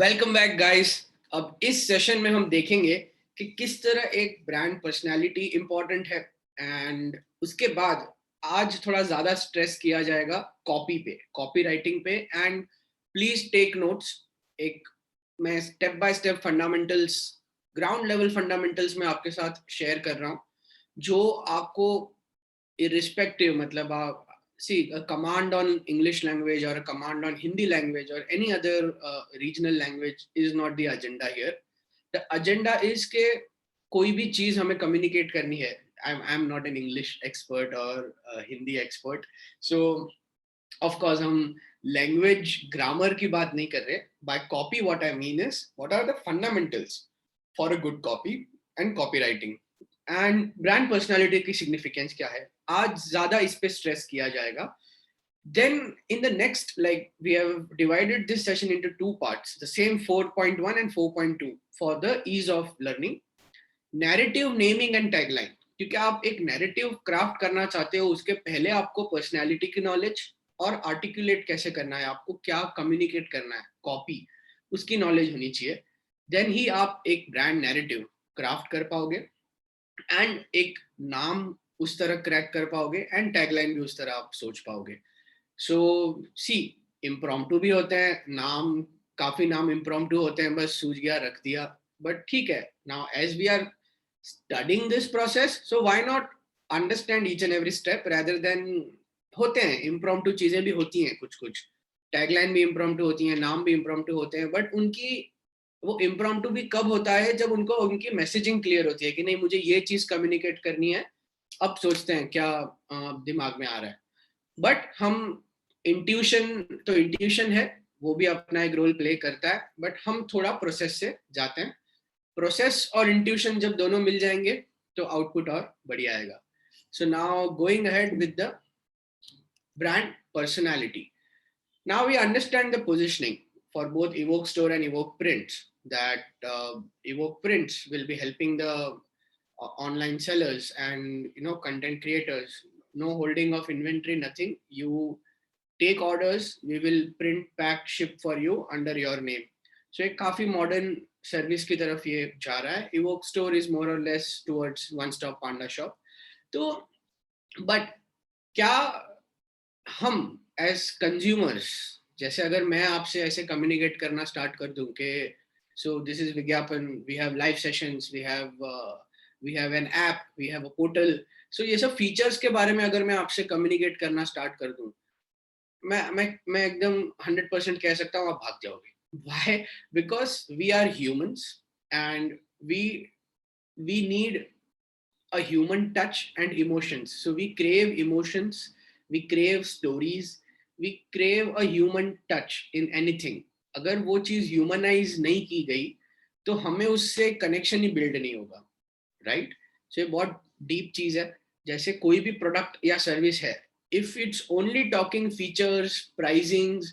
Welcome back guys. अब इस session में हम देखेंगे कि किस तरह एक ब्रांड पर्सनालिटी इंपॉर्टेंट है एंड उसके बाद आज थोड़ा ज्यादा स्ट्रेस किया जाएगा कॉपी राइटिंग पे। And please take notes. एक मैं step by step fundamentals, ground level fundamentals में आपके साथ शेयर कर रहा हूँ जो आपको irrespective, मतलब आप see a command on English language or a command on Hindi language or any other regional language is not the agenda here. The agenda is के कोई भी चीज हमें communicate करनी है. I'm not an English expert or Hindi expert, so of course हम language grammar की बात नहीं कर रहे. By copy what I mean is what are the fundamentals for a good copy and copywriting. And brand personality की significance क्या है, आज ज्यादा इस पे स्ट्रेस किया जाएगा. Then in the next, like we have divided this session into two parts, the same 4.1 and 4.2 for the ease of learning. Narrative, naming and tagline. क्योंकि आप एक नैरेटिव क्राफ्ट करना चाहते हो, उसके पहले आपको पर्सनैलिटी की नॉलेज और आर्टिकुलेट कैसे करना है, आपको क्या कम्युनिकेट करना है, कॉपी, उसकी नॉलेज होनी चाहिए. देन ही आप एक ब्रांड नैरेटिव क्राफ्ट कर पाओगे एंड एक नाम उस तरह क्रैक कर पाओगे एंड टैगलाइन भी उस तरह आप सोच पाओगे. सो सी, इम्प्रॉम्प्टू भी होते हैं नाम, काफी नाम इम्प्रॉम्प्टू होते हैं, बस सूझ गया रख दिया, बट ठीक है. Now as we are studying this process, so why not understand each and every step rather than. होते हैं इम्प्रॉम्प्टू चीजें भी होती हैं, कुछ कुछ टैगलाइन भी इम्प्रॉम्प्टू होती हैं, नाम भी इम्प्रॉम्प्टू होते हैं, बट उनकी वो इम्प्रॉम्प्टू भी कब होता है जब उनको उनकी मैसेजिंग क्लियर होती है कि नहीं मुझे ये चीज कम्युनिकेट करनी है, अब सोचते हैं क्या दिमाग में आ रहा है. बट हम इंट्यूशन, तो इंट्यूशन है, वो भी अपना एक रोल प्ले करता है, बट हम थोड़ा प्रोसेस से जाते हैं. प्रोसेस और इंट्यूशन जब दोनों मिल जाएंगे तो आउटपुट और बढ़िया आएगा. So now going ahead with the brand personality. Now we understand the positioning for both Evoke Store and Evoke Prints. That Evoke Prints will be helping the online sellers and content creators. No holding of inventory, nothing. You take orders, we will print, pack, ship for you under your name. So एक काफी modern service की तरफ ये जा रहा है. Evoke Store is more or less towards one-stop panda shop. तो but क्या हम एज कंज्यूमर्स, जैसे अगर मैं आपसे ऐसे कम्युनिकेट करना स्टार्ट कर दूं कि सो दिस इज विज्ञापन, we have live sessions, we have an app, we have a portal, so ये सब फीचर्स के बारे में अगर मैं आपसे कम्युनिकेट करना स्टार्ट कर दूं, मैं एकदम 100% कह सकता हूँ आप भाग जाओगे. Why? Because we are humans and we need a human touch and emotions. So we crave emotions, we crave stories, we crave a human touch in anything. अगर वो चीज ह्यूमनाइज नहीं की गई तो हमें उससे कनेक्शन ही बिल्ड नहीं होगा, राइट? सो ये बहुत डीप चीज है. जैसे कोई भी प्रोडक्ट या सर्विस है, if it's only talking features, pricings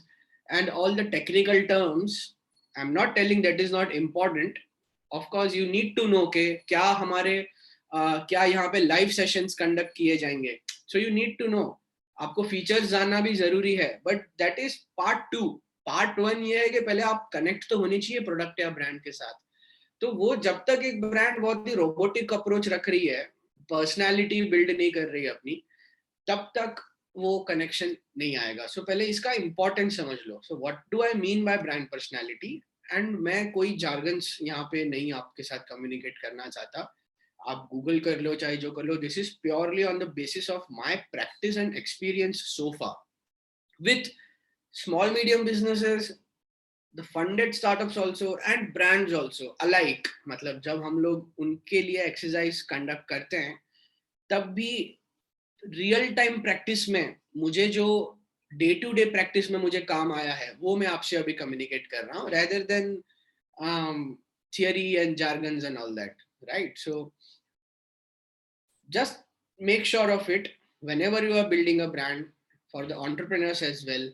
and all the technical terms, I am not telling that is not important. Of course you need to know के क्या हमारे क्या यहाँ पे लाइव सेशंस कंडक्ट किए जाएंगे, so you need to know. आपको features जानना भी जरूरी है, but that is part 2. Part 1 ये है कि पहले आप कनेक्ट तो होनी चाहिए प्रोडक्ट या ब्रांड के साथ. तो वो जब तक एक ब्रांड बहुत ही रोबोटिक अप्रोच रख रही है, पर्सनैलिटी बिल्ड नहीं कर रही है अपनी, तब तक वो कनेक्शन नहीं आएगा. सो पहले इसका इंपॉर्टेंस समझ लो. So what do I mean by brand personality? And मैं कोई जार्गन्स यहाँ पे नहीं आपके साथ कम्युनिकेट करना चाहता. आप गूगल कर लो, चाहे जो कर लो. This is purely on the basis of my practice and experience so far with small medium businesses, the funded startups also and brands also alike. मतलब जब हम लोग उनके लिए एक्सरसाइज कंडक्ट करते हैं, तब भी रियल टाइम प्रैक्टिस में मुझे जो डे टू डे प्रैक्टिस में मुझे काम आया है, वो मैं आपसे अभी कम्युनिकेट कर रहा हूँ, rather than theory and jargons and all that, right? So just make sure of it whenever you are building a brand. For the entrepreneurs as well,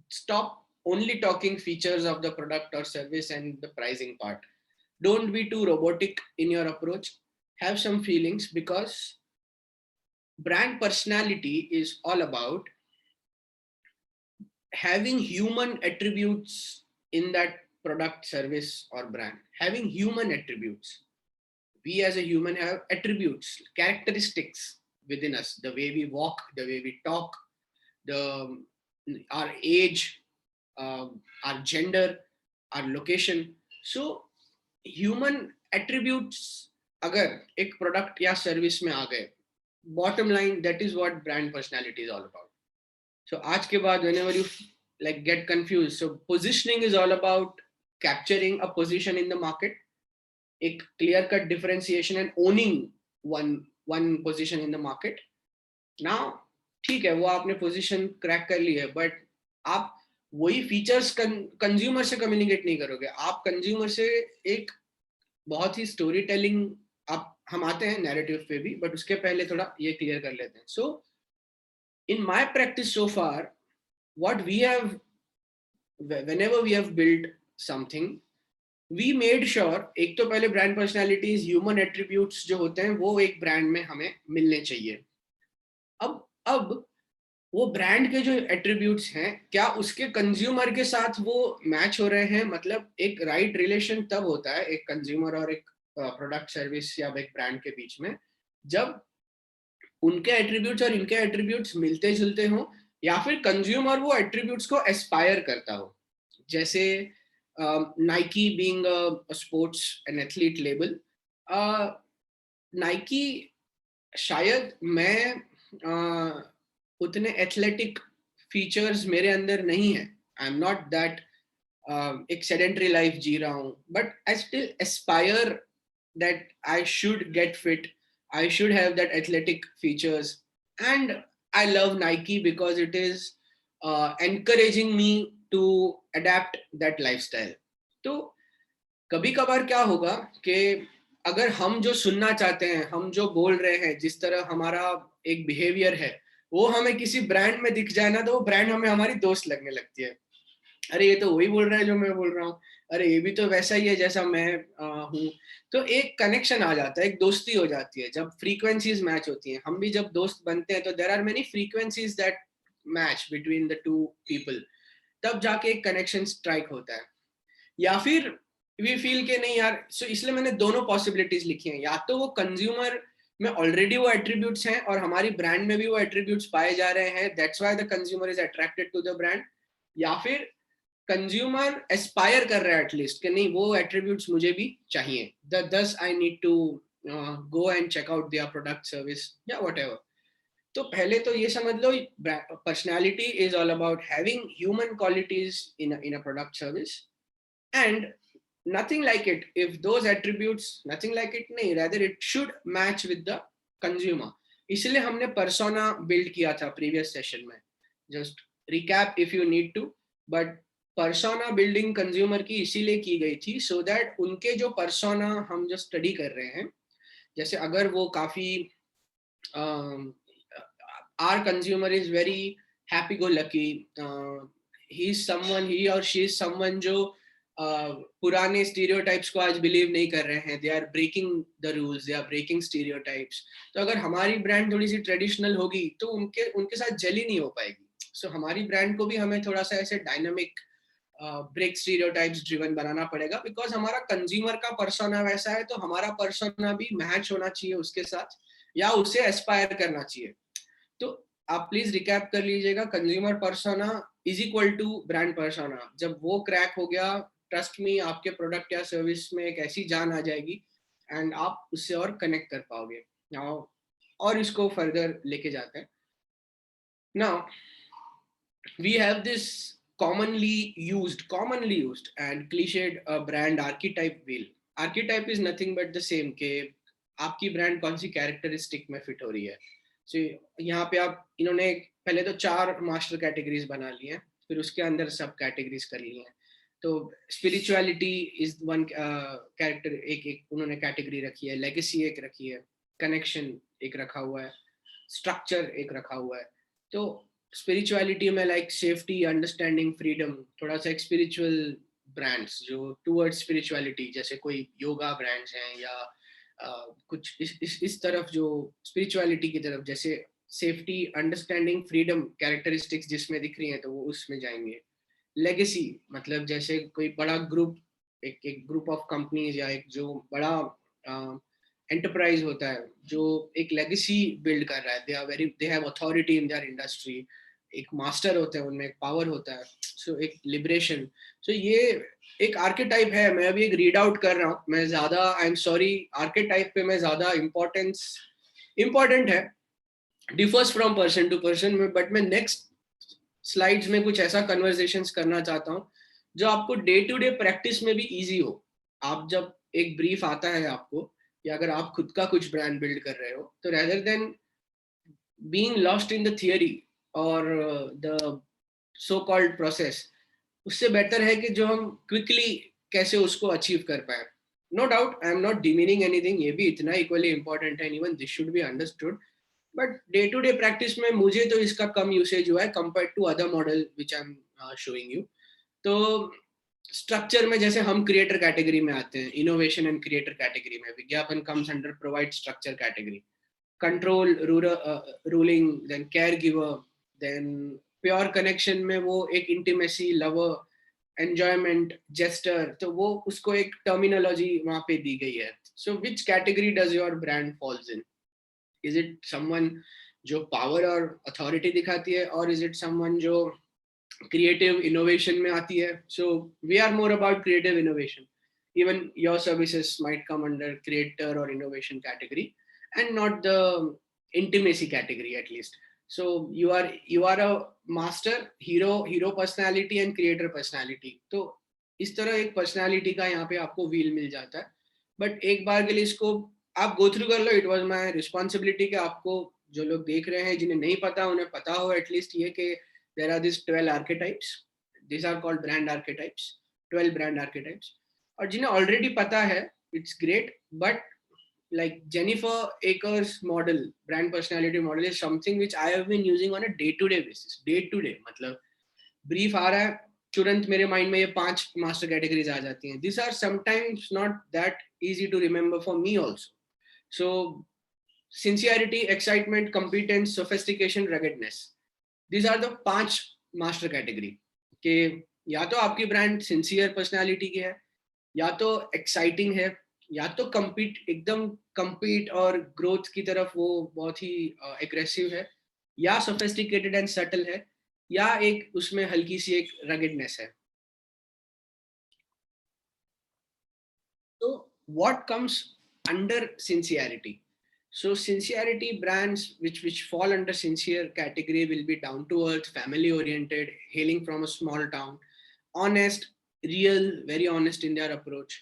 stop only talking features of the product or service and the pricing part. Don't be too robotic in your approach. Have some feelings, because brand personality is all about having human attributes in that product, service, or brand having human attributes. We as a human have attributes, characteristics within us, the way we walk, the way we talk, the our age, our gender, our location. So human attributes अगर एक product या service में आ गए, bottom line, that is what brand personality is all about. So आज के बाद whenever you like get confused, so positioning is all about capturing a position in the market, एक clear cut differentiation and owning one position in the market. Now ठीक है, वो आपने position crack कर ली है, बट आप वही फीचर्स कंज्यूमर से कम्युनिकेट नहीं करोगे. आप कंज्यूमर से एक बहुत ही स्टोरी टेलिंग, आप हम आते हैं नैरेटिव पे भी, बट उसके पहले थोड़ा ये क्लियर कर लेते हैं. So in my practice so far, what we have, whenever we have build something, we made sure, एक तो पहले ब्रांड पर्सनालिटीज, ह्यूमन एट्रीब्यूट्स जो होते हैं वो एक ब्रांड में हमें मिलने चाहिए. अब वो ब्रांड के जो एट्रीब्यूट्स हैं, क्या उसके कंज्यूमर के साथ वो मैच हो रहे हैं? मतलब एक राइट रिलेशन तब होता है एक कंज्यूमर और एक प्रोडक्ट, सर्विस या एक ब्रांड के बीच में, जब उनके एट्रीब्यूट्स और इनके एट्रीब्यूट्स मिलते जुलते हों, या फिर कंज्यूमर वो एट्रीब्यूट्स को एस्पायर करता हो. जैसे Nike being a sports and athlete label, Nike, शायद मैं उतने एथलेटिक फीचर्स मेरे अंदर नहीं है, आई एम नॉट दैट, एक सेडेंटरी लाइफ जी रहा हूँ, but I still Aspire that I should get fit, I should have that athletic features, and I love Nike because it is encouraging me to adapt that lifestyle. तो कभी कभार क्या होगा कि अगर हम जो सुनना चाहते हैं, हम जो बोल रहे हैं, जिस तरह हमारा एक बिहेवियर है, वो हमें किसी ब्रांड में दिख जाए ना, तो वो ब्रांड हमें हमारी दोस्त लगने लगती है. अरे ये तो वही बोल रहा है जो मैं बोल रहा हूँ, अरे ये भी तो वैसा ही है जैसा मैं हूँ. तो एक कनेक्शन आ जाता है, एक दोस्ती हो जाती है जब फ्रीक्वेंसीज मैच होती हैं. हम भी जब दोस्त बनते हैं तो there are many frequencies that match between the two people, तब जाके एक कनेक्शन स्ट्राइक होता है. या फिर वी फील के नहीं यार, सो इसलिए मैंने दोनों पॉसिबिलिटीज लिखी हैं. या तो वो कंज्यूमर में ऑलरेडी वो एट्रीब्यूट्स हैं और हमारी ब्रांड में भी वो एट्रीब्यूट्स पाए जा रहे हैं, that's why the consumer is attracted to the brand. या फिर कंज्यूमर एस्पायर कर रहा है एटलीस्ट कि नहीं, वो एट्रीब्यूट्स मुझे भी चाहिए, this I need to go and check out their product, service या व्हाटएवर. तो पहले तो ये समझ लो, personality is all about having human qualities in a product, service, and nothing like it if those attributes, nothing like it नहीं, rather it should match with the consumer. इसलिए हमने persona build किया था previous session में. Just recap if you need to, but persona building consumer की इसीलिए की गई थी so that उनके जो persona हम जो study कर रहे हैं, जैसे अगर वो काफी our consumer is very happy go lucky, he is someone, he or she is someone जो पुराने स्टीरियोटाइप्स को आज बिलीव नहीं कर रहे हैं, they are breaking the rules, they are breaking stereotypes. तो अगर हमारी ब्रांड थोड़ी सी ट्रेडिशनल होगी तो उनके साथ जली नहीं हो पाएगी. सो हमारी ब्रांड को भी हमें थोड़ा सा ऐसे डायनामिक, ब्रेक स्टीरियोटाइप्स ड्रिवन बनाना पड़ेगा, बिकॉज हमारा कंज्यूमर का पर्सोना वैसा है, तो हमारा पर्सोना भी मैच होना चाहिए उसके साथ या उसे एस्पायर करना चाहिए. तो आप प्लीज रिकैप कर लीजिएगा, consumer persona is equal to brand persona. जब वो क्रैक हो गया, ट्रस्ट मी, आपके प्रोडक्ट या सर्विस में एक ऐसी जान आ जाएगी एंड आप उससे और कनेक्ट कर पाओगे. नाउ और इसको फर्दर लेके जाते हैं. Now we have this commonly used and cliched brand archetype wheel. Archetype is nothing but the same के आपकी ब्रांड कौन सी कैरेक्टरिस्टिक में फिट हो रही है. सो यहाँ पे आप, इन्होंने पहले तो 4 मास्टर कैटेगरीज बना ली हैं, फिर उसके अंदर सब कैटेगरीज कर ली हैं. तो स्पिरिचुअलिटी इज वन कैरेक्टर, एक उन्होंने कैटेगरी रखी है, लेगेसी एक रखी है, कनेक्शन एक रखा हुआ है, स्ट्रक्चर एक रखा हुआ है. तो स्पिरिचुअलिटी में लाइक सेफ्टी, अंडरस्टैंडिंग, फ्रीडम, थोड़ा सा एक स्पिरिचुअल ब्रांड्स जो टूवर्ड्स स्पिरिचुअलिटी, जैसे कोई योगा ब्रांड्स हैं या कुछ इस तरफ जो स्पिरिचुअलिटी की तरफ, जैसे सेफ्टी, अंडरस्टैंडिंग, फ्रीडम कैरेक्टरिस्टिक्स जिसमें दिख रही हैं तो वो उसमें जाएंगे. लेगेसी, मतलब जैसे कोई बड़ा ग्रुप, एक ग्रुप ऑफ कंपनीज या एक जो बड़ा एंटरप्राइज होता है जो एक लेगेसी बिल्ड कर रहा है, they have authority in their industry, एक मास्टर होते हैं उनमें, एक पावर होता है, सो एक लिबरेशन। सो ये एक आर्केटाइप है। मैं अभी एक रीड आउट कर रहा हूँ, मैं ज्यादा, आई एम सॉरी, आर्केटाइप पे मैं ज्यादा इम्पोर्टेंट है, differs from person to person में, बट मैं नेक्स्ट स्लाइड्स में कुछ ऐसा कन्वर्सेशंस करना चाहता हूँ जो आपको डे टू डे प्रैक्टिस में भी इजी हो। आप जब एक ब्रीफ आता है आपको, या अगर आप खुद का कुछ ब्रांड बिल्ड कर रहे हो, तो rather than being lost in the theory और द सो कॉल्ड प्रोसेस, उससे बेटर है कि जो हम क्विकली कैसे उसको अचीव कर पाए। No doubt, I am not demeaning anything, ये भी इतना इक्वली इंपॉर्टेंट है, even this should be understood, but day to day practice में मुझे तो इसका कम यूसेज हुआ है compare to other model which I am showing you. तो स्ट्रक्चर में जैसे हम क्रिएटर कैटेगरी में आते हैं, इनोवेशन एंड क्रिएटर कैटेगरी में विज्ञापन comes under provide structure category, control, ruling, then caregiver, then pure connection में वो एक इंटीमेसी, लवर, एंजॉयमेंट, जेस्टर, तो वो उसको एक टर्मिनोलॉजी वहां पे दी गई है। So which category does your brand falls in? Is it someone जो पावर और अथॉरिटी दिखाती है, और इज इट समवन जो क्रिएटिव इनोवेशन में आती है? So we are more about creative innovation, even your services might come under creator or innovation category and not the intimacy category, at least. So you are a master, hero personality and creator personality, तो इस तरह एक personality का यहाँ पे आपको wheel मिल जाता है। बट एक बार के लिए इसको आप गो थ्रू कर लो। इट वाज माय रिस्पॉन्सिबिलिटी कि आपको, जो लोग देख रहे हैं जिन्हें नहीं पता, उन्हें पता हो एटलीस्ट ये कि there are this 12 archetypes, this are called brand archetypes, 12 brand archetypes. और जिन्हें ऑलरेडी पता है, it's great, but like Jennifer Akers model, brand personality model, is something which I have been using on a day to day basis. Day to day मतलब brief आ रहा है, तुरंत मेरे mind में ये 5 मास्टर कैटेगरीज आ जाती हैं। This are sometimes not that easy to remember for me also. So sincerity, excitement, competence, sophistication, ruggedness, this are the 5 master category के। या तो आपकी ब्रांड सिंसियर पर्सनालिटी की है, या तो एक्साइटिंग है, या तो एकदम compete और ग्रोथ की तरफ वो बहुत ही एग्रेसिव है, या सोफिस्टिकेटेड एंड सटल है, या एक उसमें हल्की सी एक रगेडनेस है। तो what comes under sincerity? So sincerity brands which fall under sincere category will be down to earth, family oriented, hailing from a small town, honest, real, very honest in their approach,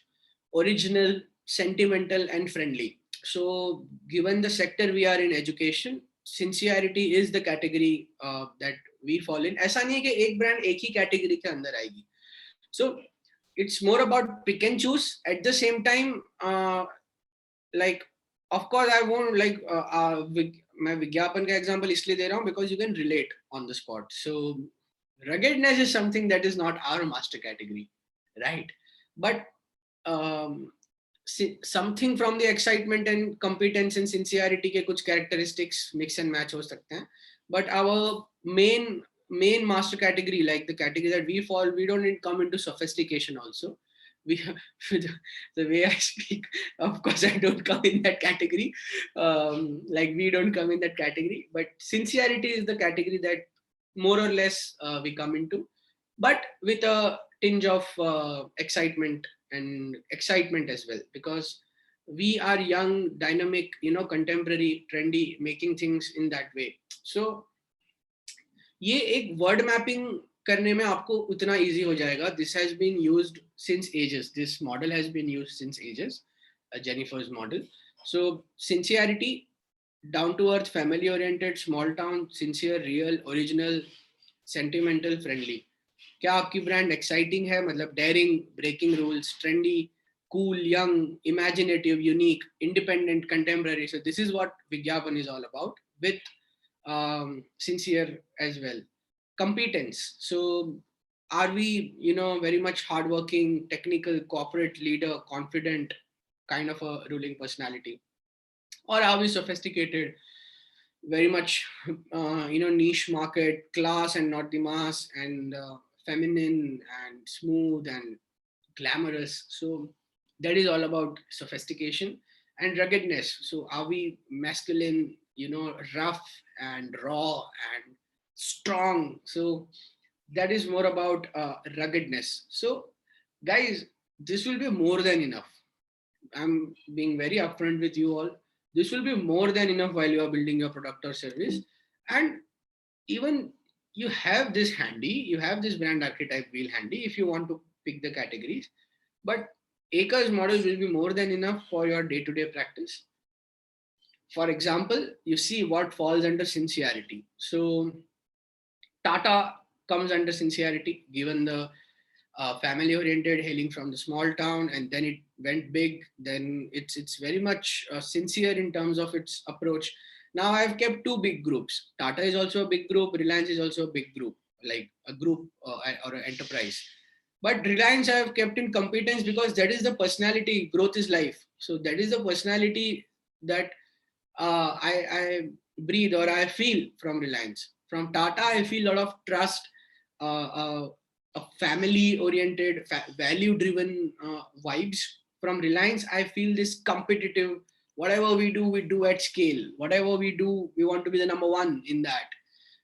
original, sentimental and friendly. So given the sector we are in, education, sincerity is the category that we fall in. ऐसा नहीं है कि एक brand एक ही category के अंदर आएगी। So it's more about pick and choose. At the same time, like of course I won't like मैं विज्ञापन का एग्जांपल इसलिए दे रहा हूँ because you can relate on the spot. So ruggedness is something that is not our master category, right? But something from the excitement and competence and sincerity के कुछ characteristics mix and match हो सकते हैं. But our main master category, like the category that we fall, we don't come into sophistication also. We the way I speak, of course I don't come in that category. Like we don't come in that category, but sincerity is the category that more or less we come into, but with a tinge of excitement as well, because we are young, dynamic, contemporary, trendy, making things in that way. So ये एक word mapping करने में आपको उतना easy हो जाएगा. This has been used since ages, this model has been used since ages, Jennifer's model. So sincerity, down to earth, family oriented, small town, sincere, real, original, sentimental, friendly. क्या आपकी brand exciting है, मतलब daring, breaking rules, trendy, cool, young, imaginative, unique, independent, contemporary? So this is what Vigyapan is all about, with sincere as well. Competence. So are we, very much hardworking, technical, corporate leader, confident, kind of a ruling personality? Or are we sophisticated, very much, niche market, class and not the mass, and feminine and smooth and glamorous. So that is all about sophistication and ruggedness. So are we masculine, rough and raw and strong? So that is more about ruggedness. So guys, this will be more than enough. I'm being very upfront with you all. This will be more than enough while you are building your product or service. And even you have this handy, you have this brand archetype wheel handy if you want to pick the categories. But Acres model will be more than enough for your day-to-day practice. For example, you see what falls under sincerity. So Tata comes under sincerity, given the family oriented, hailing from the small town, and then it went big. Then it's very much sincere in terms of its approach. Now I've kept two big groups. Tata is also a big group. Reliance is also a big group, like a group or an enterprise. But Reliance I have kept in competence because that is the personality. Growth is life. So that is the personality that I breathe or I feel from Reliance. From Tata, I feel a lot of trust, a family-oriented, value-driven vibes. From Reliance, I feel this competitive. Whatever we do at scale. Whatever we do, we want to be the number one in that.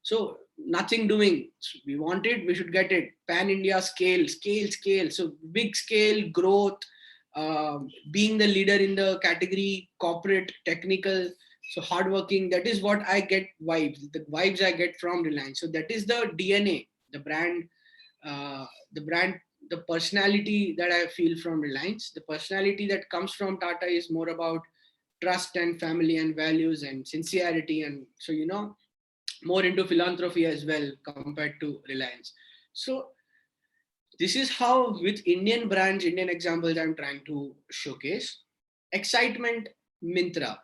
So nothing doing. We want it, we should get it. Pan India scale. So big scale growth, being the leader in the category, corporate, technical. So hardworking. That is what I get vibes. The vibes I get from Reliance. So that is the DNA, the brand, the personality that I feel from Reliance. The personality that comes from Tata is more about trust and family and values and sincerity, and so more into philanthropy as well compared to Reliance. So this is how with Indian brands, Indian examples I'm trying to showcase. Excitement, Myntra,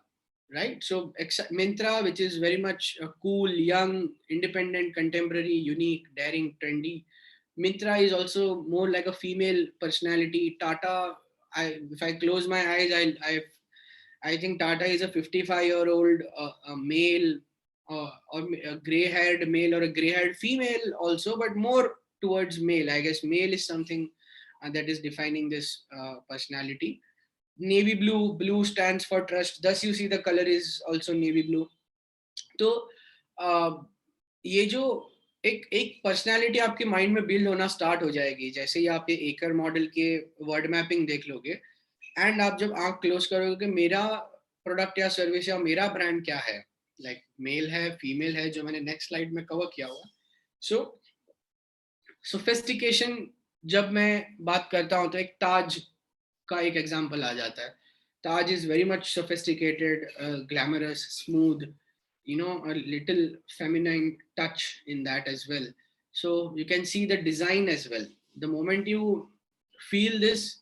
right? So Myntra, which is very much cool, young, independent, contemporary, unique, daring, trendy. Myntra is also more like a female personality. Tata, if I close my eyes, I think Tata is a 55-year-old male, or a gray-haired male or a gray-haired female also, but more towards male. I guess male is something that is defining this personality. Navy blue stands for trust. Thus you see the color is also navy blue. तो ये जो एक personality आपके mind में build होना start हो जाएगी जैसे ही आप ये एकर मॉडल के वर्ड मैपिंग देख लोगे. एंड आप जब आंख क्लोज करोगे कि मेरा प्रोडक्ट या सर्विस या मेरा ब्रांड क्या है, लाइक मेल है, फीमेल है, जो मैंने नेक्स्ट स्लाइड में कवर किया हुआ. सो सोफिस्टिकेशन जब मैं बात करता हूँ तो एक ताज का एक एग्जांपल आ जाता है. Taj is very much sophisticated, glamorous, smooth, a little feminine touch in that as well. So you can see the design as well. The moment you feel this,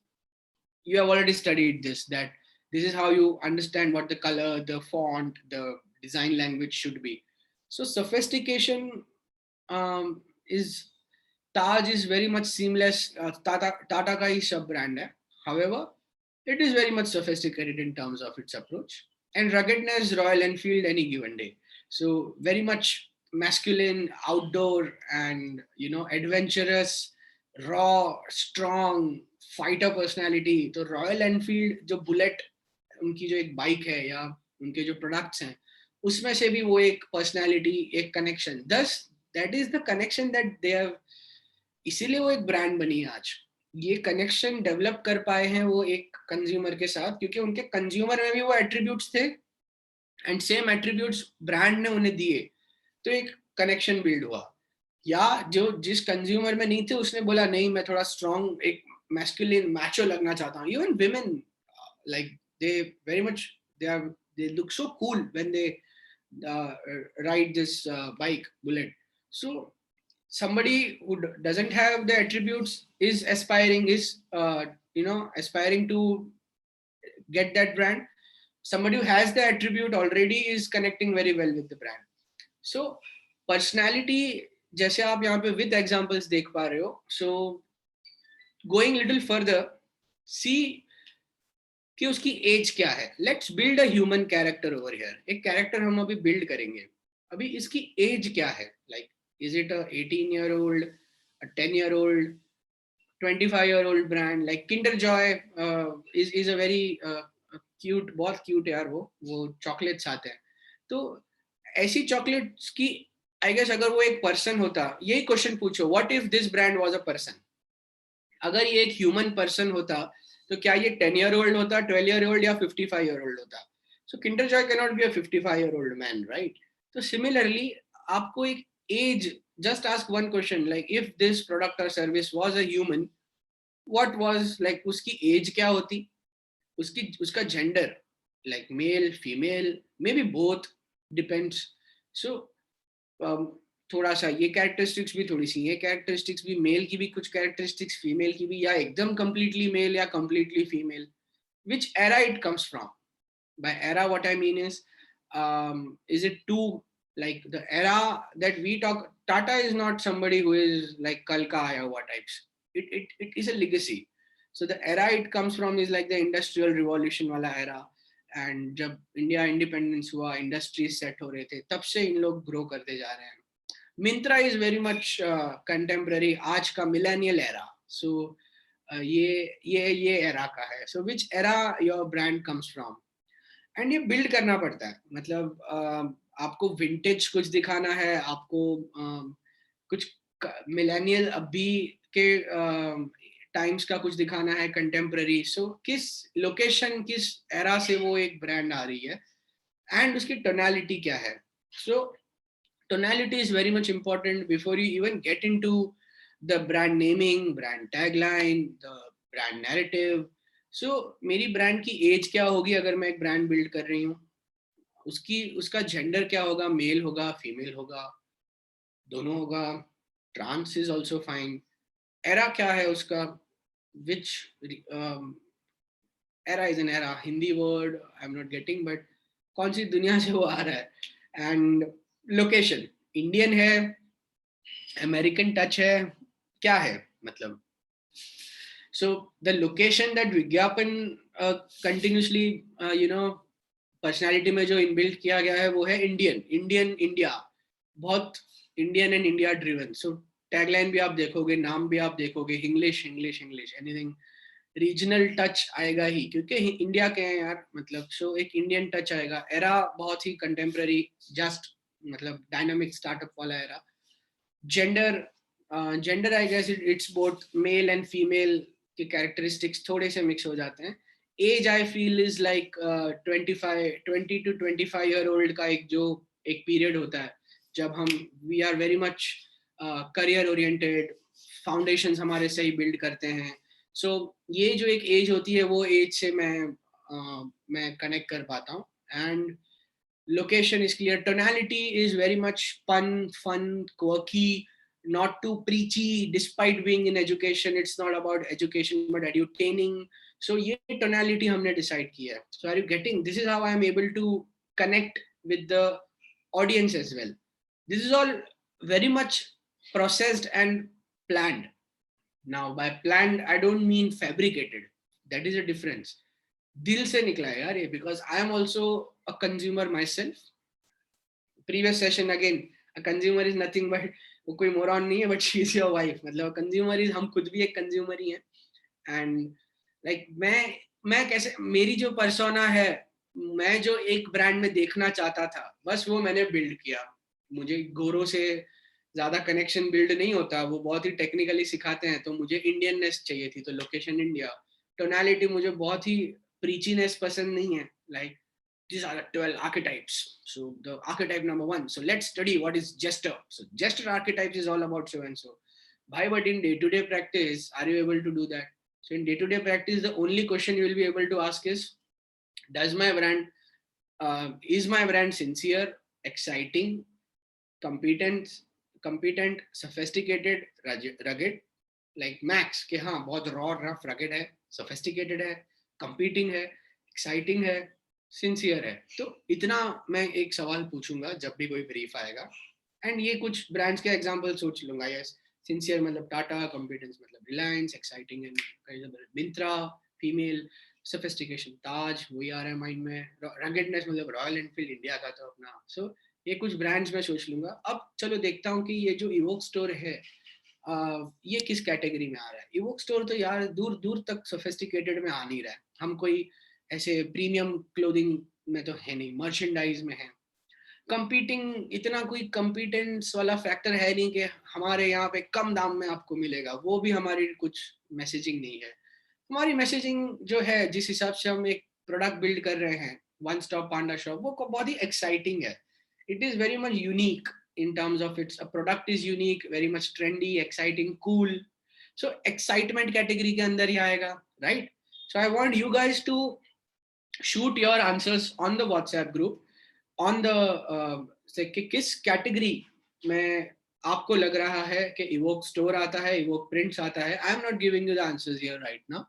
you have already studied this, that this is how you understand what the color, the font, the design language should be. So sophistication is Taj is very much seamless. Tata ka hi sub brand hai. However, it is very much sophisticated in terms of its approach. And ruggedness, Royal Enfield, any given day. So very much masculine, outdoor, and adventurous, raw, strong, fighter personality. तो Royal Enfield जो bullet उनकी जो एक bike है या उनके जो products हैं उसमें से भी वो एक पर्सनालिटी, एक connection. Thus that is the connection that they have. इसीलिए वो एक ब्रांड बनी आज. ये कनेक्शन डेवलप कर पाए हैं वो एक कंज्यूमर के साथ क्योंकि उनके कंज्यूमर में भी वो एट्रीब्यूट्स थे एंड सेम एट्रीब्यूट्स ब्रांड ने उन्हें दिए, तो एक कनेक्शन बिल्ड हुआ. या जो जिस कंज्यूमर में नहीं थे उसने बोला नहीं मैं थोड़ा स्ट्रॉन्ग, एक मैस्कुलिन, मैचो लगना चाहता हूँ. Even women like they very much they look so cool when they ride this bike, bullet. So somebody who doesn't have the attributes is aspiring, aspiring to get that brand. Somebody who has the attribute already is connecting very well with the brand. So personality, जैसे आप यहाँ पे with examples देख पा रहे हो. So going little further, see कि उसकी एज क्या है. Let's build a human character over here. एक कैरेक्टर हम अभी बिल्ड करेंगे. अभी इसकी एज क्या है? Like is it a 18-year-old a 10-year-old, 25-year-old brand like Kinder Joy is a very cute, बहुत cute यार, वो चॉकलेट्स आते हैं. तो ऐसी चॉकलेट्स की आई गेस अगर वो एक पर्सन होता, यही क्वेश्चन पूछो, what if this brand was a person. अगर ये एक ह्यूमन पर्सन होता तो क्या ये 10-year-old होता, 12-year-old या 55-year-old होता. So Kinder Joy can not be a 55-year-old man, right. तो सिमिलरली आपको एक age, just ask one question, like if this product और service was a human, what was like, उसकी एज क्या होती, उसका gender, like male female, may be both, depends. So थोड़ा सा ये कैरेक्टरिस्टिक्स भी, थोड़ी सी ये कैरेक्टरिस्टिक्स भी, मेल की भी कुछ कैरेक्टरिस्टिक्स, फीमेल की भी, या एकदम completely मेल या completely female, which era it comes from. By era what I mean is it too, like the era that we talk, Tata is not somebody who is like Kalka Iowa types. It is a legacy. So the era it comes from is like the industrial revolution wala era, and जब India independence हुआ, industries set हो रहे थे, तब से इन लोग grow करते जा रहे हैं. Myntra is very much contemporary, आज का मिलेनियल एरा. सो ये एरा का है. So which era your brand comes from, and ये बिल्ड करना पड़ता है. मतलब आपको विंटेज कुछ दिखाना है, आपको कुछ मिलेनियल अभी के टाइम्स का कुछ दिखाना है, कंटेम्पररी. सो किस लोकेशन, किस एरा से वो एक ब्रांड आ रही है, एंड उसकी टोनैलिटी क्या है. सो tonality is very much important before you even get into the brand naming, brand tagline, the brand narrative. So मेरी ब्रांड की एज क्या होगी अगर मैं एक ब्रांड बिल्ड कर रही हूँ, उसका जेंडर क्या होगा, मेल होगा, फीमेल होगा, दोनों होगा, trans is also fine. Era क्या है उसका, which era is an era, Hindi word I am not getting, but कौन सी दुनिया से वो आ रहा है. एंड लोकेशन, इंडियन है, अमेरिकन टच है, क्या है मतलब. सो द लोकेशन दैट विज्ञापन कंटिन्यूसली पर्सनालिटी में जो इनबिल्ट किया गया है वो है इंडियन, इंडिया, बहुत Indian and India driven. So tagline भी आप देखोगे, नाम भी आप देखोगे, इंग्लिश, एनीथिंग, रीजनल टच आएगा ही, क्योंकि इंडिया के हैं यार, मतलब. सो एक इंडियन टच आएगा. एरा बहुत ही कंटेम्पररी, जस्ट मतलब डायनामिक स्टार्टअप वाला era. Gender I guess it's both male and female के कैरेक्टरिस्टिक्स थोड़े से मिक्स हो जाते हैं. As I feel is like 20 to 25-year-old का एक पीरियड होता है जब हम we are very much career oriented, foundations हमारे सही बिल्ड करते हैं. सो ये जो एक एज होती है, वो एज से मैं कनेक्ट कर पाता हूँ. And location is clear. Tonality is very much fun, quirky, not too preachy. Despite being in education, it's not about education but edutaining. So ये tonality हमने decide किया है. So are you getting? This is how I am able to connect with the audience as well. This is all very much processed and planned. Now by planned I don't mean fabricated. That is a difference. दिल से निकला है यार ये, because I am also a consumer myself. Previous session again, a consumer is nothing but, वो कोई moron नहीं है, but she is your wife. मतलब consumer is, हम खुद भी एक consumer ही हैं. And like मैं कैसे, मेरी जो persona है, मैं जो एक ब्रांड में देखना चाहता था, बस वो मैंने बिल्ड किया. मुझे गोरों से ज्यादा कनेक्शन बिल्ड नहीं होता, वो बहुत ही टेक्निकली सिखाते हैं. तो मुझे इंडियननेस चाहिए थी, तो लोकेशन इंडिया. टोनैलिटी मुझे बहुत ही preachiness पसंद नहीं है. Like these are the 12 archetypes. So the archetype number 1. So let's study what is jester. So jester archetypes is all about so and so. Bhai, but in day-to-day practice, are you able to do that? So in day-to-day practice, the only question you will be able to ask is, is my brand sincere, exciting, competent, sophisticated, rugged? Like Max, कि हाँ बहुत raw, rough, rugged है, sophisticated है, competing है, exciting है, sincere है. तो इतना मैं एक सवाल पूछूंगा जब भी कोई ब्रीफ आएगा, एंड ये कुछ ब्रांड्स के एग्जांपल सोच लूंगा. यस, सिंसियर मतलब टाटा, कॉम्पिटेंस मतलब Reliance, exciting and Myntra, female, sophistication Taj, वही आ रहा है माइंड में. रगेडनेस मतलब रॉयल एनफील्ड, इंडिया का तो अपना. सो ये कुछ ब्रांड्स में सोच लूंगा. अब चलो देखता हूँ कि ये जो इवोक स्टोर है, ये किस कैटेगरी में आ रहा है. इवोक स्टोर तो यार दूर दूर तक सोफिस्टिकेटेड में आ नहीं रहा है. हम कोई ऐसे प्रीमियम क्लोथिंग में तो है नहीं, मर्चेंडाइज में है. कंपीटिंग इतना कोई कंपीटेंस वाला फैक्टर है नहीं कि हमारे यहाँ पे कम दाम में आपको मिलेगा. वो भी हमारी कुछ मैसेजिंग नहीं है. हमारी मैसेजिंग जो है, जिस हिसाब से हम एक प्रोडक्ट बिल्ड कर रहे हैं, वन स्टॉप पांडा शॉप, वो बहुत ही एक्साइटिंग है. It is very much unique in terms of its a product is unique, very much trendy, exciting, cool. So excitement category के अंदर ही आएगा, right? So I want you guys to shoot your answers on the WhatsApp group on the से कि किस category में आपको लग रहा है कि इवोक स्टोर आता है, इवोक प्रिंट्स आता है. I am not giving you the answers here right now.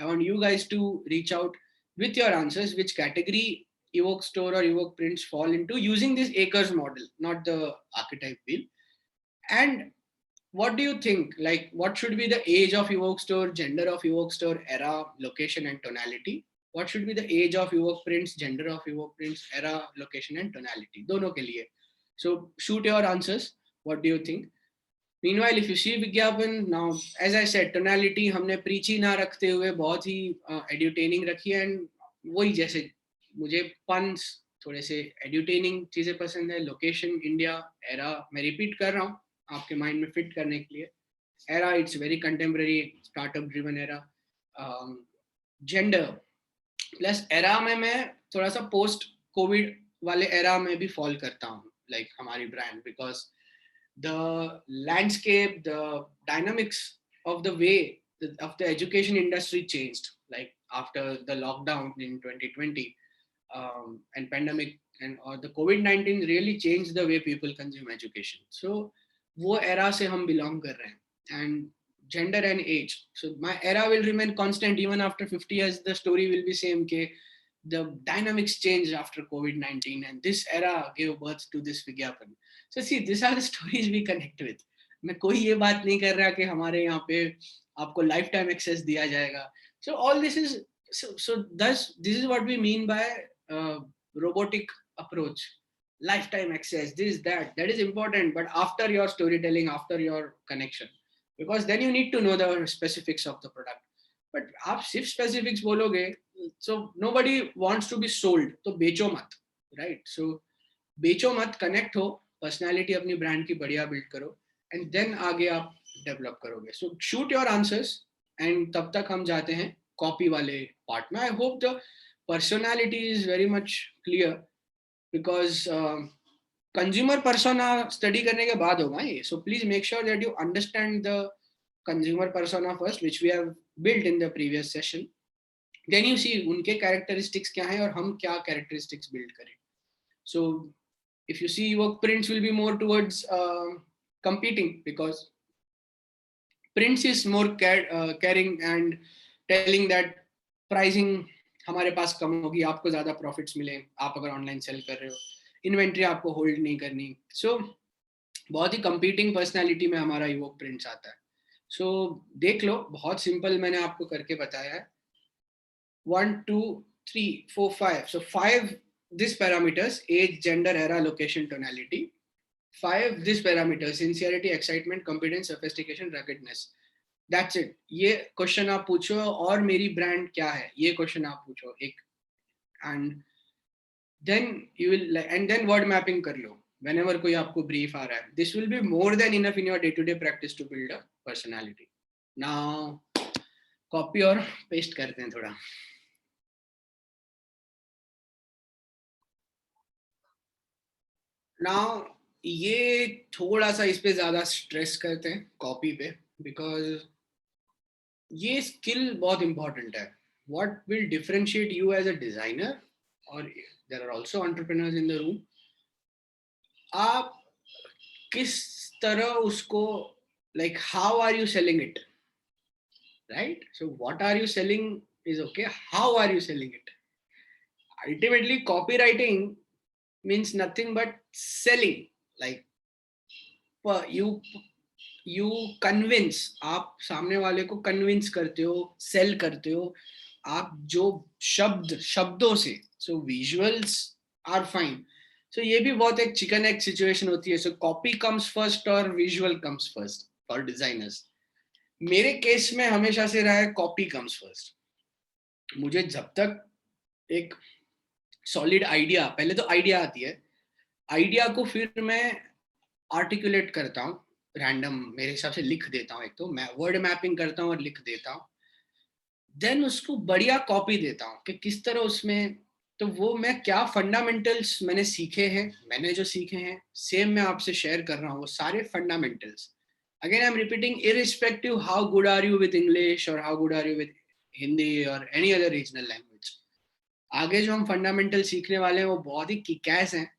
I want you guys to reach out with your answers, which category Evoke Store or Evoke Prints fall into using this acres model, not the archetype wheel. And what do you think? Like, what should be the age of Evoke Store, gender of Evoke Store, era, location, and tonality? What should be the age of Evoke Prints, gender of Evoke Prints, era, location, and tonality? दोनों के लिए. So shoot your answers. What do you think? Meanwhile, if you see विज्ञापन, now as I said, tonality हमने preachy ना रखते हुए बहुत ही edutaining रखी है. And वही जैसे मुझे puns, थोड़े से edutaining चीजें पसंद है. Location, India, era, मैं repeat कर रहा हूँ आपके माइंड में फिट करने के लिए. Era, it's very contemporary, startup driven era. Gender plus era में मैं थोड़ा सा post COVID वाले era में भी fall करता हूँ, like हमारी brand, because the landscape, the dynamics of the way of the education industry changed, like after the lockdown in 2020 and pandemic, and or the COVID-19 really changed the way people consume education. So वो era से हम belong कर रहे हैं. And gender and age, so my era will remain constant even after 50 years. The story will be same के the dynamics changed after COVID-19 and this era gave birth to this विज्ञापन. So see, these are the stories we connect with. मैं कोई ये बात नहीं कर रहा कि हमारे यहाँ पे आपको lifetime access दिया जाएगा. So all this is thus this is what we mean by robotic approach. Lifetime access, this, that is important, but after your storytelling, after your connection, because then you need to know the specifics of the product. But आप सिर्फ specifics बोलोगे, so nobody wants to be sold, तो बेचो मत, right? So बेचो मत, connect हो, personality अपनी brand की बढ़िया build करो, and then आगे आप develop करोगे. So shoot your answers, and तब तक हम जाते हैं copy वाले part में. I hope the personality is very much clear, because consumer persona study करने के बाद होगा ये. So please make sure that you understand the consumer persona first, which we have built in the previous session. Then you see उनके characteristics क्या हैं और हम क्या characteristics build करें. So if you see work prints will be more towards competing, because prints is more caring and telling that pricing हमारे पास कम होगी, आपको ज़्यादा profits मिले आप अगर online sell कर रहे हो, inventory आपको hold नहीं करनी. So बहुत ही competing personality में हमारा evoke prints आता है. So देख लो, बहुत simple मैंने आपको करके बताया है. 1, 2, 3, 4, 5. So 5 these parameters: age, gender, era, location, tonality. 5 these parameters: sincerity, excitement, competence, sophistication, ruggedness. That's it. ये क्वेश्चन आप पूछो और मेरी ब्रांड क्या है, ये क्वेश्चन आप पूछो एक, and then you will, and then word mapping कर लो whenever कोई आपको brief आ रहा है. This will be more than enough in your day-to-day practice to build a personality. Now copy और paste करते हैं थोड़ा. Now ये थोड़ा सा इस पे ज़्यादा स्ट्रेस करते हैं कॉपी पे, because ये स्किल बहुत इम्पोर्टेंट है. What will differentiate you as a designer, or there are also entrepreneurs in the room, आप किस तरह उसको, like how are you selling it, right? So what are you selling is okay, how are you selling it? Ultimately copywriting means nothing but selling, like you convince, आप सामने वाले को convince करते हो, sell करते हो आप जो शब्दों से. So visuals are fine. So ये भी बहुत एक chicken egg situation होती है. So copy comes first or visual comes first और डिजाइनर्स। मेरे केस में हमेशा से रहा है कॉपी कम्स फर्स्ट। मुझे जब तक एक सॉलिड आइडिया, पहले तो आइडिया आती है, आइडिया को फिर मैं आर्टिकुलेट करता हूँ रैंडम, मेरे हिसाब से लिख देता हूँ, एक तो मैं वर्ड मैपिंग करता हूँ और लिख देता हूँ, देन उसको बढ़िया कॉपी देता हूँ कि किस तरह उसमें, तो वो मैं क्या फंडामेंटल्स मैंने सीखे हैं, मैंने जो सीखे हैं सेम मैं आपसे शेयर कर रहा हूँ, वो सारे fundamentals. Again I am repeating, irrespective how good are you with English और how good are you with Hindi और एनी अदर रीजनल लैंग्वेज, आगे जो हम फंडामेंटल सीखने वाले हैं वो बहुत ही किकैस हैं।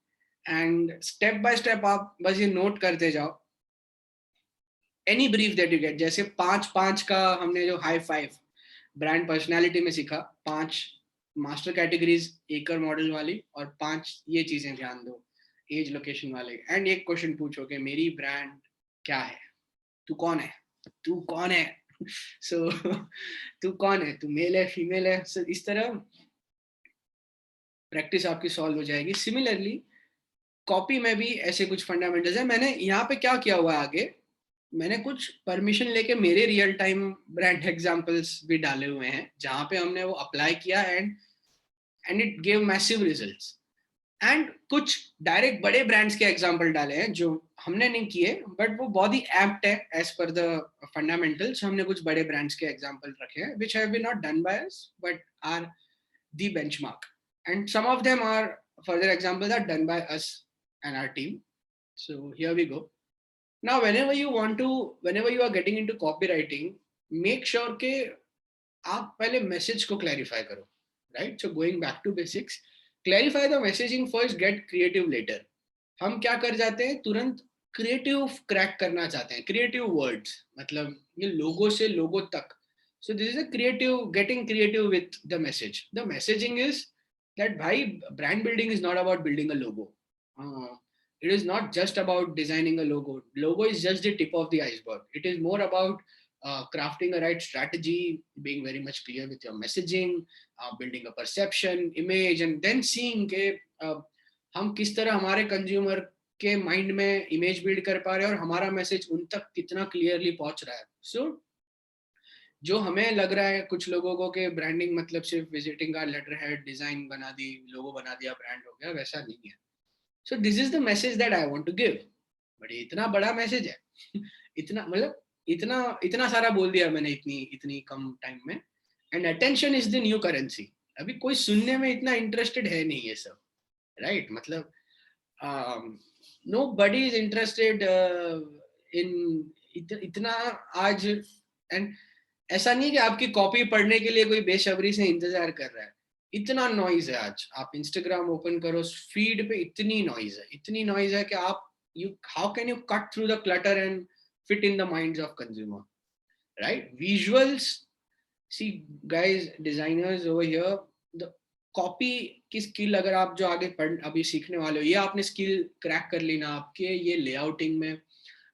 एंड स्टेप बाय स्टेप आप बस ये नोट करते जाओ, any brief that you get, जैसे 5-5 का हमने जो हाई 5 ब्रांड पर्सनालिटी में सीखा, 5 मास्टर कैटेगरीज एकर मॉडल वाली और 5 ये चीजें ध्यान दो एज लोकेशन वाले, एंड एक क्वेश्चन पूछो कि मेरी ब्रांड क्या है, तू कौन है, तू कौन है सो तू कौन है, तू मेल है फीमेल है, so, इस तरह प्रैक्टिस आपकी सॉल्व हो जाएगी। सिमिलरली कॉपी में भी ऐसे कुछ फंडामेंटल्स है। मैंने यहाँ पे क्या किया हुआ है, आगे मैंने कुछ परमिशन लेके मेरे रियल टाइम ब्रांड एग्जांपल्स भी डाले हुए हैं जहाँ पे हमने वो अप्लाई किया and it gave massive results, and कुछ डायरेक्ट बड़े ब्रांड्स के एग्जांपल डाले हैं जो हमने नहीं किए बट वो बहुत ही एप्ट है एज पर द फंडामेंटल्स। हमने कुछ बड़े ब्रांड्स के एग्जांपल रखे हैं which have been not done by us but are the benchmark, and some of them are further examples are done by us and our team. So here we go. Now whenever you are getting into copywriting, make sure के आप पहले message को clarify करो, right? So going back to basics, clarify the messaging first, get creative later. हम क्या कर जाते हैं, तुरंत क्रिएटिव क्रैक करना चाहते हैं, क्रिएटिव वर्ड्स, मतलब ये लोगो से लोगो तक। So this is a creative, getting creative with the message. The messaging is that bhai, brand building is not about building a logo. It is not just about designing a logo. Logo is just the tip of the iceberg. It is more about crafting a right strategy, being very much clear with your messaging, building a perception, image, and then seeing के हम किस तरह हमारे consumer के mind में image build कर पा रहे हैं और हमारा मैसेज उन तक कितना क्लियरली पहुंच रहा है। सो जो हमें लग रहा है कुछ लोगों को कि ब्रांडिंग मतलब सिर्फ visiting card, letter head, design बना दी, लोगो बना दिया, ब्रांड हो गया, वैसा नहीं है। So this is the message that I want to give. But ये इतना बड़ा मैसेज है इतना मतलब इतना सारा बोल दिया मैंने इतनी कम टाइम में। And attention is the new currency. अभी कोई सुनने में इतना इंटरेस्टेड है नहीं ये सब, राइट? मतलब nobody is interested in इतना आज। एंड ऐसा नहीं कि आपकी कॉपी पढ़ने के लिए कोई बेसब्री से इंतजार कर रहा है, इतना नॉइज है आज। आप इंस्टाग्राम ओपन करो, फीड पे इतनी नॉइज है कि आप how can you cut through the clutter and fit in the minds of consumer, right? Visuals, see guys, designers over here, the copy की स्किल अगर आप जो आगे अभी सीखने वाले हो, ये आपने स्किल क्रैक कर ली ना, आपके ये लेआउटिंग में,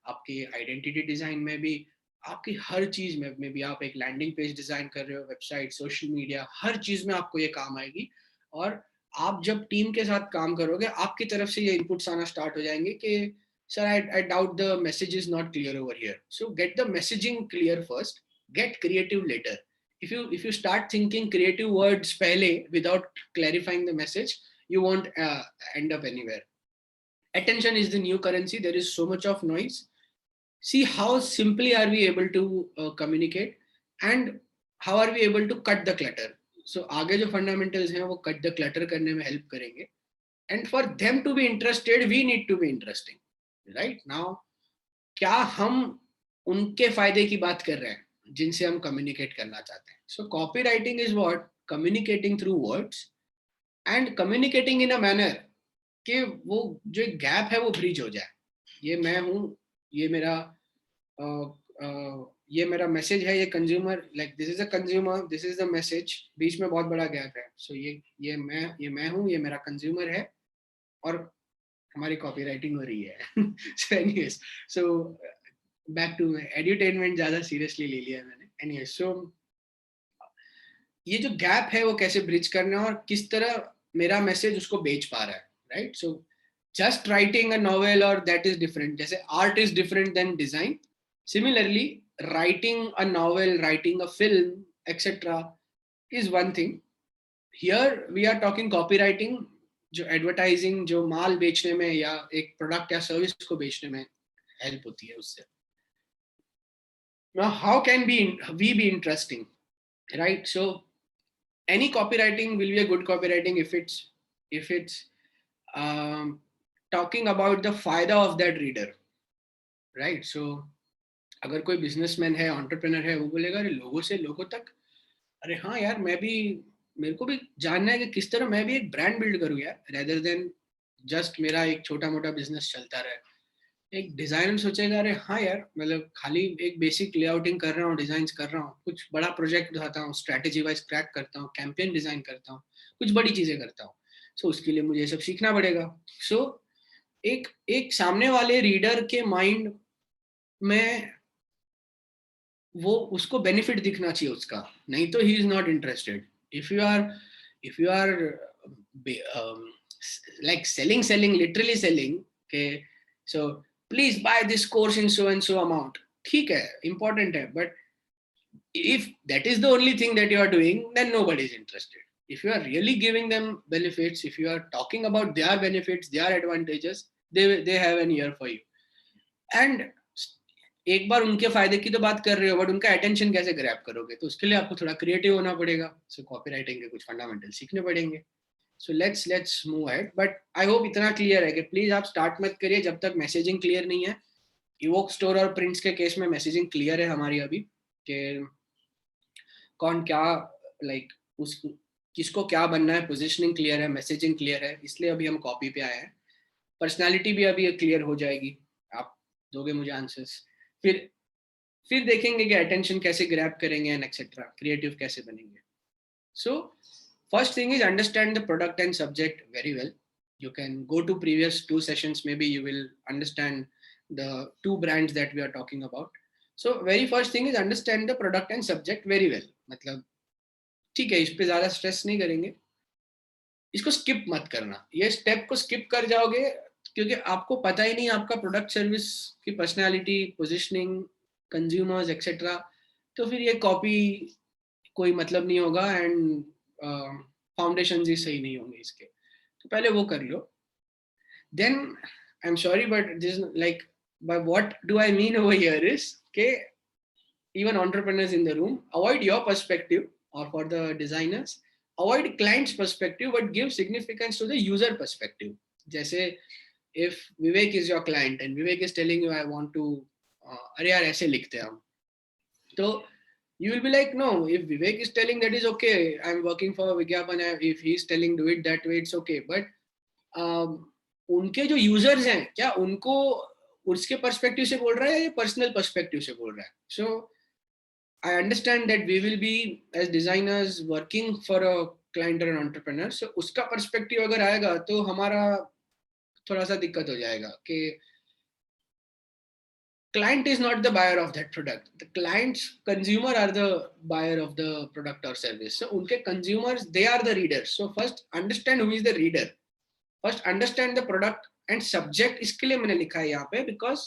आपके आइडेंटिटी डिजाइन में भी, आपकी हर चीज में भी, आप एक लैंडिंग पेज डिजाइन कर रहे हो, वेबसाइट, सोशल मीडिया, हर चीज में आपको ये काम आएगी। और आप जब टीम के साथ काम करोगे, आपकी तरफ से ये इनपुट्स आना स्टार्ट हो जाएंगे कि sir I doubt the message is not clear over here. So get the messaging clear first, get creative later. if you start thinking creative words pehle without clarifying the message, you won't end up anywhere. Attention is the new currency. There is so much of noise. See how simply are we able to communicate and how are we able to cut the clutter. So आगे जो fundamentals हैं वो cut the clutter करने में help करेंगे, and for them to be interested we need to be interesting, right? Now क्या हम उनके फायदे की बात कर रहे हैं जिनसे हम कम्युनिकेट करना चाहते हैं? सो copy writing is what, communicating through words and communicating in a manner कि वो जो गैप है वो ब्रिज हो जाए। ये मैं हूँ, ये मेरा मैसेज है, ये consumer, like this is a consumer, this is the message, बीच में बहुत बड़ा गैप है। सो ये मैं हूँ, ये मेरा कंज्यूमर है, और हमारी कॉपी राइटिंग हो रही है। So anyways, so back to edutainment, ज्यादा सीरियसली ले लिया मैंने। एनीवे, सो ये जो गैप है वो कैसे ब्रिज करना है और किस तरह मेरा मैसेज उसको बेच पा रहा है, right? So just writing a novel और दैट इज डिफरेंट, जैसे art is different than design, Similarly, writing a novel, writing a film, etc. is one thing. Here we are talking copywriting, जो advertising, जो माल बेचने में या एक product या service को बेचने में हेल्प होती है उससे. Now, how can we be interesting, right? So any copywriting will be a good copywriting if it's talking about the फायदा of that reader, right? So अगर कोई बिजनेसमैन है, एंटरप्रेन्योर है, वो बोलेगा अरे लोगों से लोगों तक, अरे हाँ यार मेरे को भी जानना है कि किस तरह मैं भी एक ब्रांड बिल्ड करूँ यार, रेदर देन जस्ट मेरा एक छोटा मोटा बिजनेस चलता रहे. एक डिजाइनर सोचेगा अरे हाँ यार, मतलब खाली एक बेसिक लेआउटिंग कर रहा हूँ, डिजाइन कर रहा हूँ, कुछ बड़ा प्रोजेक्ट उठाता हूँ, स्ट्रैटेजी वाइज क्रैक करता हूँ, कैंपेन डिजाइन करता हूँ, कुछ बड़ी चीजें करता हूँ. सो उसके लिए मुझे ये सब सीखना पड़ेगा. सो एक एक सामने वाले रीडर के माइंड में वो उसको बेनिफिट दिखना चाहिए उसका, नहीं तो ही is not interested. If you are like selling, literally selling, okay, so please buy this course in so and so amount, ठीक है, important है, but if that is the only thing that you are doing, then nobody is interested. If you are really giving them benefits, if you are talking about their benefits, their advantages, they have an ear for you. And एक बार उनके फायदे की तो बात कर रहे हो, but उनका अटेंशन कैसे ग्रैब करोगे, तो उसके लिए आपको थोड़ा क्रिएटिव होना पड़ेगा. सो कॉपीराइटिंग के कुछ फंडामेंटल सीखने पड़ेंगे. So let's move ahead. But I hope इतना क्लियर है कि प्लीज आप स्टार्ट मत करिए जब तक मैसेजिंग क्लियर नहीं है. इवोक स्टोर और प्रिंट्स के केस में मैसेजिंग क्लियर है हमारी अभी, कि कौन क्या, लाइक उस किसको क्या बनना है, पोजिशनिंग क्लियर है, मैसेजिंग क्लियर है, इसलिए अभी हम कॉपी पे आए हैं. पर्सनैलिटी भी अभी क्लियर हो जाएगी, आप दोगे मुझे आंसर्स. फिर देखेंगे कि अटेंशन कैसे ग्रैब करेंगे एंड एक्सेट्रा, क्रिएटिव कैसे बनेंगे. So first thing is understand the product and subject very well. You can go to previous 2 sessions, maybe you will understand the 2 brands that we are talking about. So very first thing is understand the product and subject very well. मतलब ठीक है, इस पे ज्यादा stress नहीं करेंगे, इसको skip मत करना. ये स्टेप को स्किप कर जाओगे क्योंकि आपको पता ही नहीं आपका प्रोडक्ट सर्विस की पर्सनालिटी, पोजिशनिंग, कंज्यूमर्स एक्सेट्रा, तो फिर ये कॉपी कोई मतलब नहीं होगा एंड फाउंडेशन ही सही नहीं होंगे इसके. तो पहले वो कर लो. Then I am sorry but this like by what do I mean over here is, okay, even entrepreneurs in the room, avoid your perspective, or for the designers, avoid client's perspective, but give significance to the user perspective. जैसे if Vivek is your client and Vivek is telling you I want to अरे यार ऐसे लिखते हैं हम, तो you will be like no, if Vivek is telling that is okay, I'm working for विज्ञापन, if he is telling do it that way it's okay, but उनके जो यूजर्स हैं क्या उनको उसके पर्सपेक्टिव से बोल रहा है या पर्सनल पर्सपेक्टिव से बोल रहा है. सो I understand that we will be as designers working for a client or an entrepreneur, so उसका पर्सपेक्टिव अगर आएगा तो हमारा थोड़ा सा दिक्कत हो जाएगा कि client is not the buyer of that product, the client's consumer are the buyer of the product or service. So उनके consumers, they are the readers. So first understand who is the reader, first understand the product and subject. इसके लिए मैंने लिखा है यहाँ पे because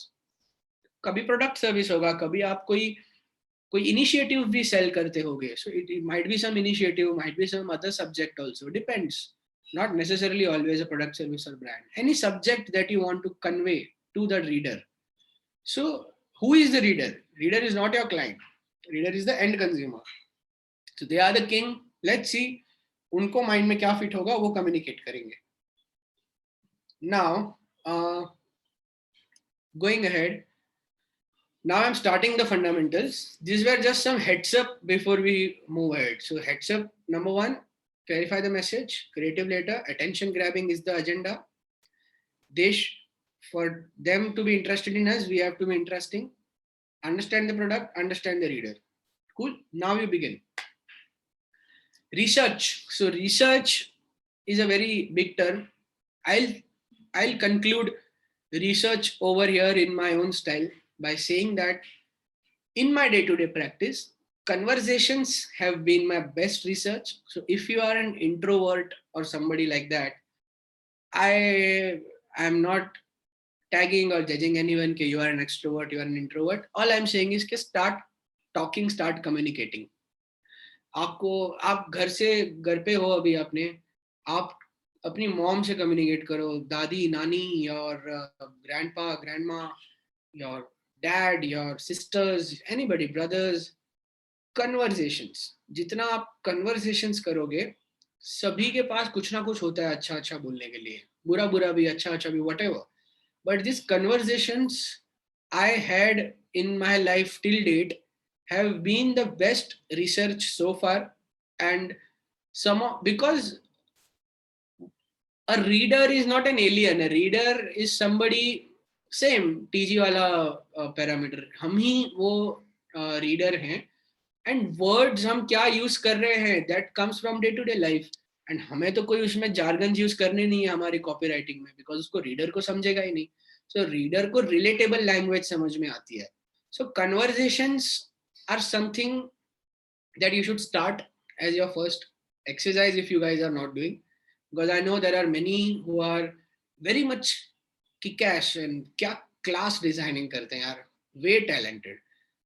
कभी product service होगा, कभी आप कोई इनिशिएटिव भी सेल करते होगे, so it might be some initiative, might be some other subject also, depends, not necessarily always a product, service or brand, any subject that you want to convey to the reader. So who is the reader? Reader is not your client, reader is the end consumer, so they are the king. Let's see उनको mind में क्या fit होगा, वो communicate करेंगे. Now going ahead, now I'm starting the fundamentals. These were just some heads up before we move ahead. So heads up number 1, clarify the message, creative later, attention grabbing is the agenda. For them to be interested in us, we have to be interesting. Understand the product, understand the reader. Cool. Now you begin. Research. So research is a very big term. I'll conclude research over here in my own style by saying that in my day-to-day practice, conversations have been my best research. So if you are an introvert or somebody like that, I am not tagging or judging anyone कि you are an extrovert, you are an introvert. All I'm saying is कि start talking, start communicating. आप घर पे हो अभी अपने, आप अपनी मॉम से कम्युनिकेट करो, दादी नानी, your grandpa grandma, your dad, your sisters, anybody, brothers. Conversations, जितना आप कन्वर्सेशंस करोगे, सभी के पास कुछ ना कुछ होता है अच्छा अच्छा बोलने के लिए, बुरा बुरा भी, अच्छा अच्छा भी, whatever. But these conversations I had in my life till date have been the best research so far. And because a reader is not an alien, a reader is somebody, same TG वाला parameter, हम ही वो reader हैं. And words हम क्या use कर रहे हैं, that comes from day to day life. And हमें तो कोई उसमें जार्गन यूज करने नहीं है हमारी कॉपीराइटिंग में, बिकॉज उसको रीडर को समझेगा ही नहीं. सो रीडर को रिलेटेबल लैंग्वेज समझ में आती है. So conversations are something that you should start as your first exercise if you guys are not doing, because I know there are many who are very much kick-ass and क्या class designing करते हैं यार, way talented,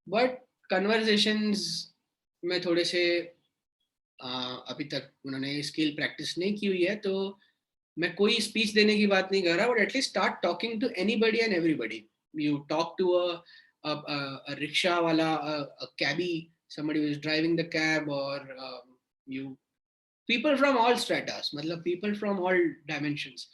but conversations में थोड़े से अभी तक उन्होंने स्किल प्रैक्टिस नहीं की हुई है. तो मैं कोई स्पीच देने की बात नहीं कर रहा, but at least start talking to anybody and everybody. You talk to a rickshaw वाला, a cabbie, somebody who is driving the cab, or you people from all stratas, मतलब people from all dimensions.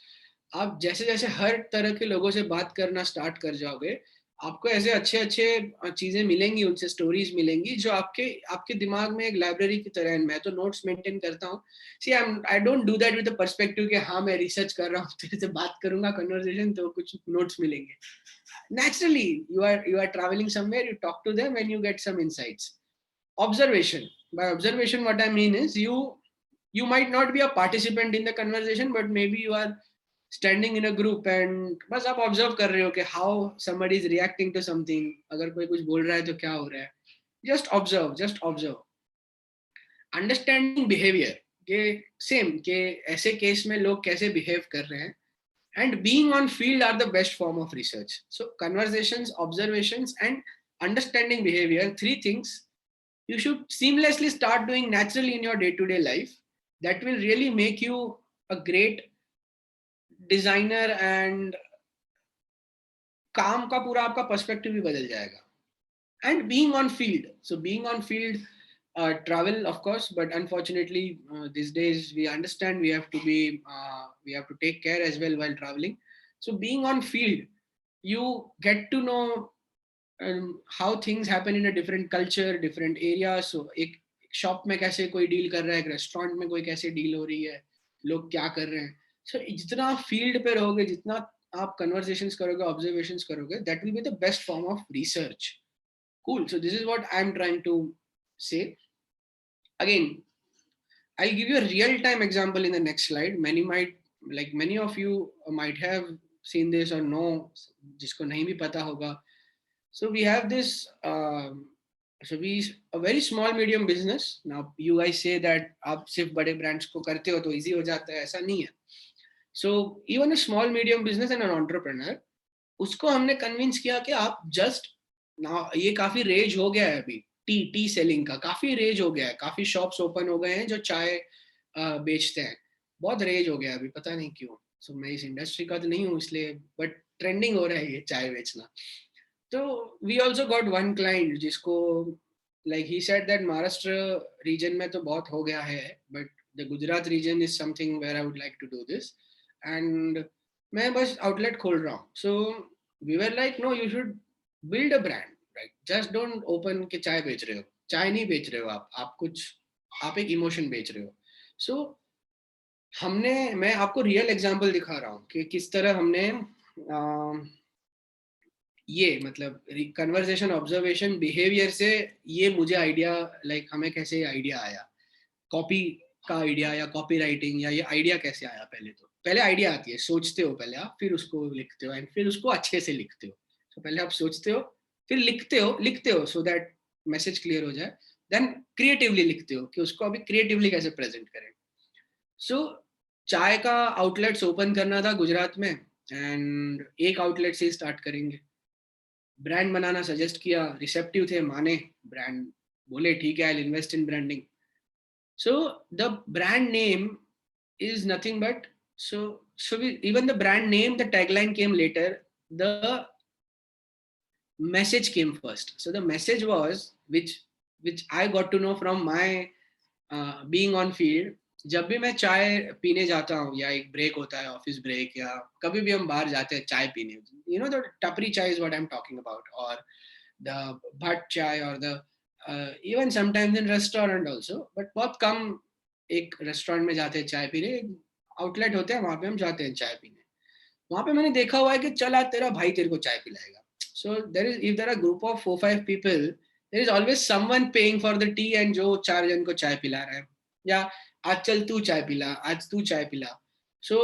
आप जैसे जैसे हर तरह के लोगों से बात करना स्टार्ट कर जाओगे, आपको ऐसे अच्छे अच्छे चीजें मिलेंगी, उनसे स्टोरीज मिलेंगी जो आपके दिमाग में एक लाइब्रेरी की तरह है. मैं तो नोट्स मेंटेन करता हूँ. See I don't do that with the perspective कि हाँ मैं रिसर्च कर रहा हूँ, तेरे से बात करूंगा कन्वर्सेशन तो कुछ नोट्स मिलेंगे. Naturally you are traveling somewhere, you talk to them and you get some insights. Observation. By observation what I mean is you might not be a participant in the conversation, but maybe you are standing in a group and बस आप observe कर रहे हो कि how somebody is reacting to something. अगर कोई कुछ बोल रहा है तो क्या हो रहा है. Just observe. Understanding behavior के same के ऐसे केस में लोग कैसे behave कर रहे हैं. And being on field are the best form of research. So conversations, observations, and understanding behavior, 3 things you should seamlessly start doing naturally in your day-to-day life. That will really make you a great designer, and काम का पूरा आपका perspective भी बदल जाएगा. And being on field. So being on field, travel of course, but unfortunately these days we understand we have to take care as well while traveling. So being on field, you get to know how things happen in a different culture, different areas. So एक shop में कैसे कोई deal कर रहा है, एक restaurant में कोई कैसे डील हो रही है, लोग क्या कर रहे हैं. सो जितना आप फील्ड पे रहोगे, जितना आप कन्वर्सेशंस करोगे, ऑब्जर्वेशंस करोगे, that will be the best form of research. Cool. So this is what I'm trying to say. Again, I'll give you a real-time example in the next slide. Many of you might have seen this or know, जिसको नहीं भी पता होगा. So we have this, a very small medium business. Now you guys say that आप सिर्फ बड़े brands को करते हो तो easy हो जाता है, ऐसा नहीं है. So even a small medium business and an entrepreneur, उसको हमने convince किया कि आप just now, ये काफी रेज हो गया है अभी, टी सेलिंग का काफी रेज हो गया है. काफी शॉप्स ओपन हो गए हैं जो चाय बेचते हैं. बहुत रेज हो गया अभी, पता नहीं क्यों. सो मैं इस इंडस्ट्री का तो नहीं हूँ इसलिए, बट ट्रेंडिंग हो रहा है ये चाय बेचना. तो we also got one client जिसको like he said that Maharashtra region में तो बहुत हो गया है, but the Gujarat region is something where I would like to do this, and मैं बस आउटलेट खोल रहा हूँ. So we were like no, you should build a brand, right? Just don't open के चाय बेच रहे हो. चाय नहीं बेच रहे हो आप एक इमोशन बेच रहे हो. So मैं आपको रियल एग्जांपल दिखा रहा हूँ कि किस तरह हमने ये मतलब कन्वर्सेशन, ऑब्जर्वेशन, बिहेवियर से ये मुझे आइडिया, लाइक हमें कैसे आइडिया आया, कॉपी का आइडिया या कॉपी राइटिंग, या ये आइडिया कैसे आया. पहले आइडिया आती है, सोचते हो पहले आप, फिर उसको लिखते हो, एंड फिर उसको अच्छे से लिखते हो. तो पहले आप सोचते हो, फिर लिखते हो सो दैट मैसेज क्लियर हो जाए. देन क्रिएटिवली लिखते हो कि उसको अभी क्रिएटिवली कैसे प्रेजेंट करें. सो चाय का आउटलेट्स ओपन करना था गुजरात में. एंड एक आउटलेट से स्टार्ट करेंगे. ब्रांड बनाना सजेस्ट किया, रिसेप्टिव थे, माने. ब्रांड बोले ठीक है, I will invest in branding. So the brand name is nothing but even the brand name, the tagline came later. The message came first. So the message was, which I got to know from my being on field. जब भी मैं चाय पीने जाता हूँ या एक break होता है, ऑफिस ब्रेक, या कभी भी हम बाहर जाते हैं चाय पीने, यू नो द टपरी चाय is what I am talking about, और द भट चाय, और the even sometimes in restaurant also, but बहुत कम एक रेस्टोरेंट में जाते हैं चाय पीने. आउटलेट होते हैं वहां पे हम जाते हैं चाय पीने. वहां पे मैंने देखा हुआ है कि चल आज तेरा भाई तेरे को चाय पिलाएगा. So there is, if there are group of 4-5 people, there is always someone paying for the tea, and जो 4 जन को चाय पिला रहा है. या आज चल तू चाय पिला, आज तू चाय पिला, सो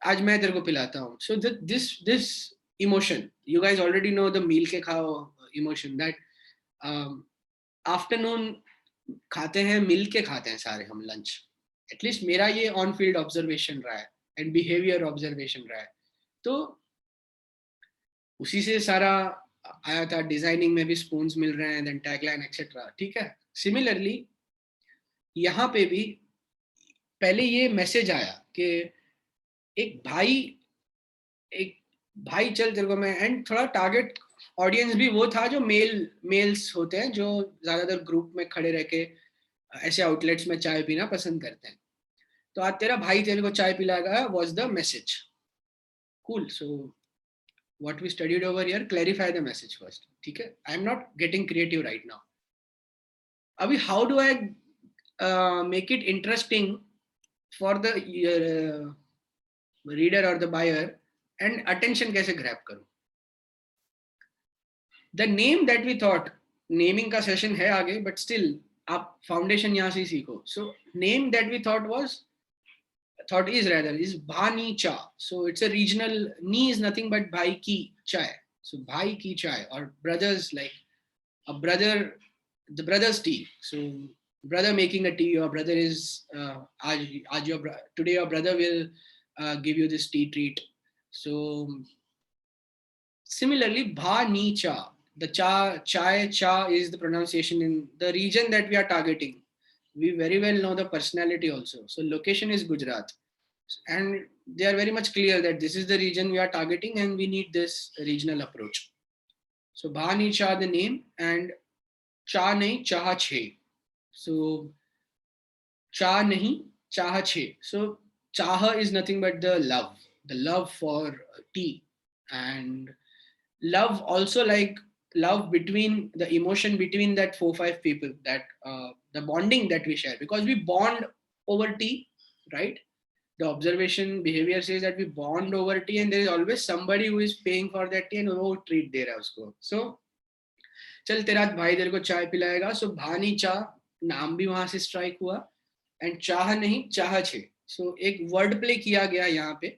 आज मैं तेरे को पिलाता हूँ. So this emotion, you guys already know the मील के खाओ इमोशन, दैट आफ्टरनून खाते हैं, मिल के खाते हैं सारे हम लंच. एटलीस्ट मेरा ये ऑन फील्ड ऑब्जर्वेशन रहा है एंड बिहेवियर ऑब्जर्वेशन रहा है. तो उसी से सारा आया था. डिजाइनिंग में भी स्पून्स मिल रहे हैं, देन टैगलाइन एक्सेट्रा. ठीक है. सिमिलरली यहाँ पे भी पहले ये मैसेज आया कि एक भाई चल तेरे को मैं, एंड थोड़ा टारगेट ऑडियंस भी वो था जो मेल्स होते हैं, जो ज्यादातर ग्रुप में खड़े रह के ऐसे आउटलेट्स में चाय पीना पसंद करते हैं. तो आज तेरा भाई तेरे को चाय पिलाएगा was the message. Cool. So what we studied over here, clarify the message first. ठीक है. I am not getting creative right now. अभी how do I make it interesting for the reader or the buyer, and attention कैसे grab करूँ? The name that we thought, naming का session है आगे, but still आप foundation यहाँ से सीखो. So name that we thought is Bhani Cha. So it's a regional, Ni is nothing but Bhai Ki Chai. So Bhai Ki Chai, or brothers, like a brother, the brother's tea. So brother making a tea, your brother is, today your brother will give you this tea treat. So similarly, Bhani Cha, the cha is the pronunciation in the region that we are targeting. We very well know the personality also. So location is Gujarat, and they are very much clear that this is the region we are targeting and we need this regional approach. So Bhani Cha the name, and cha nahi chaha che. So cha nahi chaha che. So chaha is nothing but the love for tea, and love also, like love between the emotion between that 4-5 people, that the bonding that we share, because we bond over tea, right? The observation behavior says that we bond over tea, and there is always somebody who is paying for that tea and वो treat दे रहा है उसको. So चल तेरा भाई तेरे को चाय पिलाएगा. So भानी चा नाम भी वहां से स्ट्राइक हुआ, एंड चाह नहीं चाह छे. So एक वर्ड प्ले किया गया यहाँ पे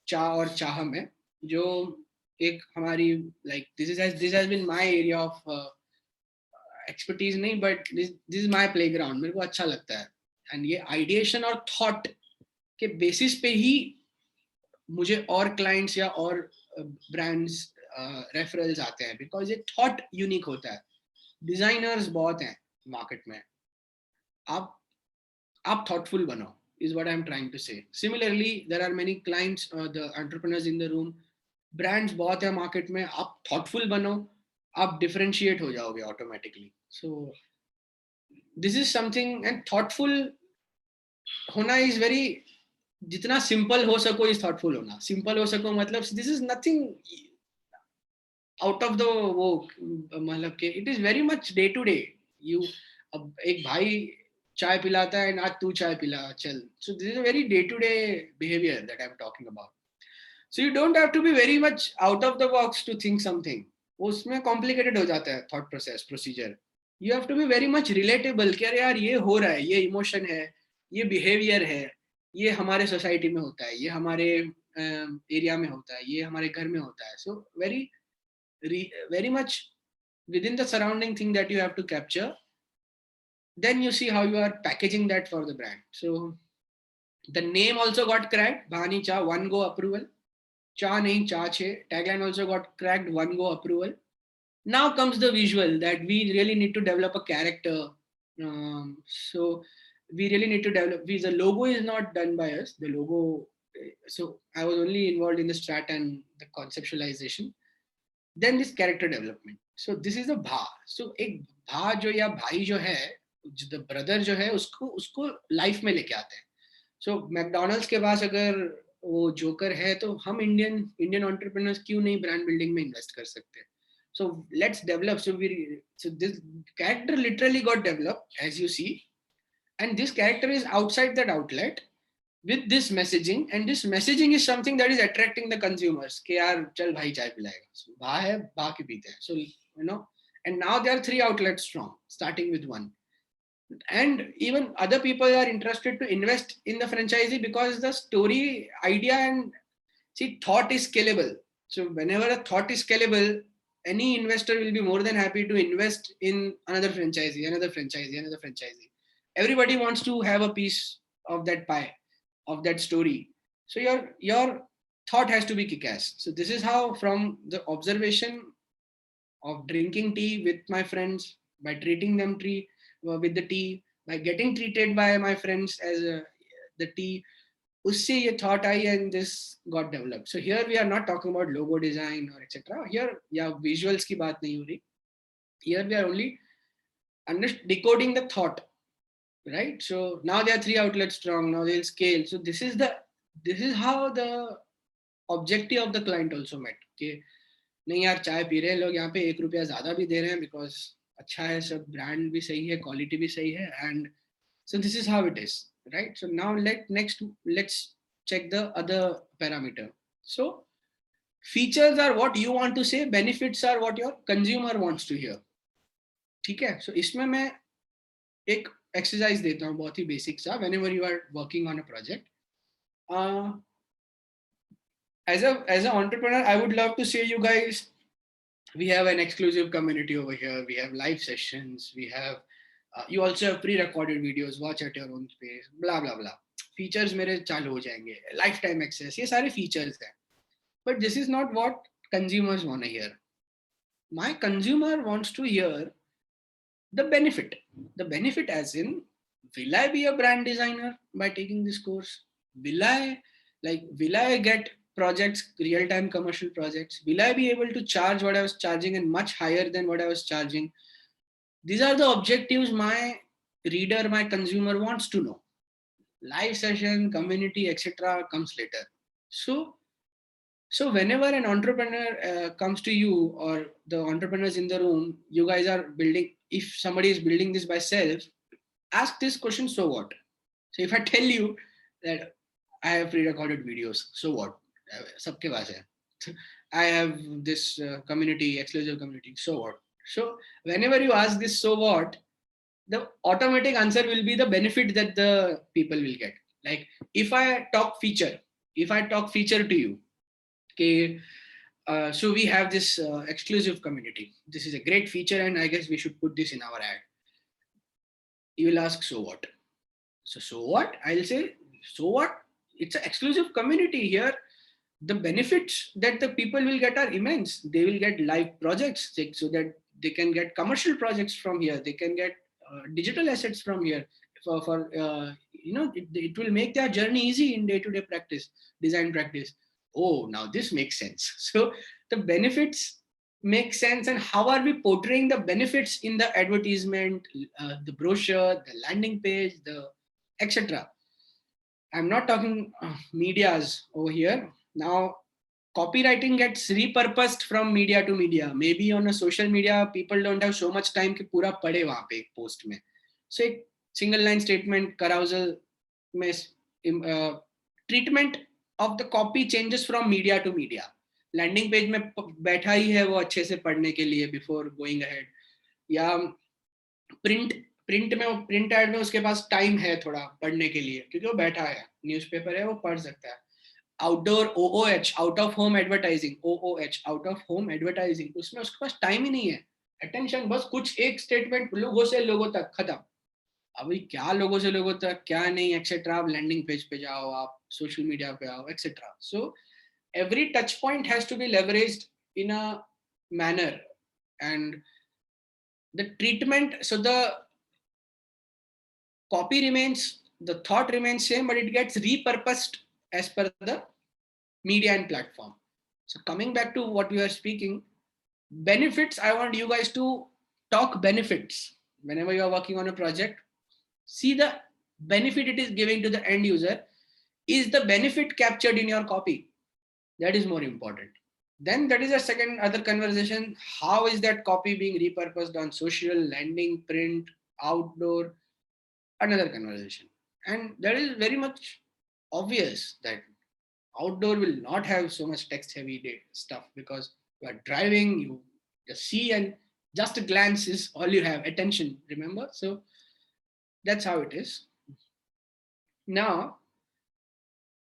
चा और चाह में, जो एक हमारी, like this has been my area of expertise नहीं, but this is my playground. मेरे को अच्छा लगता है, and ये ideation और thought के बेसिस पे ही मुझे और क्लाइंट्स या और ब्रांड्स रेफरल्स आते हैं, बिकॉज ये थॉट यूनिक होता है. डिजाइनर्स बहुत हैं मार्केट में, आप थॉटफुल बनो is what I'm trying to say. Similarly, there are many clients, the entrepreneurs in the room, brands बहुत है मार्केट में. आप थॉटफुल बनो, आप डिफरेंशिएट हो जाओगे automatically. So this is something, and thoughtful होना इज वेरी, जितना सिंपल हो सको इज थॉटफुल होना. सिंपल हो सको मतलब this is nothing out of the वो, मतलब के it is very much day to day. You, अब एक भाई चाय पिलाता है, आज तू चाय पिला चल. So this is a very day to day behaviour that I am talking about. So you don't have to be very much out of the box to think something. उसमें कॉम्प्लिकेटेड हो जाता है thought process, procedure. You have to be very much relatable, कि अरे यार ये हो रहा है, ये इमोशन है, ये बिहेवियर है, ये हमारे सोसाइटी में होता है, ये हमारे एरिया में होता है, ये हमारे घर में होता है. सो very much within the surrounding thing that you have to capture. Then you see how you are packaging that for the brand. So the name also got cracked, Bhani Cha, one go approval. cha nahi cha che. Tagline also got cracked 1 go approval. Now comes the visual that we really need to develop a character. So we really need to develop. The logo is not done by us. The logo. So I was only involved in the strat and the conceptualization. Then this character development. So this is a bha. So एक भा जो या भाई जो है, the brother जो है, उसको life में लेके आते हैं. So मैकडोनल्ड्स के पास अगर वो जोकर है तो हम इंडियन एंटरप्रेन्योर्स क्यों नहीं ब्रांड बिल्डिंग में इन्वेस्ट कर सकते हैं. So let's develop. So this character literally got developed, as you see, and this character is outside that outlet with this messaging, and this messaging is something that is attracting the consumers. कि यार चल भाई चाय पिलाएगा. So भा है, भा के पीते हैं. So and now there are 3 outlets strong, starting with 1. And even other people are interested to invest in the franchisee because the story, idea, and thought is scalable. So whenever a thought is scalable, any investor will be more than happy to invest in another franchisee. Everybody wants to have a piece of that pie, of that story. So your thought has to be kick-ass. So this is how, from the observation of drinking tea with my friends, by treating them with the tea, by getting treated by my friends as the tea, usse ye thought I and this got developed. So here we are not talking about logo design or etc. Here visuals की बात नहीं हो रही. Here we are only decoding the thought, right? So now there are 3 outlets strong. Now they'll scale. So this is how the objective of the client also met. कि नहीं यार चाय P रहे हैं लोग यहाँ पे, 1 रुपया ज्यादा भी दे रहे हैं because अच्छा है, सब ब्रांड भी सही है, क्वालिटी भी सही है, and so this is how it is, right? So now let's check the other parameter. So features are what you want to say, benefits are what your consumer wants to hear. ठीक है? So इसमें मैं एक exercise देता हूँ बहुत ही basic सा. Whenever you are working on a project, as an entrepreneur, I would love to say you guys, we have an exclusive community over here. We have live sessions. We have you also have pre-recorded videos. Watch at your own pace. Blah blah blah. Features मेरे चालू हो जाएंगे. Lifetime access. ये सारे features हैं. But this is not what consumers want to hear. My consumer wants to hear the benefit. The benefit as in, will I be a brand designer by taking this course? Will I get projects, real-time commercial projects? Will I be able to charge what I was charging and much higher than what I was charging? These are the objectives my reader, my consumer wants to know. Live session, community, etc. comes later. So whenever an entrepreneur comes to you, or the entrepreneurs in the room, you guys are building, if somebody is building this by self, ask this question, so what? So if I tell you that I have pre-recorded videos, so what? Sabke paas hai. I have this community, exclusive community, so what? So whenever you ask this, so what, the automatic answer will be the benefit that the people will get. Like if I talk feature to you, okay, so we have this exclusive community. This is a great feature and I guess we should put this in our ad. You will ask, so what? So what? I'll say, so what? It's an exclusive community here. The benefits that the people will get are immense. They will get live projects so that they can get commercial projects from here. They can get digital assets from here. It will make their journey easy in day-to-day practice, design practice. Oh, now this makes sense. So the benefits make sense, and how are we portraying the benefits in the advertisement, the brochure, the landing page, the etc. I'm not talking medias over here. Now, copywriting gets repurposed from media to media. Maybe on a social media, people don't have so much time कि पूरा पढ़े वहाँ पे एक post में. So एक single line statement, carousel में treatment of the copy changes from media to media. Landing page में बैठा ही है वो अच्छे से पढ़ने के लिए before going ahead. या प्रिंट एड में उसके पास टाइम है थोड़ा पढ़ने के लिए क्योंकि वो बैठा है, न्यूज़पेपर है, वो पढ़ सकता है. Outdoor OOH, out of home advertising, OOH, out of home advertising, उसमें उसके पास टाइम ही नहीं है. अटेंशन बस कुछ एक स्टेटमेंट, लोगों से लोगों तक, खत्म. अभी क्या लोगों से लोगों तक, क्या नहीं, एक्सेट्रा. आप लैंडिंग पेज पे जाओ, आप सोशल मीडिया पे आओ, etcetera. So every touch point has to be leveraged in a manner, and the treatment, so the copy remains, the thought remains same, but it gets repurposed as per the media and platform. So coming back to what we are speaking, benefits, I want you guys to talk benefits. Whenever you are working on a project, see the benefit it is giving to the end user. Is the benefit captured in your copy? That is more important. Then that is a second other conversation. How is that copy being repurposed on social, landing, print, outdoor? Another conversation. And that is very much obvious that outdoor will not have so much text heavy stuff, because you are driving, you just see, and just a glance is all you have, attention, remember? So that's how it is. Now,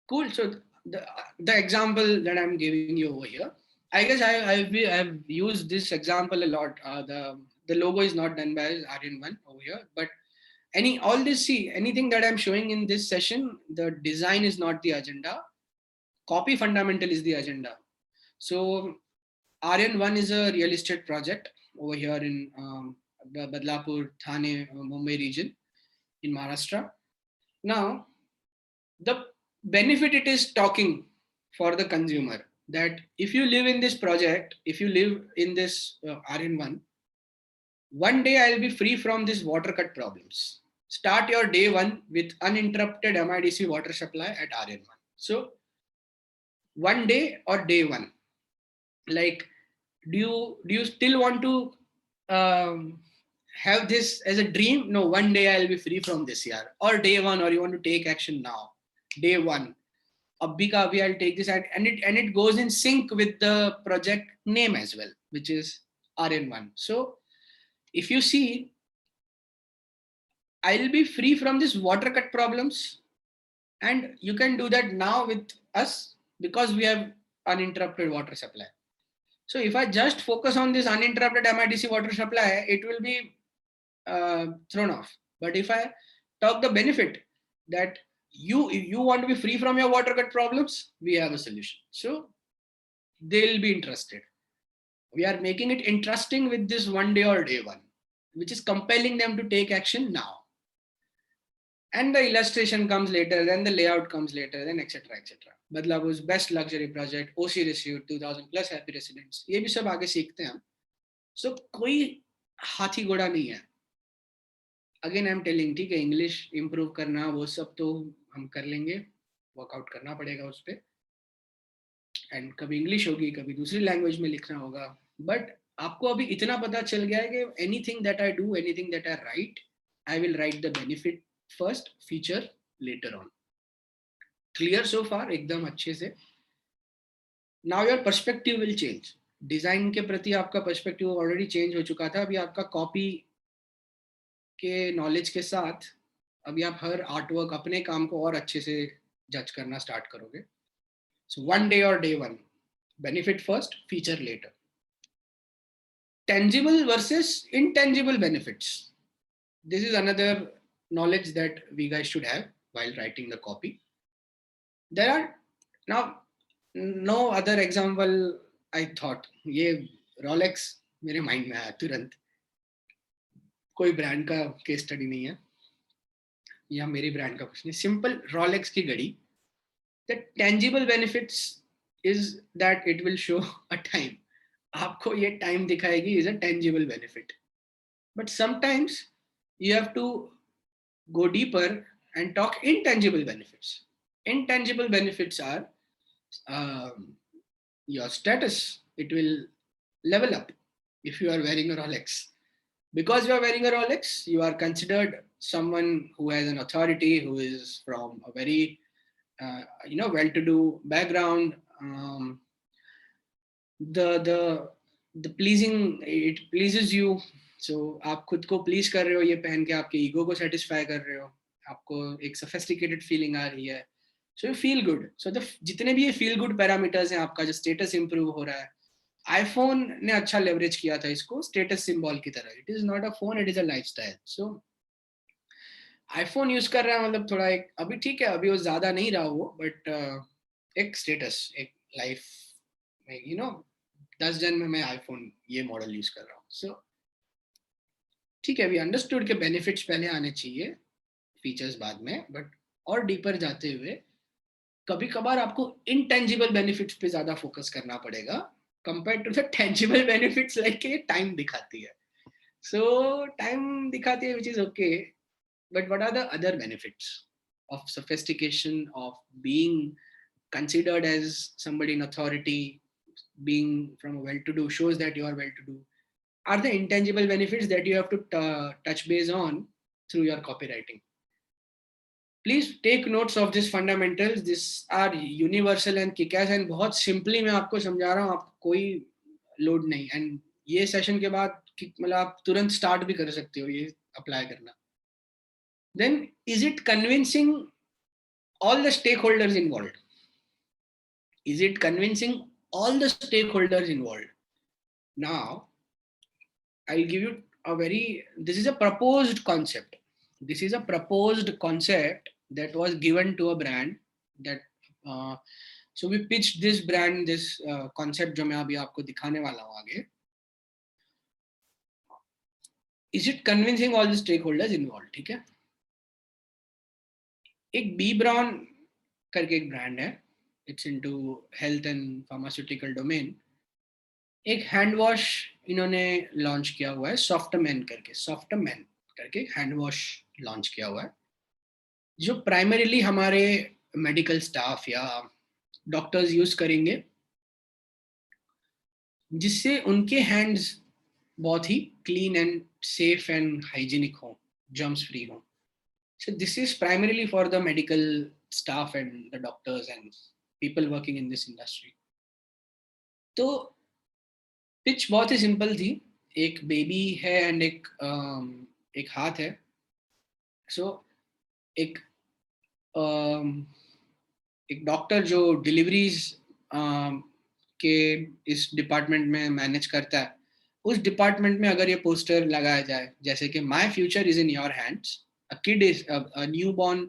cool. So the example that I'm giving you over here, I guess I've used this example a lot. The logo is not done by Aryan1 over here, but all this, see, anything that I'm showing in this session, the design is not the agenda. Copy fundamental is the agenda. So Aryan1 is a real estate project over here in Badlapur, Thane, Mumbai region in Maharashtra. Now, the benefit it is talking for the consumer, that if you live in this project, if you live in this Aryan1, one day I'll be free from these water cut problems. Start your day one with uninterrupted MIDC water supply at Aryan1. So one day or day one, like, do you still want to have this as a dream? No, one day I'll be free from this year, or day one, or you want to take action now, day one. Abhi ka abhi I'll take this, and it goes in sync with the project name as well, which is Aryan1. So if you see, I'll be free from this water cut problems, and you can do that now with us because we have uninterrupted water supply. So if I just focus on this uninterrupted MIDC water supply, it will be thrown off. But if I talk the benefit that you want to be free from your water cut problems, we have a solution. So they'll be interested. We are making it interesting with this one day or day one, which is compelling them to take action now. And the illustration comes later, then the layout comes later, then etc. etc. Badlapur's best luxury project, OC received 2000 plus happy residents. ये भी सब आगे सीखते हैं हम. So कोई हाथी घोड़ा नहीं है. Again I'm telling, ठीक है, English improve करना वो सब तो हम कर लेंगे, workout करना पड़ेगा उस पे. And कभी English होगी, कभी दूसरी language में लिखना होगा. But आपको अभी इतना पता चल गया है कि anything that I do, anything that I write, I will write the benefit first, feature later on. Clear so far? एकदम अच्छे से. Now your perspective will change. Design के प्रति आपका perspective already change हो चुका था. अभी आपका copy के knowledge के साथ अभी आप हर artwork अपने काम को और अच्छे से judge करना start करोगे. So one day or day one, benefit first, feature later. Tangible versus intangible benefits. This is another knowledge that we guys should have while writing the copy. There are now no other example I thought. ये Rolex मेरे mind में आया तुरंत. कोई brand का case study नहीं है या मेरी brand का कुछ नहीं. Simple Rolex की घड़ी. The tangible benefits is that it will show a time. आपको ये time दिखाएगी is a tangible benefit. But sometimes you have to go deeper and talk intangible benefits. Intangible benefits are your status. It will level up if you are wearing a Rolex. Because you are wearing a Rolex, you are considered someone who has an authority, who is from a very well-to-do background. The pleasing, it pleases you. So आप खुद को please कर रहे हो ये पहन के, आपके ego को satisfy कर रहे हो, आपको एक sophisticated feeling आ रही है. So you feel good. So जितने भी ये feel good parameters हैं, आपका जो status improve हो रहा है, iPhone ने अच्छा leverage किया था इसको status symbol की तरह. It is not a phone, it is a lifestyle. So iPhone use कर रहा है मतलब थोड़ा एक, अभी ठीक है, अभी वो ज़्यादा नहीं रहा वो, but एक status, एक लाइफ में, 10 जन में मैं आईफोन ये मॉडल यूज कर रहा हूँ. सो ठीक है, वी अंडरस्टूड के बेनिफिट्स पहले आने चाहिए, फीचर्स बाद में, बट और डीपर जाते हुए कभी कभार आपको इनटेंजिबल बेनिफिट्स पे ज्यादा फोकस करना पड़ेगा compare to the tangible benefits, like ये टाइम दिखाती है. सो टाइम दिखाती है, which is okay, but what are the other benefits of sophistication, of being considered as somebody in authority, being from a well-to-do shows that you are well-to-do, are the intangible benefits that you have to touch base on through your copywriting. Please take notes of these fundamentals. These are universal and kick-ass, and बहुत simply मैं आपको समझा रहा हूँ, आपको कोई load नहीं. And ये सेशन के बाद मतलब आप तुरंत स्टार्ट भी कर सकते हो ये अप्लाई करना. Then is it convincing all the stakeholders involved? Is it convincing all the stakeholders involved? Now, I'll give you this is a proposed concept. This is a proposed concept that was given to a brand that, so we pitched this brand, this concept जो मैं अभी आपको दिखाने वाला हूँ आगे. Is it convincing all the stakeholders involved? ठीक है. एक बी ब्राउन करके एक ब्रांड है, it's into health and pharmaceutical domain. एक हैंड वॉश इन्होंने लॉन्च किया हुआ है, सॉफ्टमैन करके हैंड वॉश लॉन्च किया हुआ है, जो प्राइमरीली हमारे मेडिकल स्टाफ या डॉक्टर्स यूज करेंगे, जिससे उनके हैंड्स बहुत ही clean and safe and hygienic हो, जर्म्स फ्री हो. So this is primarily for the medical staff and the doctors and people working in this industry. तो पिच बहुत ही सिंपल थी. एक बेबी है एंड एक हाथ है. सो एक डॉक्टर जो डिलीवरीज के इस डिपार्टमेंट में मैनेज करता है, उस डिपार्टमेंट में अगर ये पोस्टर लगाया जाए जैसे कि my future is in your hands, a kid is a newborn,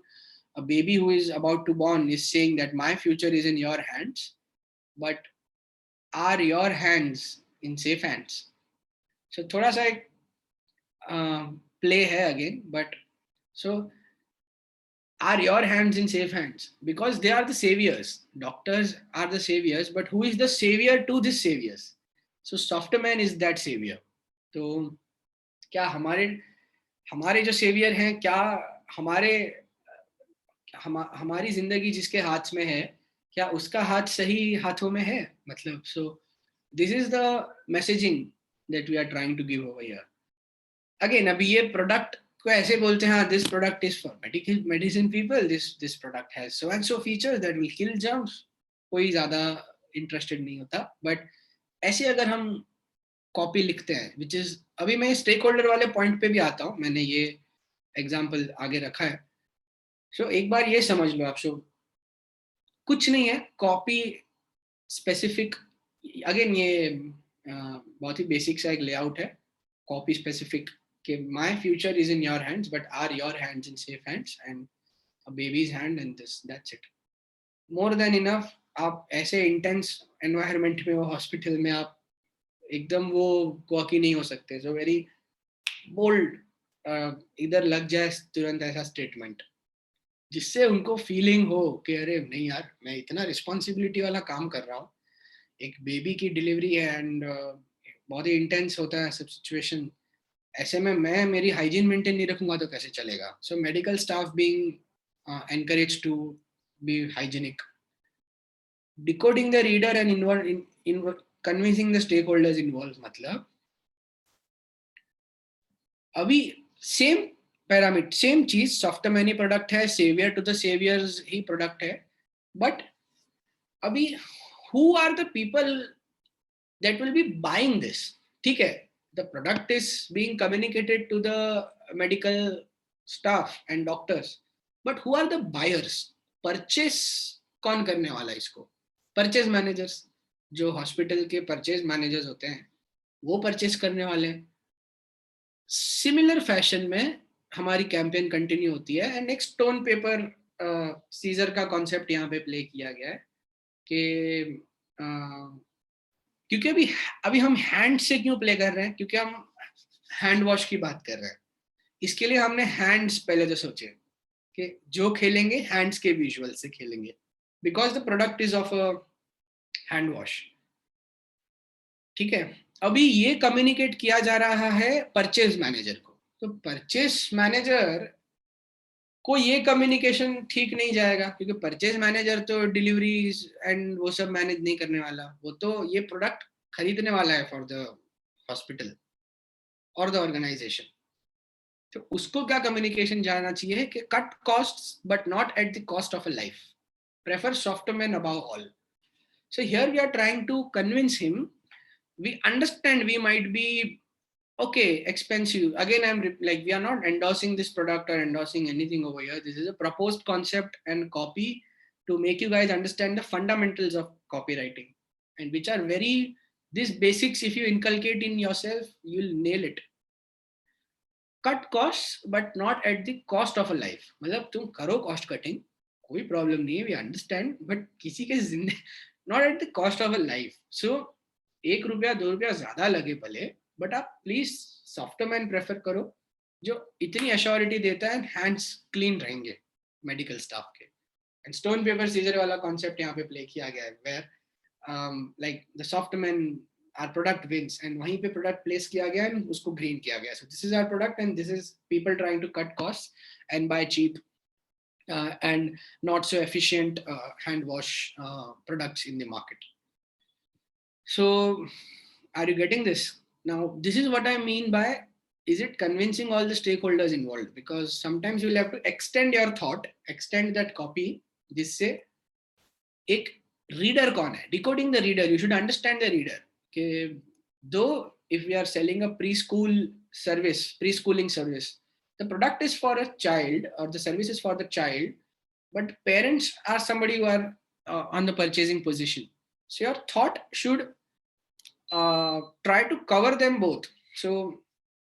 a baby who is about to born is saying that my future is in your hands, but are your hands in safe hands? So thoda sa ek play hai again, but so are your hands in safe hands? Because they are the saviors. Doctors are the saviors, but who is the savior to these saviors? So Softman is that savior. तो क्या हमारे जो saviour हैं, क्या हमारी जिंदगी जिसके हाथ में है, क्या उसका हाथ सही हाथों में है? मतलब so this is the messaging that we are trying to give over here. Again अभी ये प्रोडक्ट को ऐसे बोलते हैं, हाँ this product is for medicine people, this product has so and so features that will kill germs. कोई ज्यादा interested नहीं होता. बट ऐसे अगर हम कॉपी लिखते हैं, विच इज, अभी मैं स्टेक होल्डर वाले पॉइंट पे भी आता हूँ, मैंने ये एग्जाम्पल आगे रखा है. सो एक बार ये समझ लो आप, कुछ नहीं है कॉपी स्पेसिफिक. अगेन ये बहुत ही बेसिक सा एक लेआउट है, कॉपी स्पेसिफिक कि my future is in your hands, but are your hands in safe hands, and a baby's hand and this, that's it. More than enough. आप ऐसे intense environment में हो, हॉस्पिटल में, आप एकदम वो कॉकी नहीं हो सकते. सो वेरी बोल्ड, इधर लग जाए तुरंत ऐसा स्टेटमेंट जिससे उनको फीलिंग हो कि अरे नहीं यार, मैं इतना रिस्पॉन्सिबिलिटी वाला काम कर रहा हूँ, एक बेबी की डिलीवरी है एंड बहुत ही इंटेंस होता है सब सिचुएशन. ऐसे में मैं मेरी हाइजीन मेंटेन नहीं रखूंगा तो कैसे चलेगा? So medical staff being encouraged to be hygienic. Decoding the reader and convincing the stakeholders involved, मतलब अभी सेम पैरामीटर, सेम चीज, सॉफ्टमैन ही प्रोडक्ट है, सेवियर टू द सेवियर्स ही प्रोडक्ट है, बट अभी who are the people that will be buying this? ठीक है, the product is being communicated to the medical staff and doctors, but who are the buyers? Purchase कौन करने वाला है इसको? Purchase managers, जो हॉस्पिटल के परचेज मैनेजर्स होते हैं, वो परचेज करने वाले हैं. सिमिलर फैशन में हमारी कैंपेन कंटिन्यू होती है. एंड एक स्टोन पेपर सीजर का कॉन्सेप्ट यहाँ पे प्ले किया गया है कि क्योंकि अभी हम हैंड से क्यों प्ले कर रहे हैं, क्योंकि हम हैंड वॉश की बात कर रहे हैं. इसके लिए हमने हैंड्स पहले तो सोचे कि जो खेलेंगे हैंड्स के विजुअल से खेलेंगे, because the product is of a hand wash. ठीक है, अभी ये कम्युनिकेट किया जा रहा है परचेज मैनेजर को. तो परचेज मैनेजर को ये कम्युनिकेशन ठीक नहीं जाएगा, क्योंकि परचेज मैनेजर तो डिलीवरीज एंड वो सब मैनेज नहीं करने वाला. वो तो ये प्रोडक्ट खरीदने वाला है फॉर द हॉस्पिटल और द ऑर्गेनाइजेशन. तो उसको क्या कम्युनिकेशन जाना चाहिए कि cut costs but not at the cost of a life, prefer software above all. So here we are trying to convince him. We understand we might be okay expensive. Again, like, we are not endorsing this product or endorsing anything over here. This is a proposed concept and copy to make you guys understand the fundamentals of copywriting, and which are very, these basics if you inculcate in yourself, you'll nail it. Cut costs but not at the cost of a life. मतलब तुम करो cost cutting, कोई problem नहीं है, we understand, but किसी के जिंदगी not at the cost of a life. So ₹1 ₹2 ज्यादा लगे भले, बट आप प्लीज सॉफ्टमैन प्रेफर करो जो इतनी अश्योरिटी देता है, हैंड्स क्लीन रहेंगे मेडिकल स्टाफ के. एंड स्टोन पेपर सीजर वाला कॉन्सेप्ट यहाँ पे प्ले किया गया है, where like the soft man our product wins, and वहीं पे product place किया गया and उसको green किया गया. So this is our product and this is people trying to cut costs and buy cheap and not so efficient hand wash products in the market. So are you getting this? Now this is what I mean by, is it convincing all the stakeholders involved? Because sometimes you'll have to extend your thought, extend that copy. जिससे एक reader कौन है, decoding the reader, you should understand the reader. Okay, though if we are selling a preschooling service, the product is for a child or the service is for the child, but parents are somebody who are on the purchasing position. So your thought should try to cover them both. So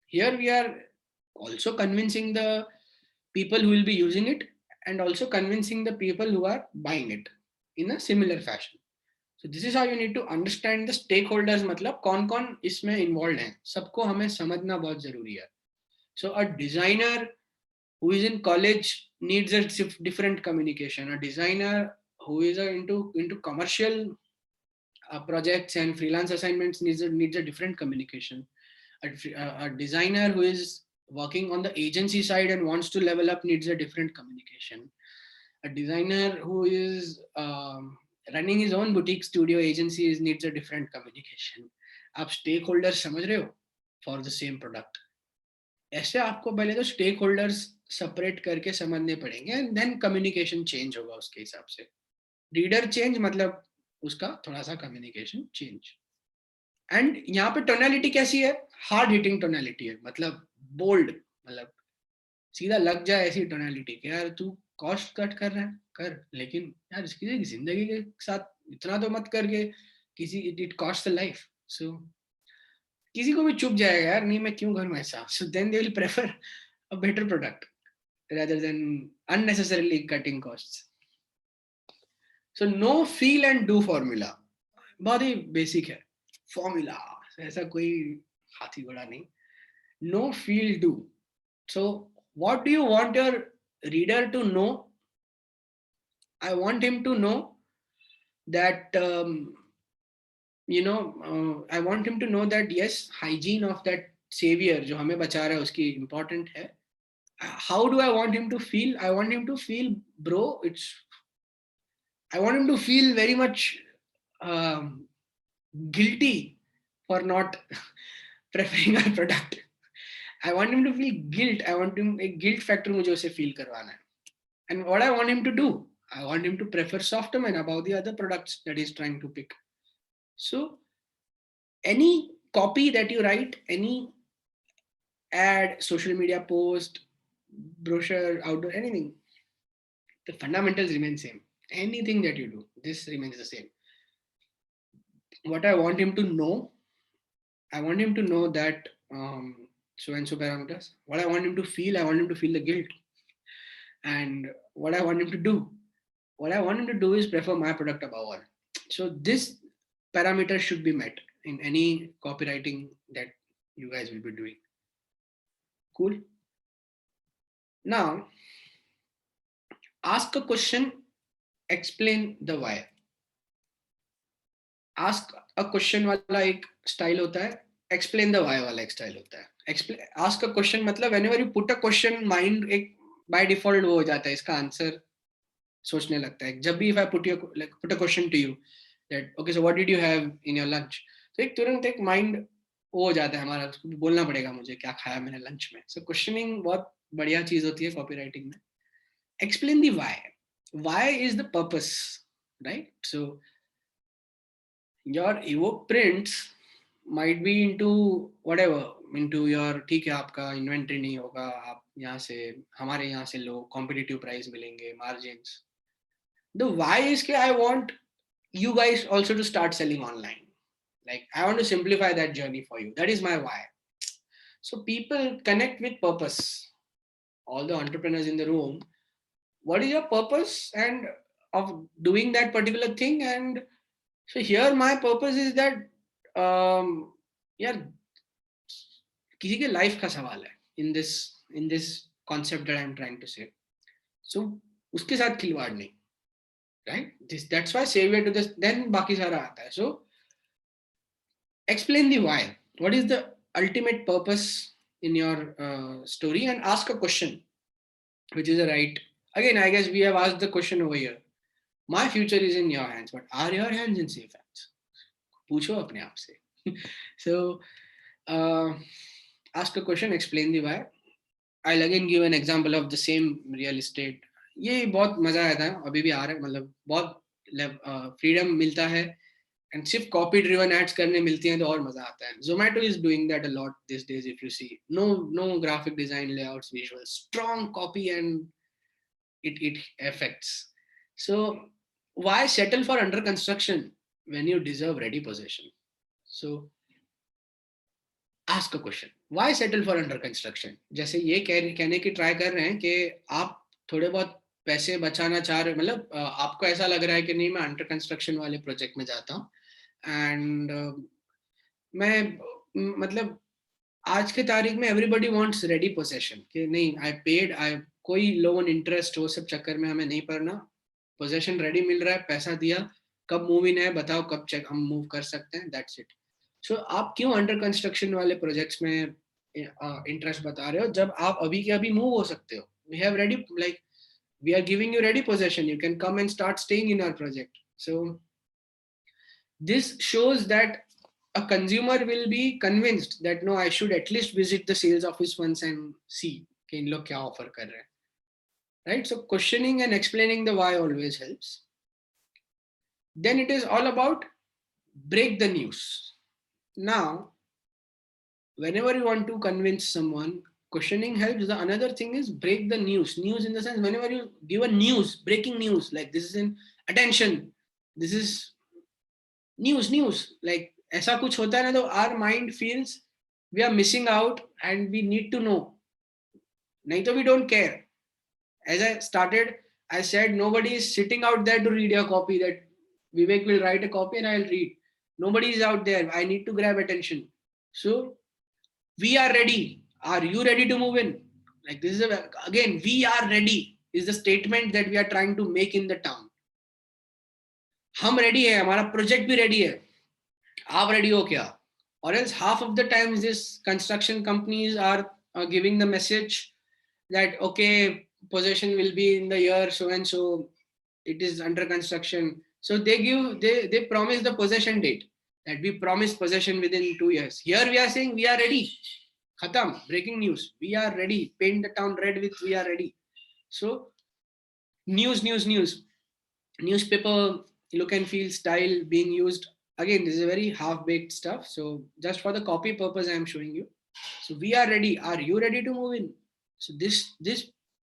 here we are also convincing the people who will be using it and also convincing the people who are buying it in a similar fashion. So this is how you need to understand the stakeholders. मतलब कौन कौन इसमें involved हैं, सबको हमें समझना बहुत जरूरी है. So a designer who is in college needs a different communication. A designer who is into commercial projects and freelance assignments needs a different communication. A designer who is working on the agency side and wants to level up needs a different communication. A designer who is running his own boutique studio agencies needs a different communication. आप stakeholders समझ रहे हो for the same product. ऐसे आपको पहले तो stakeholders separate करके समझने पड़ेंगे and then communication change होगा उसके हिसाब से. Reader change मतलब उसका थोड़ा सा communication change. And यहाँ पे tonality कैसी है? Hard hitting tonality है, मतलब bold, मतलब सीधा लग जाए ऐसी tonality कि यार तू कॉस्ट कट कर रहा है कर, लेकिन यार इसकी जिंदगी के साथ इतना तो मत करके किसी इट कॉस्ट द लाइफ. सो किसी को भी चुप जाएगा यार, नहीं मैं क्यों करूं ऐसा. So then they will prefer a better product rather than unnecessarily cutting costs. So no feel and do formula बहुत ही बेसिक है. फॉर्मूला ऐसा कोई हाथी घोड़ा नहीं. No feel do. So what do you want your reader to know? I want him to know that I want him to know that yes, hygiene of that savior जो हमें बचा रहा है उसकी important है. How do I want him to feel? I want him to feel, bro, I want him to feel very much guilty for not preferring our product. I want him to feel guilt. I want him, एक guilt factor मुझे उसे feel करवाना है. And what I want him to do, I want him to prefer Softerman above the other products that he's trying to pick. So any copy that you write, any ad, social media post, brochure, outdoor, anything, the fundamentals remain same. Anything that you do, this remains the same. What I want him to know, I want him to know that so and so parameters. What I want him to feel the guilt. And what I want him to do is prefer my product above all. So this parameters should be met in any copywriting that you guys will be doing. Cool. Now, ask a question, explain the why. Ask a question वाला एक style होता है, explain the why वाला एक style होता है. Ask a question मतलब whenever you put a question, mind एक by default वो हो जाता है, इसका answer सोचने लगता है. जब भी if I put a question to you that okay, so what did you have in your lunch, तो एक तुरंत एक mind वो हो जाता है हमारा, उसको बोलना पड़ेगा मुझे क्या खाया मैंने लंच में. So questioning बहुत बढ़िया चीज होती है copywriting में. Explain the why. Why is the purpose, right? So your evoke prints might be into whatever, into your ठीक है आपका इन्वेंट्री नहीं होगा, आप यहाँ से हमारे यहाँ से लो, कॉम्पिटिटिव प्राइस मिलेंगे, मार्जिन्स. The why is कि I want you guys also to start selling online. Like I want to simplify that journey for you. That is my why. So people connect with purpose. All the entrepreneurs in the room, what is your purpose and of doing that particular thing? And so here my purpose is that यार किसी के life का सवाल है in this concept that I am trying to say. So उसके साथ खिलवाड़ नहीं, right? That's why savior to this, then बाकी सारा आता है. So explain the why. What is the ultimate purpose in your story, and ask a question, which is a right. Again, I guess we have asked the question over here. My future is in your hands, but are your hands in safe hands? पूछो अपने आप से. So ask a question, explain the why. I'll again give an example of the same real estate. ये बहुत मजा आया था, अभी भी आ रहा है, मतलब बहुत फ्रीडम मिलता है and सिर्फ copy driven ads करने मिलती हैं तो और मजा आता है. Zomato is doing that a lot these days. If you see, no graphic design, layouts, visuals, strong copy and it affects. So why settle for under construction when you deserve ready possession? So ask a question. Why settle for under construction? जैसे ये कहने की try कर रहे हैं कि आप थोड़े बहुत पैसे बचाना चाह रहे हो, मतलब आपको ऐसा लग रहा है कि नहीं मैं अंडर कंस्ट्रक्शन वाले प्रोजेक्ट में जाता हूँ एंड मैं मतलब आज के तारीख में एवरीबडी वांट्स रेडी पोजेशन कि नहीं आई पेड, आई कोई लोन इंटरेस्ट वो सब चक्कर में हमें नहीं पड़ना, पोजेशन रेडी मिल रहा है, पैसा दिया, कब मूव इन है बताओ, कब चेक हम मूव कर सकते हैं, दैट्स इट. सो आप क्यों अंडर कंस्ट्रक्शन वाले प्रोजेक्ट्स में इंटरेस्ट बता रहे हो जब आप अभी के अभी मूव हो सकते हो? We have ready, like we are giving you ready possession, you can come and start staying in our project. So this shows that a consumer will be convinced that no, I should at least visit the sales office once and see कि इन लोग क्या offer कर रहे हैं, right? So questioning and explaining the why always helps. Then it is all about break the news. Now, whenever you want to convince someone, questioning helps. The another thing is break the news. News in the sense whenever you give a news, breaking news, like this is in attention, this is news, like ऐसा कुछ होता है ना तो our mind feels we are missing out and we need to know. नहीं तो we don't care. As I started, I said nobody is sitting out there to read your copy, that Vivek will write a copy and I'll read. Nobody is out there. I need to grab attention. So we are ready. Are you ready to move in? Like this is again, we are ready is the statement that we are trying to make in the town. हम ready है, हमारा project भी ready है. आप ready हो क्या? Or else half of the times these construction companies are giving the message that okay, possession will be in the year so and so, it is under construction. So they promise the possession date, that we promise possession within 2 years. Here we are saying we are ready. Khatam, breaking news. We are ready. Paint the town red with we are ready. So news. Newspaper look and feel style being used. Again, this is a very half-baked stuff. So just for the copy purpose, I am showing you. So we are ready. Are you ready to move in? So this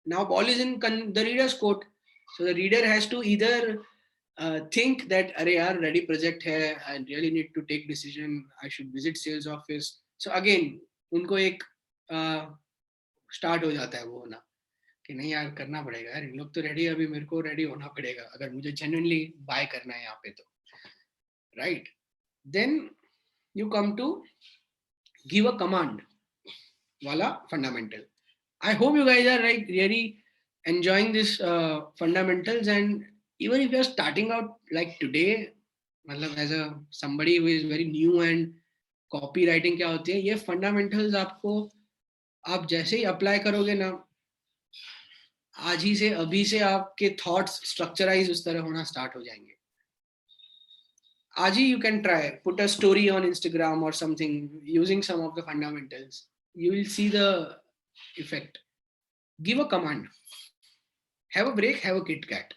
now ball is in the reader's court. So the reader has to either think that अरे यार ready project है, I really need to take decision, I should visit sales office. So again उनको एक start हो जाता है वो होना कि नहीं यार करना पड़ेगा यार, इन लोग तो रेडी है, अभी मेरे को रेडी होना पड़ेगा अगर मुझे genuinely buy करना है यहाँ पे तो, right? Then you come to give a command wala fundamental. I hope you guys are like really enjoying this fundamentals, and even if you're starting out like today, मतलब as a somebody who is very new and copywriting क्या होती है, ये fundamentals आपको आप जैसे ही apply करोगे ना, आज ही से अभी से आपके थॉट्स स्ट्रक्चराइज उस तरह होना स्टार्ट हो जाएंगे. आज ही you can try put a story on Instagram or something using some of the fundamentals. You will see the effect. Give a command. Have a break, have a Kit Kat.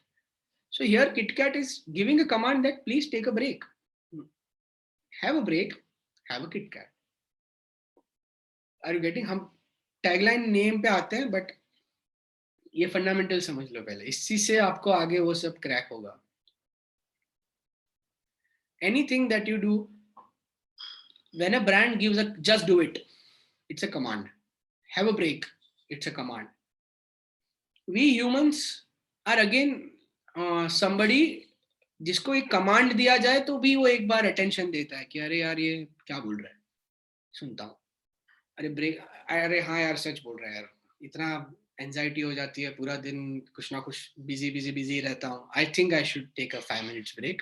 So here Kit Kat is giving a command that please take a break. Have a break, have a Kit Kat. Are you getting? हम tagline name पे आते हैं, but ये fundamental समझ लो पहले. इसी से आपको आगे वो सब क्रैक होगा. Anything that you do, when a brand gives a just do it, it's a command. Have a break, it's a command. We humans are again somebody जिसको एक कमांड दिया जाए तो भी वो एक बार अटेंशन देता है कि अरे यार ये क्या बोल रहा है, सुनता हूँ, अरे ब्रेक, अरे हाँ यार सच बोल रहा है यार, इतना एंजाइटी हो जाती है, पूरा दिन कुछ ना कुछ बिजी रहता हूँ, I think I should take a 5 minutes break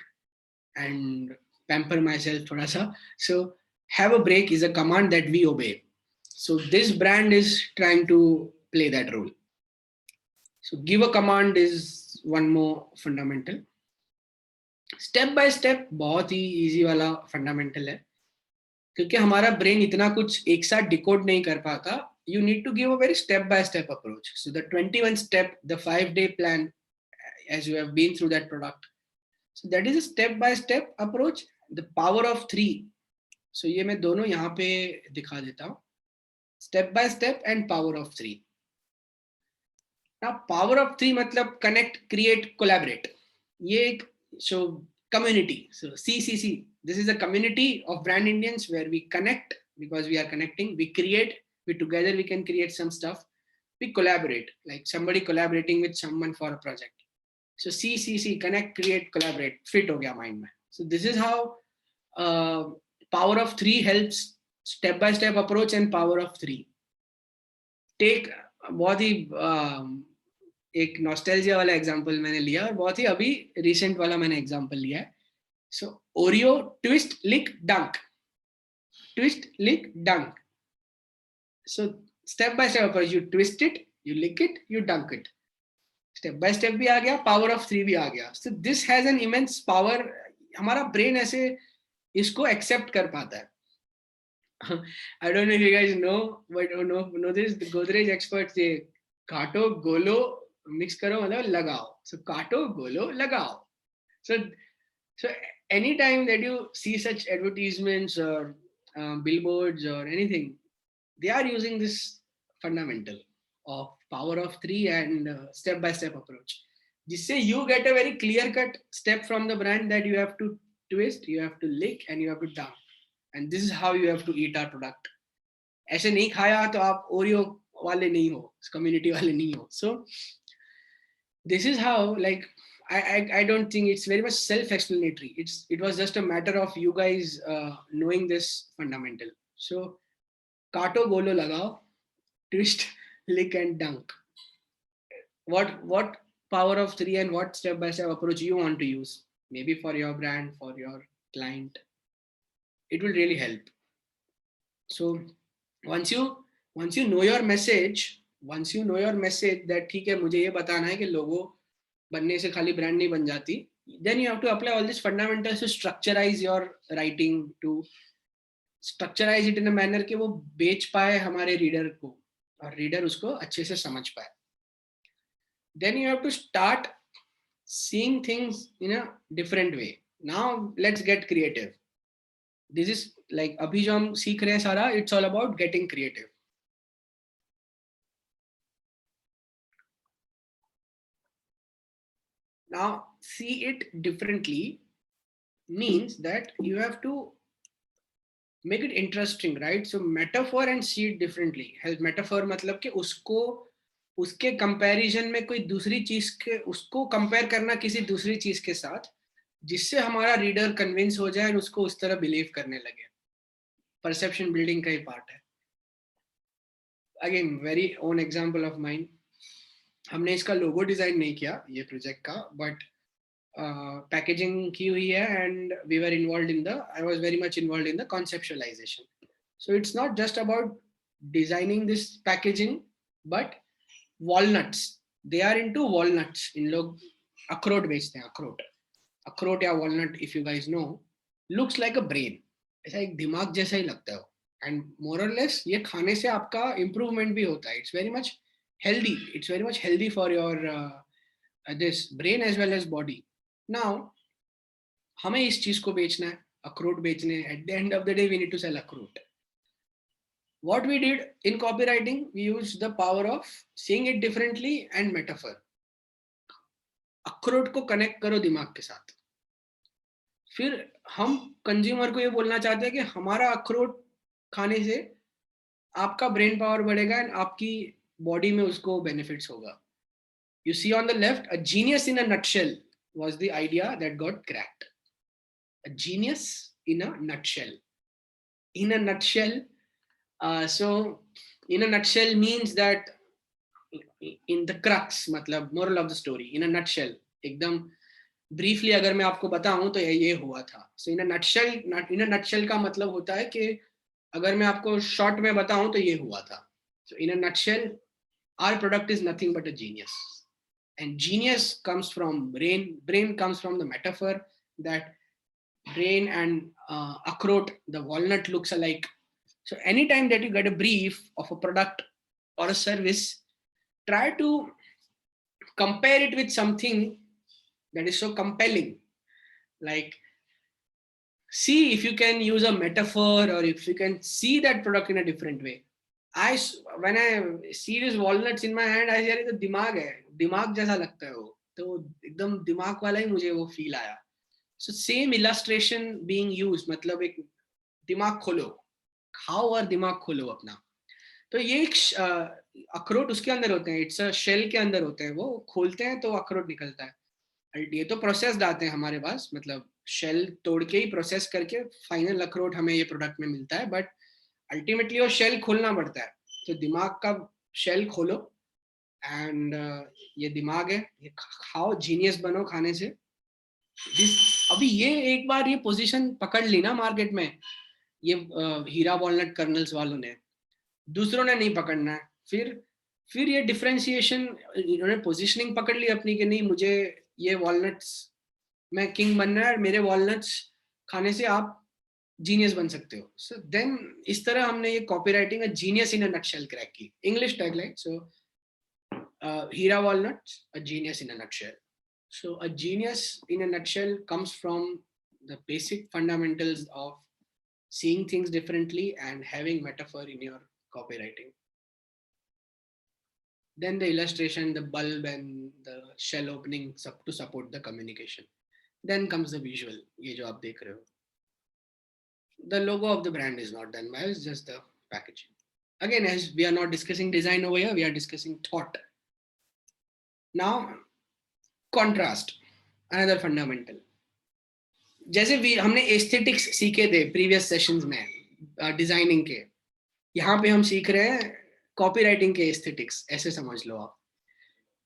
and pamper myself thoda sa. So have a break is a command that we obey. So this brand is trying to play that role. So give a command is one more fundamental. Step by step बहुत ही easy वाला fundamental है, क्योंकि हमारा brain इतना कुछ एक साथ decode नहीं कर पाता. You need to give a very step by step approach. So the 21 step, the 5-day plan, as you have been through that product. So that is a step by step approach. The power of 3. So ये मैं दोनों यहाँ पे दिखा देता हूँ. Step by step and power of 3. Now power of 3 मतलब connect, create, collaborate. ये एक so community. So CCC. This is a community of brand Indians where we connect because we are connecting. We create. We together we can create some stuff. We collaborate, like somebody collaborating with someone for a project. So CCC, connect, create, collaborate, fit हो गया mind में. So this is how power of 3 helps step by step approach and power of 3. Take बहुत ही एक nostalgia वाला example मैंने लिया और बहुत ही अभी recent वाला मैंने example लिया है. So Oreo, twist, lick, dunk. Twist, lick, dunk. So step by step approach, you twist it, you lick it, you dunk it. Step by step भी आ गया, power of 3 भी आ गया. So this has an immense power. हमारा brain ऐसे इसको accept कर पाता है. I don't know if you guys know, but know this. The Godrej experts they काटो गोलो mix करो मतलब लगाओ. So काटो गोलो लगाओ. So anytime that you see such advertisements or billboards or anything, they are using this fundamental of power of 3 and step by step approach. जिससे you get a very clear cut step from the brand that you have to twist, you have to lick and you have to dunk. And this is how you have to eat our product. ऐसे नहीं खाया तो आप Oreo वाले नहीं हो, community वाले नहीं हो. So this is how, like, I don't think it's very much self-explanatory. It was just a matter of you guys knowing this fundamental. So काटो गोलो लगाओ, twist, lick and dunk. What power of 3 and what step by step approach you want to use, maybe for your brand, for your client, it will really help. So once you know your message, that ठीक है मुझे ये बताना है कि लोगो बनने से खाली brand नहीं बन जाती, then you have to apply all these fundamentals to structurize your writing, to structurize it in a manner कि वो बेच पाए हमारे reader को और reader उसको अच्छे से समझ पाए. Then you have to start seeing things in a different way. Now let's get creative. This is like अभी जो हम सीख रहे हैं सारा, it's all about getting creative. Now see it differently means that you have to make it interesting, right? So metaphor and see it differently. Metaphor मतलब कि उसको उसके कंपैरिजन में कोई दूसरी चीज के उसको कंपेयर करना किसी दूसरी चीज के साथ जिससे हमारा रीडर कन्विंस हो जाए और उसको उस तरह बिलीव करने लगे. परसेप्शन बिल्डिंग का ही पार्ट है. Again very own example of mine. हमने इसका लोगो डिजाइन नहीं किया ये प्रोजेक्ट का, बट पैकेजिंग की हुई है and we were involved in the, I was very much involved in the conceptualisation. So it's not just about designing this packaging, but walnuts, they are into walnuts. इन लोग अखरोट बेचते हैं. अखरोट या walnut, if you guys know, looks like a brain. ऐसा एक दिमाग जैसा ही लगता है. एंड मोर और लेस ये खाने से आपका इम्प्रूवमेंट भी होता है. It's very much healthy, it's very much healthy for your this brain as well as body. Now हमें इस चीज को बेचना है, अखरोट बेचने. at the end of the day we need to sell अखरोट. What we did in copywriting, we used the power of seeing it differently and metaphor. अखरोट को कनेक्ट करो दिमाग के साथ. फिर हम कंज्यूमर को ये बोलना चाहते हैं कि हमारा अखरोट खाने से आपका ब्रेन पावर बढ़ेगा एंड आपकी बॉडी में उसको बेनिफिट्स होगा. You see on the left, a genius in a nutshell was the idea that got cracked. A genius in a nutshell. In a nutshell, so in a nutshell means that in the crux, मतलब moral of the story. In a nutshell, एकदम briefly अगर मैं आपको बताऊं तो ये हुआ था. So in a nutshell का मतलब होता है कि अगर मैं आपको short में बताऊं तो ये हुआ था. So in a nutshell, our product is nothing but a genius. And genius comes from brain comes from the metaphor that brain and akhrout, the walnut, looks alike. So anytime that you get a brief of a product or a service, try to compare it with something that is so compelling. Like, see if you can use a metaphor or if you can see that product in a different way. When I see these walnuts in my hand, I say तो दिमाग है, दिमाग जैसा लगता है वो, तो एकदम दिमाग वाला ही मुझे वो फील आया. So same illustration being used, मतलब एक दिमाग खोलो, खाओ और दिमाग खोलो अपना. तो ये एक अखरोट उसके अंदर होते हैं, इट्स अ शेल के अंदर होते हैं, वो खोलते हैं तो अखरोट निकलता है. ये तो प्रोसेस्ड आते हैं हमारे पास, मतलब शेल तोड़ के ही प्रोसेस करके फाइनल अखरोट हमें ये प्रोडक्ट में मिलता है. बट अल्टीमेटली वो शेल खोलना पड़ता है. तो दिमाग का शेल खोलो एंड ये दिमाग है, ये खाओ, जीनियस बनो खाने से. अभी ये एक बार ये पोजीशन पकड़ ली ना मार्केट में, ये हीरा वॉलनट कर्नल्स वालों ने, दूसरों ने नहीं पकड़ना है. फिर ये डिफरेंशिएशन, इन्होंने पोजीशनिंग पकड़ ली अपनी कि नहीं, मुझे ये वॉलनट्स में किंग बनना है, मेरे वॉलनट्स खाने से आप जीनियस बन सकते हो. सो देन इस तरह हमने ये copywriting a genius in a nutshell crack की. English tagline. So Heera walnuts, a genius in a nutshell. So a genius in a nutshell comes from the basic fundamentals of seeing things differently and having metaphor in your copywriting. Then the illustration, the bulb and the shell opening to support the communication. Then comes the visual, ये जो आप देख रहे हो. The logo of the brand is not done by us, just the packaging. Again, as we are not discussing design over here, we are discussing thought. Now, contrast, another fundamental. जैसे भी हमने aesthetics सीखे थे previous sessions में designing के, यहाँ पे हम सीख रहे हैं कॉपीराइटिंग के एस्थेटिक्स, ऐसे समझ लो आप.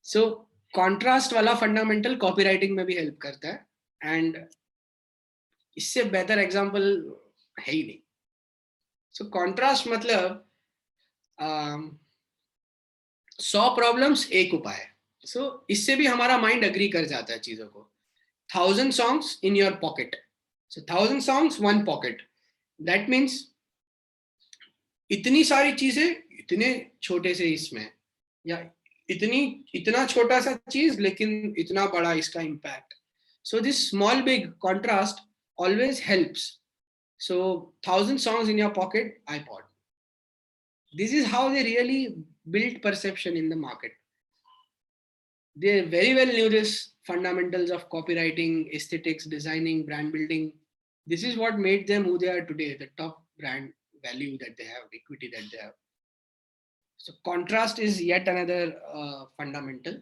सो कॉन्ट्रास्ट वाला फंडामेंटल कॉपीराइटिंग में भी हेल्प करता है, एंड इससे बेहतर एग्जांपल है ही नहीं. सो कॉन्ट्रास्ट मतलब 100 प्रॉब्लम्स एक उपाय. सो इससे भी हमारा माइंड अग्री कर जाता है चीजों को. 1000 songs in your pocket. So 1000 songs, one pocket. That means इतनी सारी चीजें इतने छोटे से इसमें, या इतना छोटा सा चीज लेकिन इतना बड़ा इसका impact. So this small big contrast always helps. So 1000 songs in your pocket, iPod. This is how they really built perception in the market. They very well knew this fundamentals of copywriting, aesthetics, designing, brand building. This is what made them who they are today, the top brand value that they have, equity that they have. So contrast is yet another fundamental.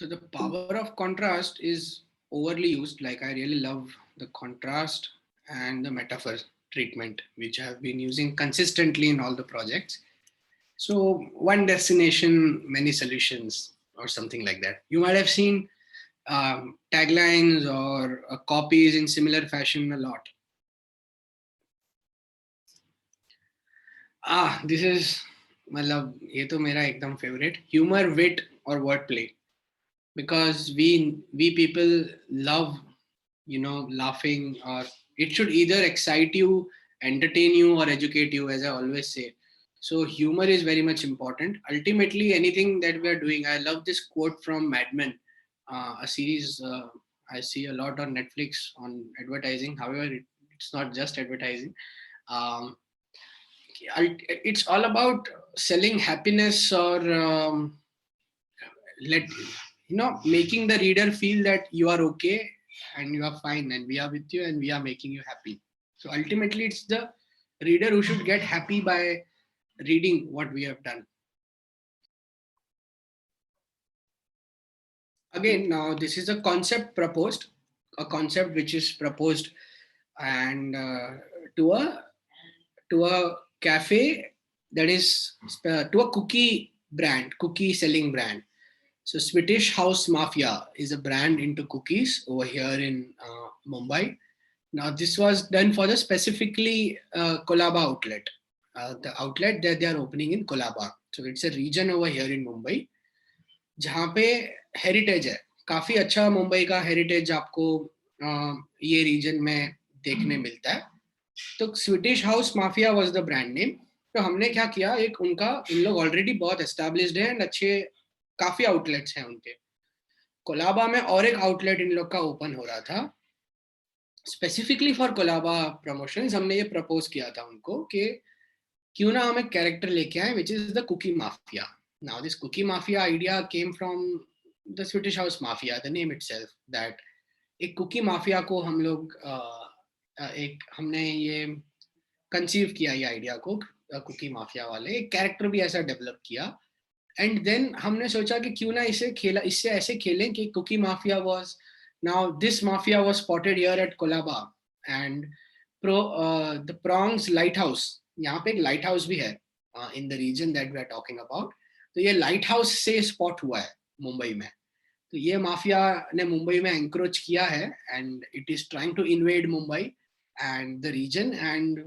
So the power of contrast is overly used. Like I really love the contrast and the metaphor treatment, which I have been using consistently in all the projects. So one destination, many solutions, or something like that. You might have seen taglines or copies in similar fashion a lot. This is, मतलब ये तो मेरा एकदम favorite. Humor, wit, or wordplay. Because we people love, laughing, or it should either excite you, entertain you, or educate you, as I always say. So humor is very much important. Ultimately, anything that we are doing, I love this quote from Mad Men, a series I see a lot on Netflix on advertising. However, it's not just advertising. um, it's all about selling happiness, or let making the reader feel that you are okay and you are fine and we are with you and we are making you happy. So ultimately it's the reader who should get happy by reading what we have done. Again, now this is a concept proposed, a concept which is proposed, and to a cafe, that is to a cookie selling brand. So Swedish House Mafia is a brand into cookies over here in Mumbai. Now this was done for the specifically Kolaba outlet, the outlet that they are opening in Kolaba. So it's a region over here in Mumbai जहाँ पे heritage है, काफी अच्छा मुंबई का heritage आपको ये reason में देखने मिलता है. तो Swedish house mafia was the brand name. तो हमने क्या किया, एक उनका, इन लोग ऑलरेडी बहुत एस्टैब्लिश्ड है एंड अच्छे काफी आउटलेट्स हैं उनके. कोलाबा में और एक आउटलेट इन लोग का ओपन हो रहा था. स्पेसिफिकली फॉर कोलाबा प्रमोशंस हमने ये प्रपोज किया था उनको कि क्यों ना हम एक कैरेक्टर लेके आए which is the cookie mafia. Now this cookie mafia idea came from the Swedish House Mafia, the name itself, that एक कुकी माफिया को हम लोग एक हमने ये कंसीव किया ये आइडिया को, कुकी माफिया वाले एक कैरेक्टर भी ऐसा डेवलप किया. एंड देन हमने सोचा कि क्यों ना इससे ऐसे खेलें कि cookie mafia was, now this mafia was spotted here at Colaba and the prongs light house, यहाँ पे एक लाइट हाउस भी है in the region that we are talking about. तो ये लाइट हाउस से स्पॉट हुआ है मुंबई में. तो ये माफिया ने मुंबई में एंक्रोच किया है and it is trying to invade Mumbai and the region and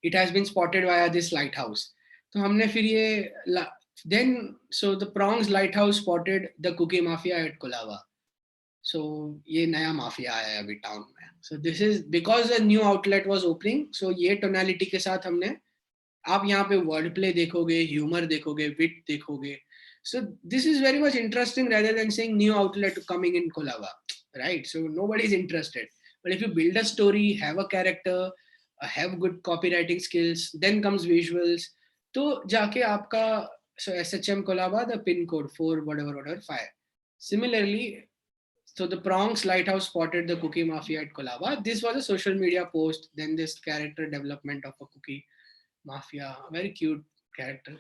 it has been spotted via this lighthouse. तो हमने फिर ये then so the prongs light house spotted the cookie mafia at Colaba. So ये नया mafia आया है अभी town में. So this is because a new outlet was opening. So ये टोनालिटी के साथ हमने, आप यहाँ पे वर्ड प्ले देखोगे, ह्यूमर देखोगे, विट देखोगे. So this is very much interesting rather than saying new outlet coming in Kolaba, right? So nobody is interested. But if you build a story, have a character, have good copywriting skills, then comes visuals. तो जाके आपका, so SHM Kolaba, the pin code 4 whatever 5. Similarly, so the Prongs Lighthouse spotted the cookie mafia at Kolaba. This was a social media post. Then this character development of a cookie mafia, very cute character.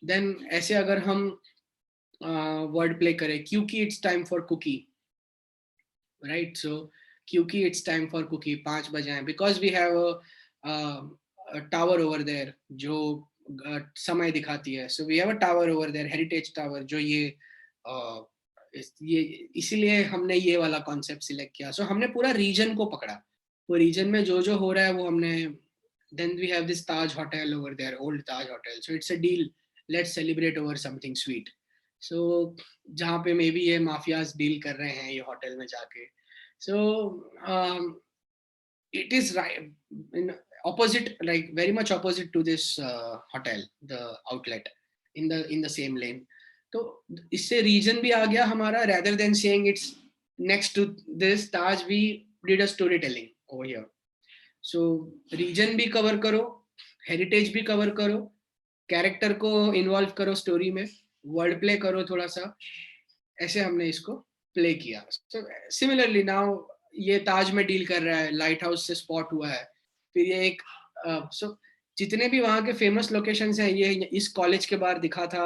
Then ऐसे अगर हम word play करें, क्योंकि it's time for cookie, right? So क्योंकि it's time for cookie, 5 बजे हैं, because we have a tower over there जो समय दिखाती है. So we have a tower over there, heritage tower, जो ये इसीलिए हमने ये वाला कॉन्सेप्ट सिलेक्ट किया. सो हमने पूरा रीजन को पकड़ा, वो रीजन में जो जो हो रहा है वो हमने. Then we have this Taj Hotel over there, old Taj Hotel. So it's a deal. Let's celebrate over something sweet. So जहाँ पे मे बी ये माफियाज डील कर रहे हैं ये होटल में जाके. So it is right in opposite, like very much opposite to this hotel, the outlet in the same lane. तो इससे रीजन भी आ गया हमारा. rather than saying it's next to this Taj, we did a storytelling over here. सो region भी cover करो, heritage भी cover करो, कैरेक्टर को इन्वॉल्व करो स्टोरी में, वर्ड प्ले करो थोड़ा सा. ऐसे हमने इसको प्ले किया. सो सिमिलरली नाउ ये ताज में डील कर रहा है, लाइट हाउस से स्पॉट हुआ है. फिर ये एक सो जितने भी वहाँ के फेमस लोकेशंस हैं, ये इस कॉलेज के बाहर दिखा था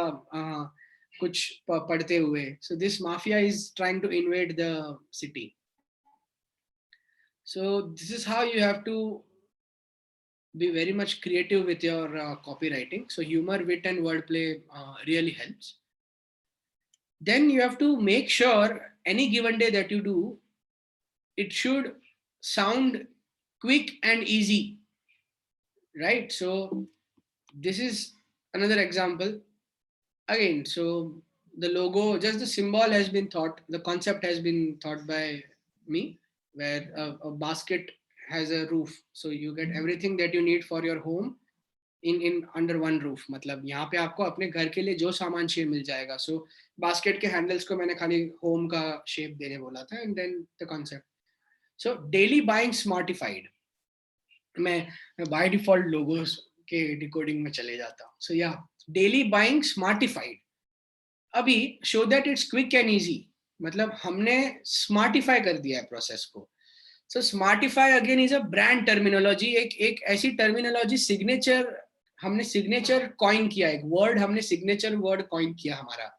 कुछ पढ़ते हुए. So this mafia is trying to invade the city. So this is how you have to be very much creative with your copywriting. So humor, wit, and wordplay really helps. Then you have to make sure any given day that you do, it should sound quick and easy, right? So this is another example. Again, so the logo, just the symbol has been thought, the concept has been thought by me, where a basket has a roof. So you get everything that you need for your home in under one roof. मतलब यहाँ पे आपको अपने घर के लिए जो सामान चाहिए मिल जाएगा. So basket के handles को मैंने खाली home का shape देने बोला था, and then the concept. So daily buying smartified. मैं by default logos के decoding में चले जाता हूँ. So yeah, daily buying smartified. अभी show that it's quick and easy. मतलब हमने smartify कर दिया है process को. So smartify again is a brand terminology. एक ऐसी terminology signature, हमने signature coin किया, एक word हमने signature word coin किया हमारा,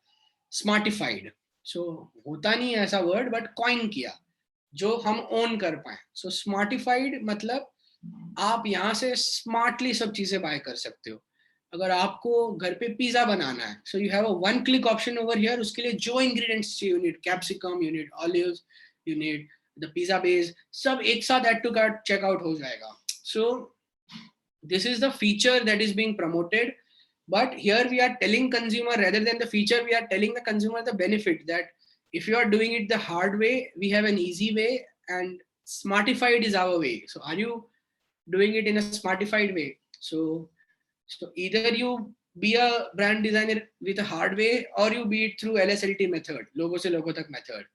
smartified. So होता नहीं है ऐसा word, but coin किया जो हम own कर पाए. So smartified मतलब आप यहाँ से smartly सब चीजें buy कर सकते हो. अगर आपको घर पे पिज्जा बनाना है, so you have a one click option over here. उसके लिए जो ingredients चाहिए, you need capsicum, you need olives, you need the pizza base, सब एक साथ add to cart checkout हो जाएगा. So this is the feature that is being promoted, but here we are telling consumer, rather than the feature, we are telling the consumer the benefit that if you are doing it the hard way, we have an easy way, and smartified is our way. So are you doing it in a smartified way? So either you be a brand designer with a hard way, or you be it through LSLT method, logo se logo tak method.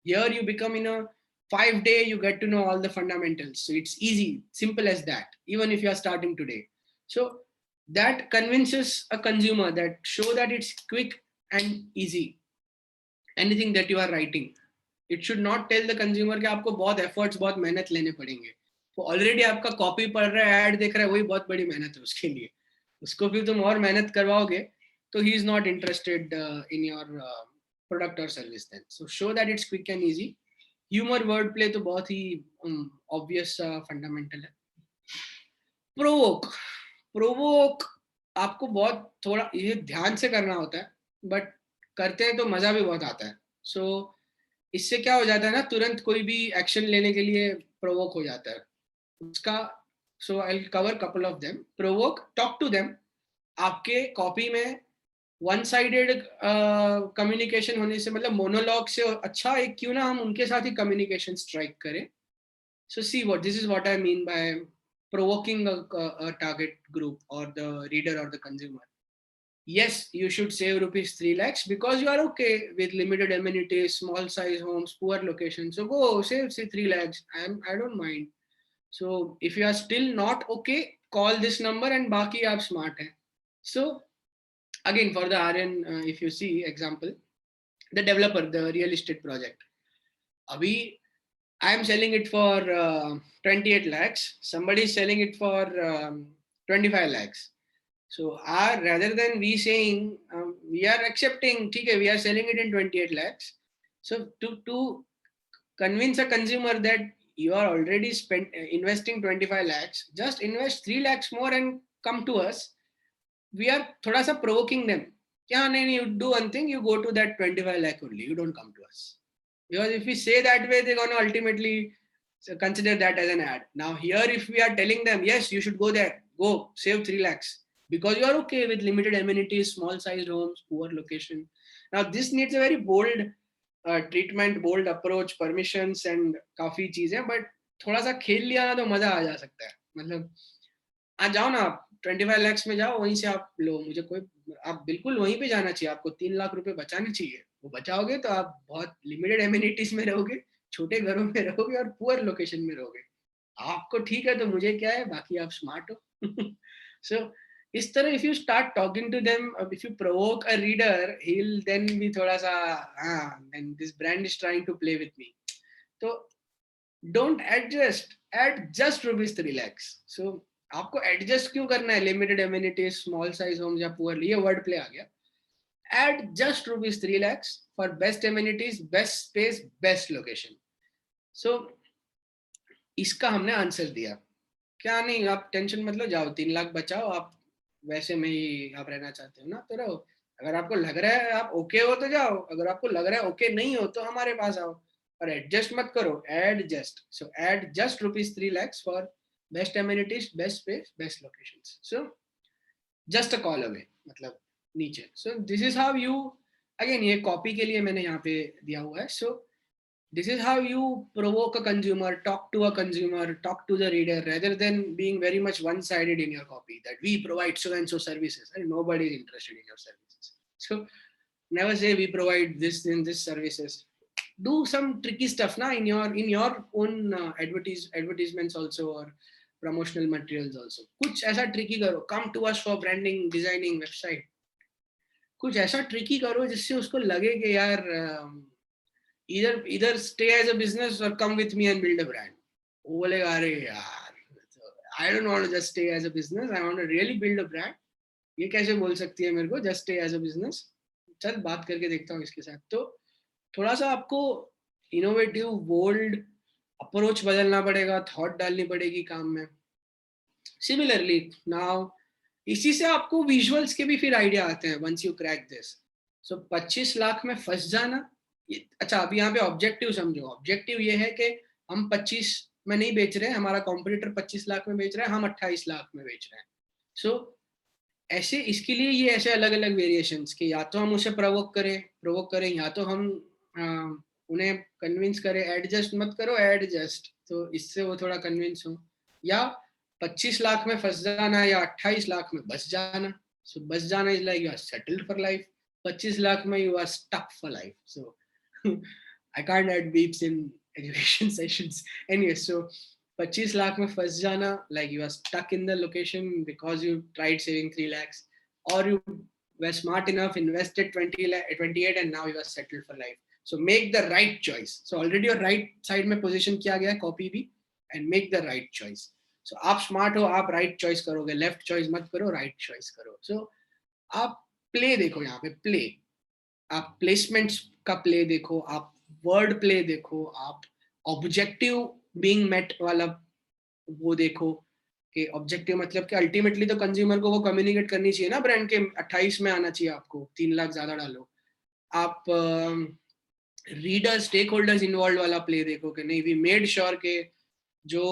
Here you become in a 5-day, you get to know all the fundamentals. So it's easy, simple as that, even if you are starting today. So that convinces a consumer, that show that it's quick and easy. Anything that you are writing, it should not tell the consumer कि आपको बहुत efforts, बहुत मेहनत लेने पड़ेंगे. वो already आपका copy पढ़ रहा है, ऐड देख रहा है, वही बहुत बड़ी मेहनत है उसके लिए. उसको फिर तुम और मेहनत करवाओगे तो he is not interested in your product or service then. So show that it's quick and easy. Humor, wordplay तो बहुत ही obvious fundamental है. Provoke आपको बहुत थोड़ा ये ध्यान से करना होता है, but करते हैं तो मजा भी बहुत आता है. So इससे क्या हो जाता है ना, तुरंत कोई भी एक्शन लेने के लिए प्रोवोक हो जाता है उसका. So I'll cover couple of them. Provoke, talk to them. आपके कॉपी में वन साइडेड कम्युनिकेशन होने से, मतलब मोनोलॉग से अच्छा एक क्यों ना हम उनके साथ ही कम्युनिकेशन स्ट्राइक करें. So see what this is what I mean by provoking a target group or the reader or the consumer. Yes, you should save rupees 3 lakhs because you are okay with limited amenities, small size homes, poor location. So go save, say 3 lakhs. I don't mind. So if you are still not okay, call this number and baki aap smart hai. So again, for the Aryan, if you see example, the developer, the real estate project. Abhi, I am selling it for 28 lakhs. Somebody is selling it for 25 lakhs. So rather than we saying we are accepting, okay, we are selling it in 28 lakhs. So to convince a consumer that you are already investing 25 lakhs, just invest 3 lakhs more and come to us. We are thoda sa provoking them. You do one thing, you go to that 25 lakh only, you don't come to us. Because if we say that way, they're going to ultimately consider that as an ad. Now here, if we are telling them, yes, you should go there, go save 3 lakhs because you are okay with limited amenities, small sized homes, poor location. Now this needs a very bold treatment, bold approach, permissions and काफी चीजें, but थोड़ा सा खेल लिया ना तो मजा आ जा सकता है. मतलब आज जाओ ना आप 25 lakhs में जाओ, वहीं से आप लो, मुझे कोई, आप बिल्कुल वहीं पे जाना चाहिए. आपको 3 लाख रुपए बचाने चाहिए, वो बचाओगे तो आप बहुत लिमिटेड एमिनिटीज में रहोगे, छोटे घरों में रहोगे और पुअर लोकेशन में रहोगे. आपको ठीक है तो मुझे क्या है, बाकी आप स्मार्ट हो. So इस तरह if you start talking to them, if you provoke a reader, he'll then be थोड़ा सा and this brand is trying to play with me. So don't adjust, add just rupees 3 lakhs. So आपको adjust क्यों करना है, limited amenities, small size homes या poor, ये word play आ गया. add just rupees 3 lakhs for best amenities, best space, best location. So इसका हमने आंसर दिया. क्या नहीं, आप टेंशन मत लो, जाओ 3 लाख बचाओ, आप वैसे में ही आप रहना चाहते हो ना तो रहो. अगर आपको लग रहा है आप ओके हो तो जाओ, अगर आपको लग रहा है ओके नहीं हो तो हमारे पास आओ. और एडजस्ट मत करो, add just. So add just rupees 3 lakhs for best amenities, best space, best locations. So just a call away, मतलब नीचे. So this is how you, again ये कॉपी के लिए मैंने यहाँ पे दिया हुआ है. सो this is how you provoke a consumer, talk to a consumer, talk to the reader, rather than being very much one-sided in your copy that we provide so and so services and nobody is interested in your services. So never say we provide this and this services. Do some tricky stuff na in your own advertisements also, or promotional materials also. कुछ ऐसा tricky करो. Come to us for branding, designing, website. कुछ ऐसा tricky करो जिससे उसको लगे कि यार either stay as a business or come with me and build a brand. वो बोलेगा अरे यार, I don't want to just stay as a business, I want to really build a brand. ये कैसे बोल सकती है मेरे को just stay as a business? चल बात करके देखता हूँ इसके साथ. तो थोड़ा सा आपको इनोवेटिव, बोल्ड अप्रोच बदलना पड़ेगा, थॉट डालनी पड़ेगी काम में. सिमिलरली नाउ इसी से आपको विजुअल्स के भी फिर आइडिया आते हैं once you crack this. So 25 lakh में फंस जाना. अच्छा, अभी यहाँ पे ऑब्जेक्टिव समझो. ऑब्जेक्टिव ये है कि हम 25 में नहीं बेच रहे हैं, हमारा कॉम्पिटिटर 25 लाख में बेच रहा है, हम 28 लाख में बेच रहे हैं. सो ऐसे इसके लिए ये ऐसे अलग अलग वेरिएशंस कि या तो हम उसे प्रोवोक करें, या तो हम उन्हें कन्विंस करें एडजस्ट मत करो, एडजस्ट, तो इससे वो थोड़ा कन्विंस हो. या 25 लाख में फंस जाना या 28 लाख में बस जाना. सो बस जाना is like you are settled for life. 25 lakh में you are stuck for life. So I can't add beeps in education sessions. Anyway, so 25 lakh में फंस जाना, like you are stuck in the location because you tried saving 3 lakhs, or you were smart enough, invested 28 and now you are settled for life. So make the right choice. So already your right side में position किया गया है copy भी, and make the right choice. So आप smart हो, आप right choice करोगे, left choice मत करो, right choice करो. So आप play देखो, यहाँ पे play, आप प्लेसमेंट्स का प्ले देखो, आप वर्ड प्ले देखो, आप ऑब्जेक्टिव बीइंग मेट वाला वो देखो कि ऑब्जेक्टिव मतलब कि अल्टीमेटली तो कंज्यूमर को वो कम्युनिकेट करनी चाहिए ना ब्रांड के 28 में आना चाहिए आपको, 3 लाख ज्यादा डालो. आप रीडर स्टेक होल्डर्स इन्वॉल्व वाला प्ले देखो कि नहीं, वी मेड श्योर के जो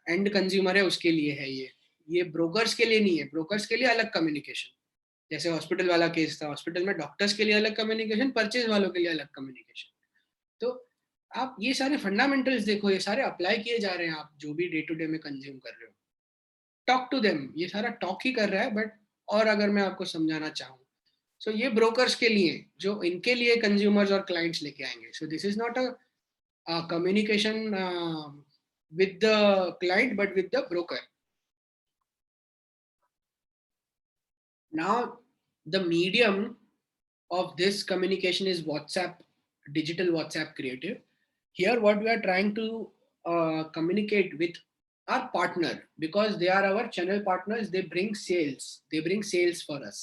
एंड कंज्यूमर है उसके लिए है, ये ब्रोकर्स के लिए नहीं है. ब्रोकर्स के लिए अलग कम्युनिकेशन, जैसे हॉस्पिटल वाला केस था, हॉस्पिटल में डॉक्टर्स के लिए अलग कम्युनिकेशन, परचेज वालों के लिए अलग कम्युनिकेशन. तो आप ये सारे फंडामेंटल्स देखो, ये सारे अप्लाई किए जा रहे हैं आप जो भी डे टू डे में कंज्यूम कर रहे हो. टॉक टू देम, ये सारा टॉक ही कर रहा है. बट और अगर मैं आपको समझाना चाहूँ, सो ये ब्रोकर्स के लिए, जो इनके लिए कंज्यूमर्स और क्लाइंट्स लेके आएंगे. सो this is not a communication with the client but with the broker. Now the medium of this communication is WhatsApp, digital WhatsApp creative. Here what we are trying to communicate with our partner, because they are our channel partners, they bring sales for us.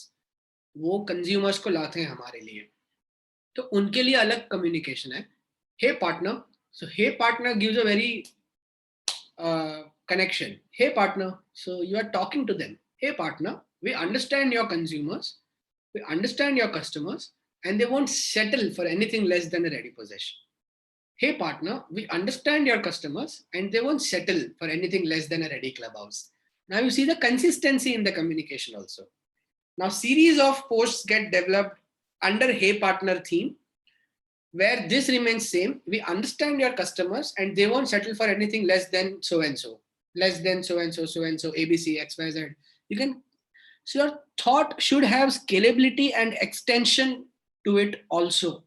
वो consumers को लाते हैं हमारे लिए, तो उनके लिए अलग communication है. Hey partner, so hey partner gives a very connection. Hey partner, so you are talking to them. Hey partner, we understand your consumers, we understand your customers, and they won't settle for anything less than a ready possession. Hey partner, we understand your customers and they won't settle for anything less than a ready clubhouse. Now you see the consistency in the communication also. Now series of posts get developed under Hey partner theme, where this remains same. We understand your customers and they won't settle for anything less than so and so, less than so and so, so and so, ABC, XYZ. You can, so your thought should have scalability and extension to it also.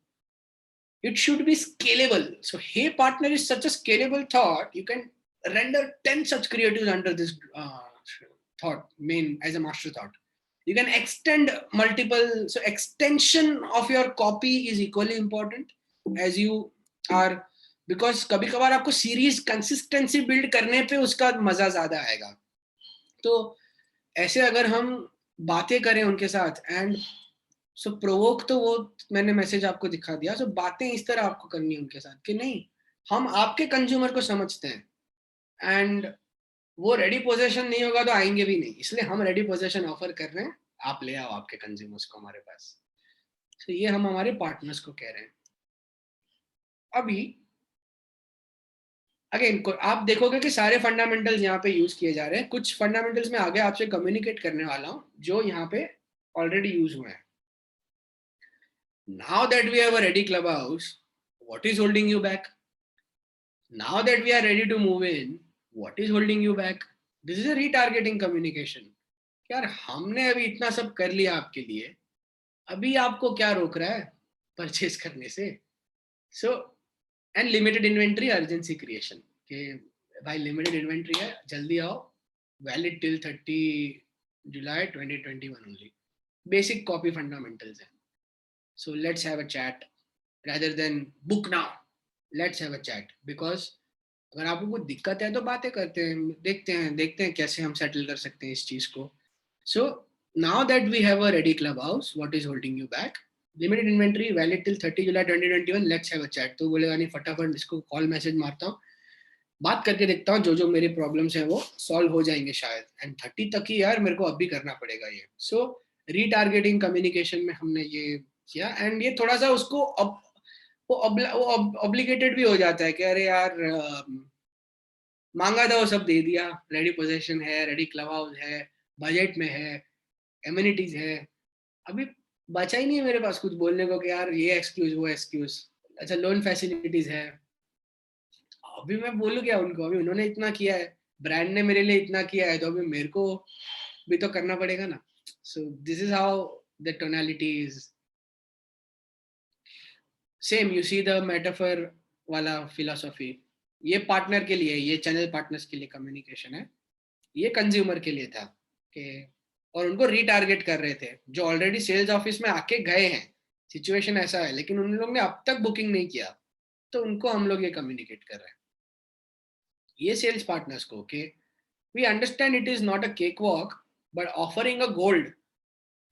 It should be scalable. So Hey partner is such a scalable thought. You can render 10 such creatives under this thought main as a master thought. You can extend multiple, so extension of your copy is equally important as you are, because कभी कभार आपको series consistency build करने पे उसका मजा ज्यादा आएगा. तो ऐसे अगर हम बातें करें उनके साथ, एंड सो प्रोवोक तो वो मैंने मैसेज आपको दिखा दिया. सो बातें इस तरह आपको करनी है उनके साथ कि नहीं, हम आपके कंज्यूमर को समझते हैं, एंड वो रेडी पोजीशन नहीं होगा तो आएंगे भी नहीं, इसलिए हम रेडी पोजीशन ऑफर कर रहे हैं, आप ले आओ आपके कंज्यूमर्स को हमारे पास. तो ये हम हमारे पार्टनर्स को कह रहे हैं. अभी अगेन आप देखोगे कि सारे फंडामेंटल्स यहाँ पे यूज किए जा रहे हैं. कुछ फंडामेंटल्स में आगे आपसे कम्युनिकेट करने वाला हूँ जो यहाँ पे ऑलरेडी यूज हुए हैं. Now that we have a ready clubhouse, what is holding you back? Now that we are ready to move in, what is holding you back? This is a retargeting communication. यार हमने अभी इतना सब कर लिया आपके लिए, अभी आपको क्या रोक रहा है परचेज करने से? So and limited inventory urgency creation कि भाई लिमिटेड इन्वेंट्री है, जल्दी आओ, वैलिड टिल 30 जुलाई 2021 ओनली. बेसिक कॉपी फंडामेंटल्स है. So let's have a chat rather than book now. Let's have a chat because अगर आपको कुछ दिक्कत है तो बातें करते हैं, देखते हैं कैसे हम सेटल कर सकते हैं इस चीज को. So now that we have a ready clubhouse, what is holding you back? Limited inventory, valid till 30 July 2021. Let's have a chat. तो बोलेगा नहीं, फटाफट इसको कॉल मैसेज मारता हूँ, बात करके देखता हूँ, जो मेरे प्रॉब्लम्स हैं वो सॉल्व हो जाएंगे शायद. एंड 30 तक ही यार मेरे को अभी करना पड़ेगा ये. सो रीटारगेटिंग कम्युनिकेशन में हमने ये किया, एंड ये थोड़ा सा उसको वो ऑब्लिगेटेड भी हो जाता है कि अरे यार मांगा था वो सब दे दिया, रेडी पोजीशन है, रेडी क्लब हाउस है, बजट में है, एमिनिटीज है, अभी बचा ही नहीं है मेरे पास कुछ बोलने को कि यार ये एक्सक्यूज वो एक्सक्यूज. अच्छा लोन फैसिलिटीज है, अभी मैं बोलूँ क्या उनको? अभी उन्होंने इतना किया है, ब्रांड ने मेरे लिए इतना किया है, तो अभी मेरे को भी तो करना पड़ेगा ना. सो this is how the tonality is. Same you see the metaphor वाला फिलॉसफी. ये पार्टनर के लिए, ये चैनल पार्टनर्स के लिए कम्युनिकेशन है, ये कंज्यूमर के लिए था कि, और उनको रीटारगेट कर रहे थे जो ऑलरेडी सेल्स ऑफिस में आके गए हैं. सिचुएशन ऐसा है लेकिन उन लोग ने अब तक बुकिंग नहीं किया, तो उनको हम लोग ये कम्युनिकेट कर रहे हैं, ये सेल्स पार्टनर्स को, कि we understand it is not a cake walk, but offering a gold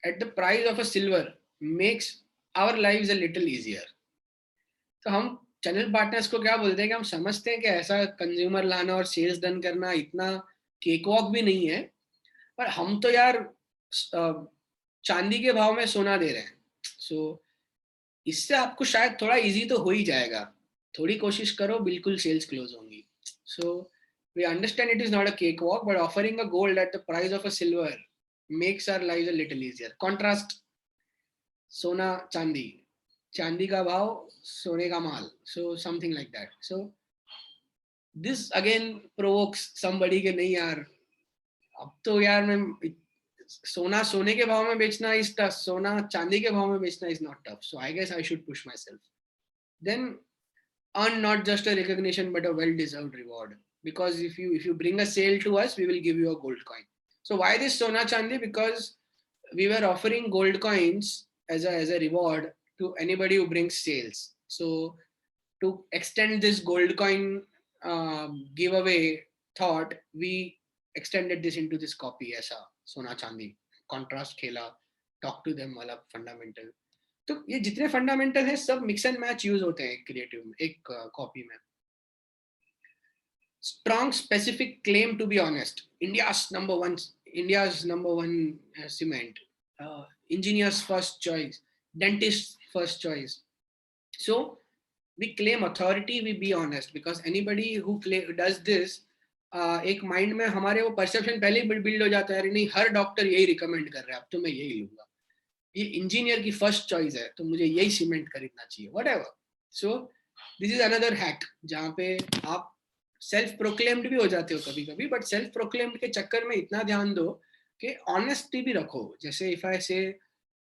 at the price of a silver makes our lives a little easier. तो हम चैनल पार्टनर्स को क्या बोलते हैं कि हम समझते हैं कि ऐसा कंज्यूमर लाना और सेल्स डन करना इतना केक वॉक भी नहीं है, पर हम तो यार चांदी के भाव में सोना दे रहे हैं. सो इससे आपको शायद थोड़ा इजी तो हो ही जाएगा, थोड़ी कोशिश करो, बिल्कुल सेल्स क्लोज होंगी. सो we understand it is not a cakewalk, but offering a gold at the price of a silver makes our lives a little easier. Contrast सोना चांदी, चांदी का भाव सोने का माल, so something like that. So this again provokes somebody के नहीं यार, अब तो यार मैं सोना सोने के भाव में बेचना is tough, सोना चांदी के भाव में बेचना is not tough. So I guess I should push myself. Then earn not just a recognition but a well-deserved reward. Because if you bring a sale to us, we will give you a gold coin. So why this Sona Chandi? Because we were offering gold coins as a reward to anybody who brings sales. So to extend this gold coin giveaway thought, we extended this into this copy ऐसा Sona Chandi. Contrast खेला, talk to them वाला fundamental. तो ये जितने fundamental है सब mix and match use होते हैं क्रिएटिव में, एक कॉपी में. Strong specific claim to be honest, India's number one cement, engineers first choice, dentist first choice. So we claim authority, we be honest, because anybody who does this, एक mind में हमारे वो perception पहले ही build हो जाता है, नहीं हर doctor यही रिकमेंड कर रहा है, अब तो मैं यही लूंगा, ये इंजीनियर की फर्स्ट चॉइस है तो मुझे यही सीमेंट खरीदना चाहिए, whatever. So this is another hack जहाँ पे आप सेल्फ प्रोक्लेम्ड भी हो जाते हो कभी कभी, बट सेल्फ प्रोक्लेम्ड के चक्कर में इतना ध्यान दो कि ऑनेस्टी भी रखो. जैसे इफ आई से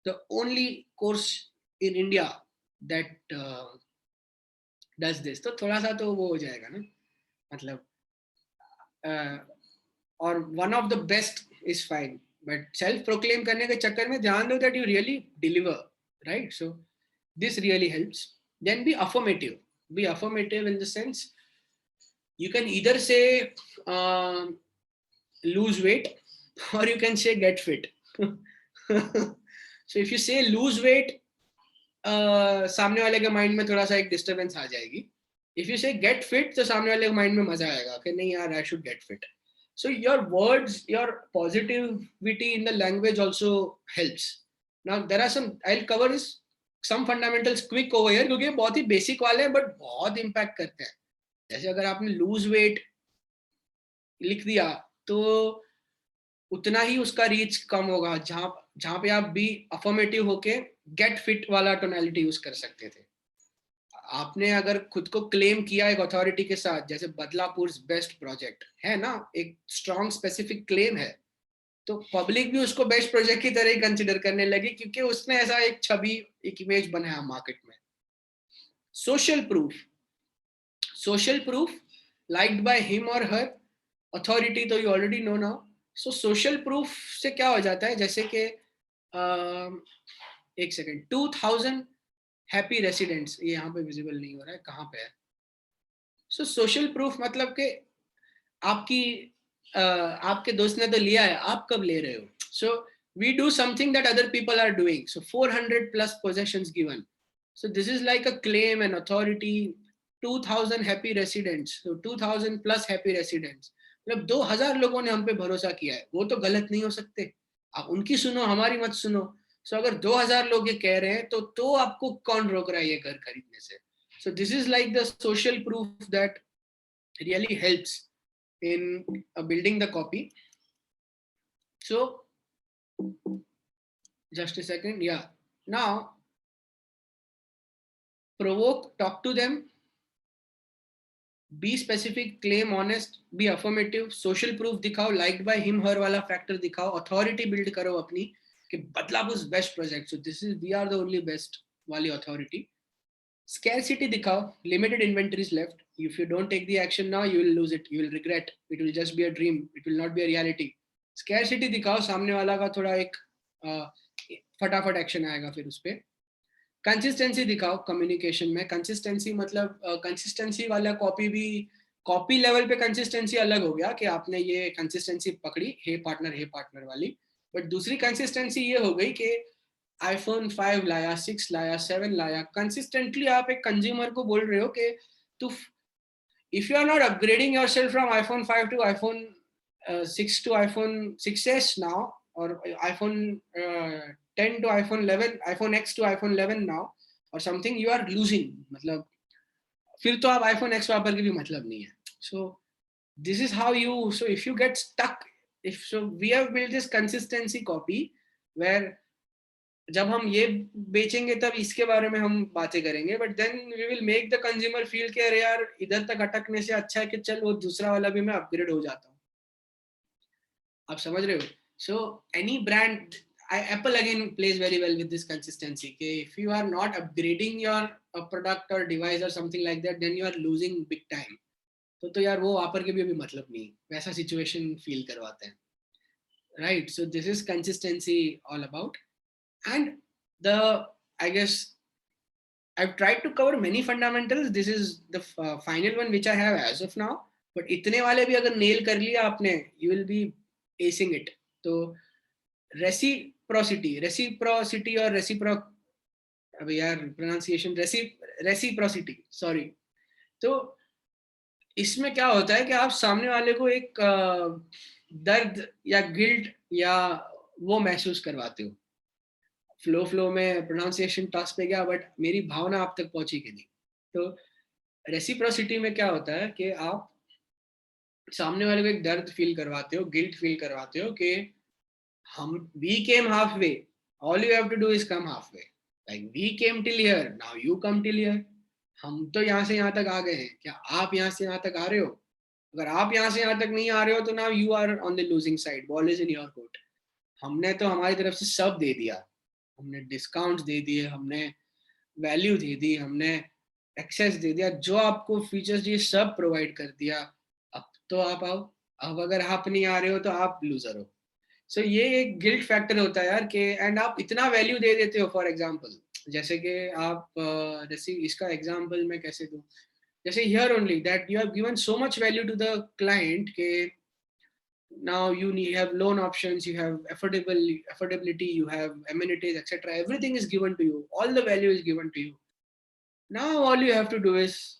the only course in India that does this, तो थोड़ा सा तो वो हो जाएगा ना, मतलब और one of the best is fine, but self-proclaim करने के चक्कर में ध्यान दो that you really deliver, right? So this really helps. Then be affirmative. Be affirmative in the sense you can either say lose weight or you can say get fit. So if you से lose weight, सामने वाले के mind में थोड़ा सा एक disturbance आ जाएगी. If you से गेट फिट, तो सामने वाले के माइंड में मजा आएगा कि नहीं यार, I should get fit. So your words, your positivity in the language also helps. Now there are some, I'll cover this some fundamentals quick over here, क्योंकि बहुत ही बेसिक वाले हैं बट बहुत इम्पैक्ट करते हैं. जैसे अगर आपने लूज वेट लिख दिया तो उतना ही उसका रीच कम होगा. जहां पे आप भी अफर्मेटिव होके गेट फिट वाला टोनैलिटी यूज कर सकते थे. आपने अगर खुद को क्लेम किया एक अथॉरिटी के साथ, जैसे बदलापुर बेस्ट प्रोजेक्ट है ना, एक स्ट्रॉन्ग स्पेसिफिक क्लेम है, तो पब्लिक भी उसको बेस्ट प्रोजेक्ट की तरह ही कंसिडर करने लगी, क्योंकि उसने ऐसा एक छवि, एक इमेज बनाया मार्केट में. Social proof liked by him और हर, अथॉरिटी तो you already know now. So social proof से क्या हो जाता है, जैसे कि एक सेकेंड, 2000 हैप्पी रेसिडेंट्स, ये यहाँ पे विजिबल नहीं हो रहा है, कहाँ पे है. सो सोशल प्रूफ मतलब कि आपके दोस्त ने तो लिया है, आप कब ले रहे हो. So we do something that other people are doing. So 400 plus possessions given. So this is like a claim and authority. 2000 happy residents, so 2000 plus happy residents, मतलब 2000 लोगों ने हम पे भरोसा किया है. वो तो गलत नहीं हो सकते, आप उनकी सुनो, हमारी मत सुनो. सो अगर 2000 लोग ये कह रहे हैं, तो आपको कौन रोक रहा है ये घर खरीदने से. सो this is like the social proof that really helps in building the copy. So just a second. Yeah, now provoke, talk to them, be specific, claim honest, be affirmative, social proof दिखाओ, liked by him her वाला factor दिखाओ, authority build करो अपनी कि Badlapur best project, so this is, we are the only best वाली authority. Scarcity दिखाओ, limited inventories left. If you don't take the action now, you will lose it, you will regret, it will just be a dream, it will not be a reality. Scarcity दिखाओ, सामने वाला का थोड़ा एक फटाफट action आएगा फिर उस पे. कंसिस्टेंसी दिखाओ कम्युनिकेशन में. कंसिस्टेंसी मतलब कंसिस्टेंसी वाला कॉपी भी, कॉपी लेवल पे कंसिस्टेंसी अलग हो गया कि आपने ये कंसिस्टेंसी पकड़ी, हे पार्टनर वाली. बट दूसरी कंसिस्टेंसी ये हो गई कि iPhone 5 लाया, 6 लाया, 7 लाया. कंसिस्टेंटली आप एक कंज्यूमर को बोल रहे हो कि तू, if you are not upgrading yourself from iPhone 5 to iPhone 6 to iPhone 6s now, or iPhone 10 to iPhone 11, iPhone X to iPhone 11 now, or something, you are losing. मतलब फिर तो आप iPhone X वापर के भी मतलब नहीं है. So this is how you, so if you get stuck, if so we have built this consistency copy where जब हम ये बेचेंगे तब इसके बारे में हम बातें करेंगे, but then we will make the consumer feel कि अरे यार, इधर तक अटकने से अच्छा है कि चल वो दूसरा वाला भी मैं अपग्रेड हो जाता हूँ. आप समझ रहे हो. So any brand, Apple again plays very well with this consistency कि if you are not upgrading your product or device or something like that, then you are losing big time. तो यार वो वापर के भी अभी मतलब नहीं, वैसा सिचुएशन फील करवाते हैं, right. So this is consistency all about. And I guess I've tried to cover many fundamentals. This is the final one which I have as of now. But इतने वाले भी अगर nail कर लिया आपने, you will be acing it. तो reciprocity और अभी यार pronunciation, reciprocity, sorry. तो इसमें क्या होता है कि आप सामने वाले को एक दर्द या गिल्ट या वो महसूस करवाते हो. फ्लो में प्रोनाउंसिएशन टॉस पे गया, बट मेरी भावना आप तक पहुंची कि नहीं. तो रेसिप्रोसिटी में क्या होता है कि आप सामने वाले को एक दर्द फील करवाते हो, गिल्ट फील करवाते हो कि we came halfway, all you have to do is come halfway, like we came till here, now you come till here. हम तो यहाँ से यहाँ तक आ गए हैं, क्या आप यहाँ से यहाँ तक आ रहे हो? अगर आप यहाँ से यहाँ तक नहीं आ रहे हो तो now you are on the losing side, ball is in your court. हमने तो हमारी तरफ से सब दे दिया, हमने डिस्काउंट दे दिए, हमने वैल्यू दे दी, हमने एक्सेस दे दिया, जो आपको फीचर्स चाहिए सब प्रोवाइड कर दिया. अब तो आप आओ, अब अगर आप नहीं आ रहे हो तो आप लूजर हो. सो ये एक गिल्ट फैक्टर होता है यार कि, एंड आप इतना वैल्यू दे देते हो. फॉर एग्जांपल, जैसे कि आप जैसे इसका एग्जांपल मैं कैसे दूं, जैसे here only that you have given so much value to the client के Now you have loan options, you have affordability, you have amenities, etc. Everything is given to you. All the value is given to you. Now all you have to do is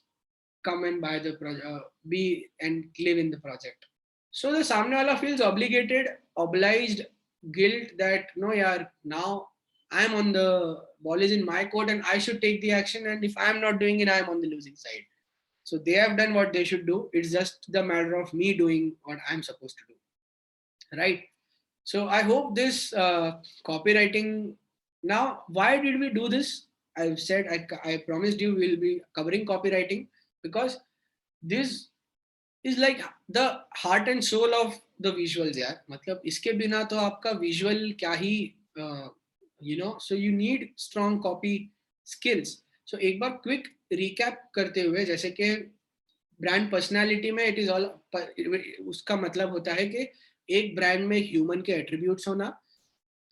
come and buy the project, be and live in the project. So the samne wala feels obligated, obliged, guilt that no yaar, now I'm on the ball is in my court and I should take the action, and if I'm not doing it, I'm on the losing side. So they have done what they should do. It's just the matter of me doing what I'm supposed to do, right? So I hope this copywriting. Now, why did we do this? I've said I promised you we'll be covering copywriting because this is like the heart and soul of the visuals यार. मतलब इसके बिना तो आपका visual क्या ही so you need strong copy skills. So एक बार quick recap करते हुए, जैसे कि ब्रांड पर्सनालिटी में इट इज ऑल, उसका मतलब होता है कि एक ब्रांड में ह्यूमन के एट्रीब्यूट्स होना,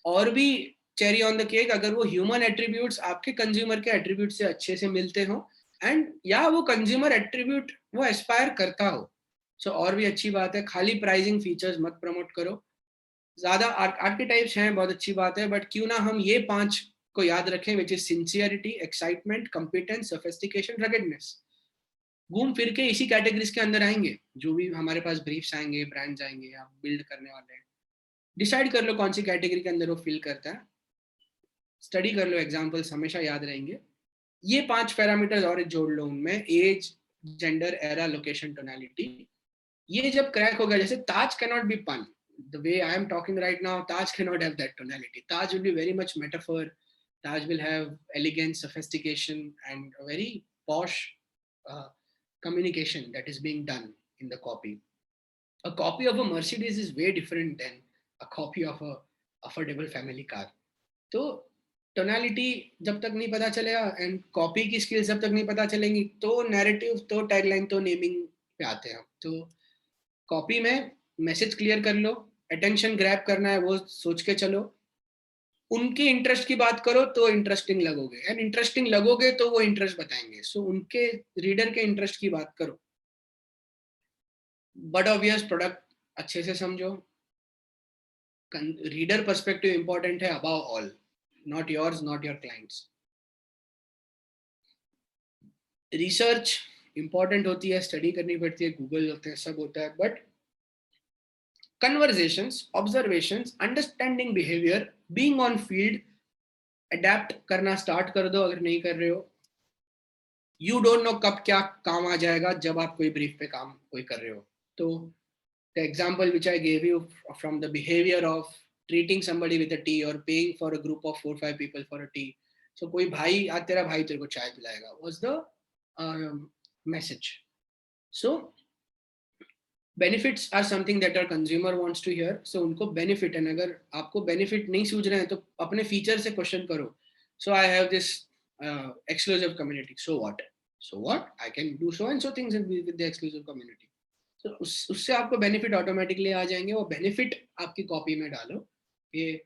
और भी चेरी ऑन द केक अगर वो ह्यूमन एट्रीब्यूट्स आपके कंज्यूमर के एट्रीब्यूट से अच्छे से मिलते हो, एंड या वो कंज्यूमर एट्रीब्यूट वो एस्पायर करता हो, सो और भी अच्छी बात है. खाली प्राइसिंग फीचर्स मत प्रमोट करो. ज्यादा आर्केटाइप्स हैं, बहुत अच्छी बात है, बट क्यों ना हम ये 5 को याद रखें, which is sincerity, excitement, competence, sophistication, ruggedness. घूम फिर के इसी कैटेगरीज के अंदर आएंगे. जो भी हमारे पास ब्रीफ्स आएंगे, ब्रांड्स आएंगे, आप बिल्ड करने वाले हैं, डिसाइड कर लो कौन सी कैटेगरी के अंदर वो फिल करता है, स्टडी कर लो, एग्जांपल्स हमेशा याद रहेंगे. ये 5 पैरामीटर्स और जोड़ लो उनमें, age, gender, era, location, tonality. ये जब क्रैक हो गया, जैसे Taj can not be pun, the way I am talking right now, Taj can not have that tonality. Taj will be very much metaphor. Taj will have elegance, sophistication and a very posh communication that is being done in the copy. A copy of a Mercedes is way different than a copy of a affordable family car. तो tonality जब तक नहीं पता चलेगा and copy की skills जब तक नहीं पता चलेंगी, तो नैरेटिव, तो टैगलाइन, तो नेमिंग पे आते हैं. तो कॉपी में मैसेज क्लियर कर लो, अटेंशन ग्रैब करना है वो सोच के चलो, उनके इंटरेस्ट की बात करो तो इंटरेस्टिंग लगोगे, एंड इंटरेस्टिंग लगोगे तो वो इंटरेस्ट बताएंगे. सो उनके रीडर के इंटरेस्ट की बात करो, बट ऑब्वियस प्रोडक्ट अच्छे से समझो. रीडर पर्सपेक्टिव इंपॉर्टेंट है above all, not yours, not your clients. Research important होती है, स्टडी करनी पड़ती है, गूगल होते हैं, सब होता है, but conversations, observations, understanding behavior, being on field, adapt करना स्टार्ट कर दो अगर नहीं कर रहे हो. You don't know कब क्या काम आ जाएगा जब आप कोई ब्रीफ पे काम कोई कर रहे हो. तो the example which I gave you from the behavior of treating somebody with a tea or paying for a group of 4-5 people for a tea. So कोई भाई आज तेरा भाई तेरे को चाय पिलाएगा was the message. So benefits are something that are consumer wants to hear. So उनको बेनिफिट है, अगर आपको बेनिफिट नहीं सूझ रहे हैं तो अपने फीचर से क्वेश्चन करो. So I have this exclusive community, so what I can do so and so things with the exclusive community. तो उससे आपको बेनिफिट ऑटोमेटिकली आ जाएंगे. वो बेनिफिट आपकी कॉपी में डालो, ये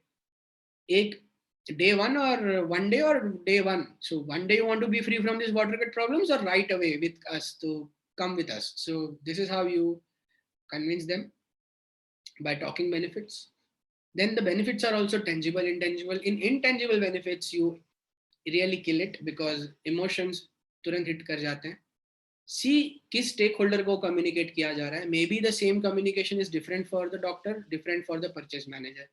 एक day 1 or 1 day or day 1. So 1 day you want to be free from these watercut problems, or right away with us to come with us. So this is how you convince them, by talking benefits. Then the benefits are also tangible, intangible. In intangible benefits you really kill it because emotions तुरंत hit कर जाते हैं. See किस stakeholder को communicate किया जा रहा है. Maybe the same communication is different for the doctor, different for the purchase manager.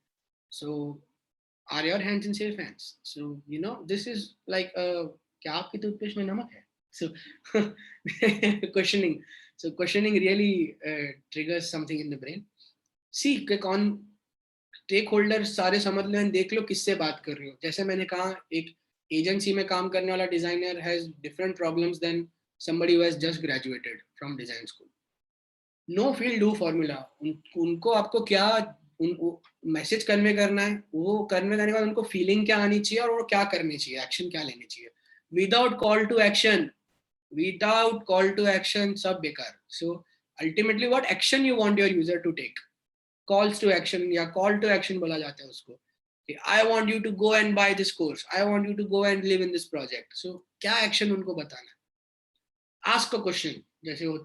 So are your hands in safe hands? So this is like क्या आपकी टूथपेस्ट में नमक है? So questioning. So questioning really triggers something in the brain. See कि कौन stakeholder सारे समझ लो and देख लो किससे बात कर रहे हो. जैसे मैंने कहा, एक एजेंसी में काम करने वाला designer has different problems than somebody who has just graduated from design school. No feel do formula. उनको आपको क्या मैसेज कन्वे करना है, वो कन्वे करने के बाद उनको फीलिंग क्या आनी चाहिए और वो क्या करनी चाहिए, एक्शन क्या लेनी चाहिए. विदाउट कॉल टू एक्शन सब बेकार. So ultimately what action you want your user to take. Calls to action या कॉल टू एक्शन बोला जाता है उसको. I want you to go and buy this course, I want you to go and live in this project. So क्या action उनको बताना है. Ask a question, जैसे वो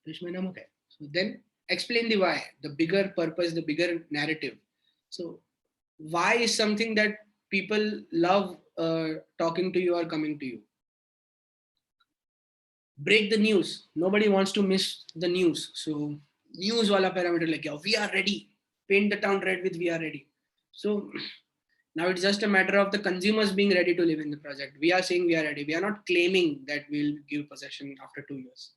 फिश में नमक है. So then explain the why, the bigger purpose, the bigger narrative. So why is something that people love talking to you or coming to you. Break the news. Nobody wants to miss the news. So news wala parameter like, yeah, we are ready. Paint the town red with we are ready. So now it's just a matter of the consumers being ready to live in the project. We are saying we are ready. We are not claiming that we'll give possession after 2 years.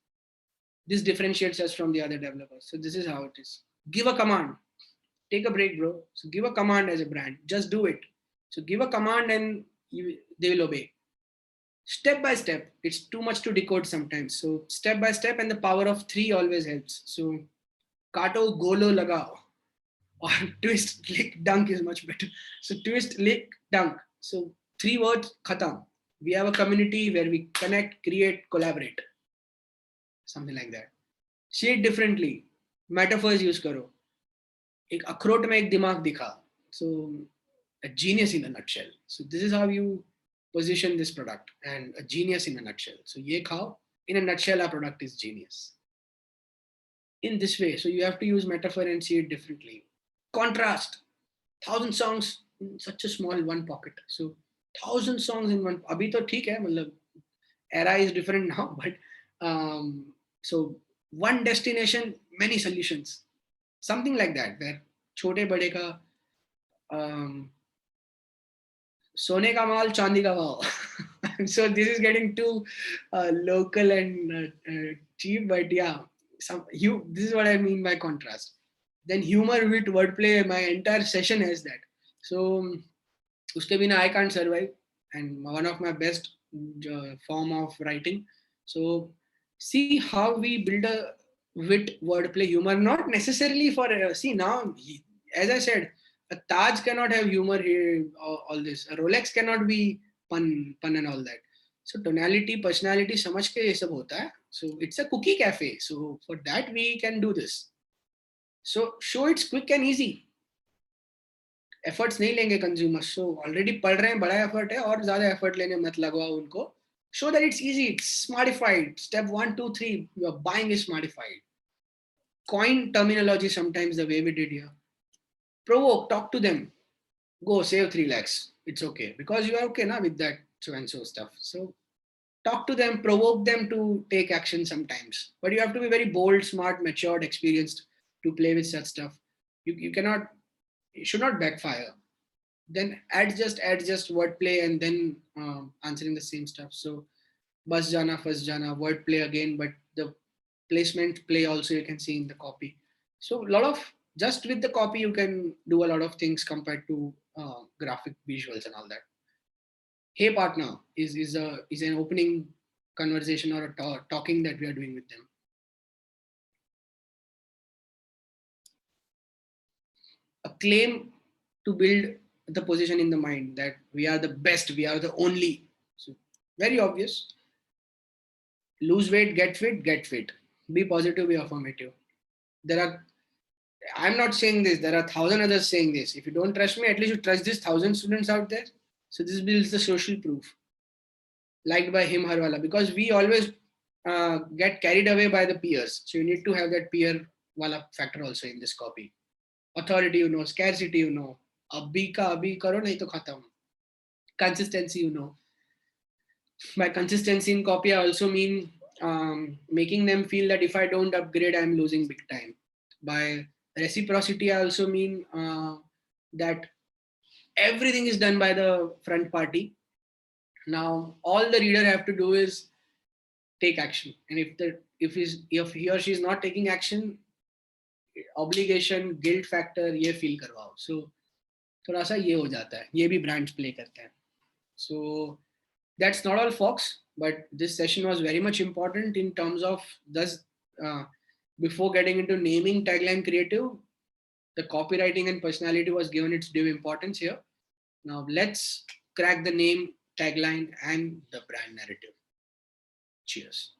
This differentiates us from the other developers. So this is how it is. Give a command. Take a break, bro. So give a command as a brand. Just do it. So give a command and they will obey. Step by step. It's too much to decode sometimes. So step by step, and the power of 3 always helps. So kato, golo, lagao. Or twist, lick, dunk is much better. So twist, lick, dunk. So 3 words, khatam. We have a community where we connect, create, collaborate. Something like that. See it differently. Metaphors use karo. एक अखरोट में एक दिमाग दिखा. So a genius in a nutshell. So this is how you position this product, and a genius in a nutshell. So ye khao, in a nutshell, our product is genius. In this way, so you have to use metaphor and see it differently. Contrast. 1,000 songs in such a small one pocket. So 1,000 songs in one. Abhi to theek hai, matlab era is different now, but so one destination, many solutions. Something like that, where छोटे बड़े का सोने का माल चांदी का भाव. So this is getting too local and cheap, but yeah, this is what I mean by contrast. Then humor with wordplay, my entire session has that. So uske bina I can't survive, and one of my best form of writing. So see how we build a wit, wordplay, humor, not necessarily for see now, as I said, a Taj cannot have humor here, all this. A Rolex cannot be pun and all that. So tonality, personality, समझ के ये सब होता है. So it's a cookie cafe. So for that we can do this. So show it's quick and easy. Efforts नहीं लेंगे consumers. So already पढ़ रहे हैं, बड़ा effort है, और ज़्यादा effort लेने मत लगवाओ उनको. Show that it's easy, it's smartified. Step 1, 2, 3, your buying is smartified. Coin terminology sometimes the way we did here. Provoke, talk to them. Go save 3 lakhs. It's okay. Because you are okay now with that so and so stuff. So talk to them, provoke them to take action sometimes. But you have to be very bold, smart, matured, experienced to play with such stuff. You cannot, it should not backfire. Then adjust wordplay, and then answering the same stuff. So bus jana, first jana, wordplay again, but the placement play also you can see in the copy. So a lot of, just with the copy you can do a lot of things compared to graphic visuals and all that. Hey partner is an opening conversation or a talking that we are doing with them. A claim to build the position in the mind that we are the best, we are the only. So very obvious. Lose weight, get fit. Be positive, be affirmative. I'm not saying this, there are 1,000 others saying this. If you don't trust me, at least you trust these 1,000 students out there. So this builds the social proof. Liked by him, her wala, because we always get carried away by the peers. So you need to have that peer wala factor also in this copy. Authority, you know, scarcity, you know. Abhi ka abhi karo nahi to khatam. Consistency, you know. By consistency in copy, I also mean making them feel that if I don't upgrade, I'm losing big time. By reciprocity, I also mean that everything is done by the front party. Now, all the reader have to do is take action. And if he or she is not taking action, obligation, guilt factor, ये feel करवाओ. So थोड़ा सा ये हो जाता है. ये भी brands play करते हैं. So that's not all, folks, but this session was very much important in terms of this. Before getting into naming tagline creative, the copywriting and personality was given its due importance here. Now let's crack the name, tagline, and the brand narrative. Cheers.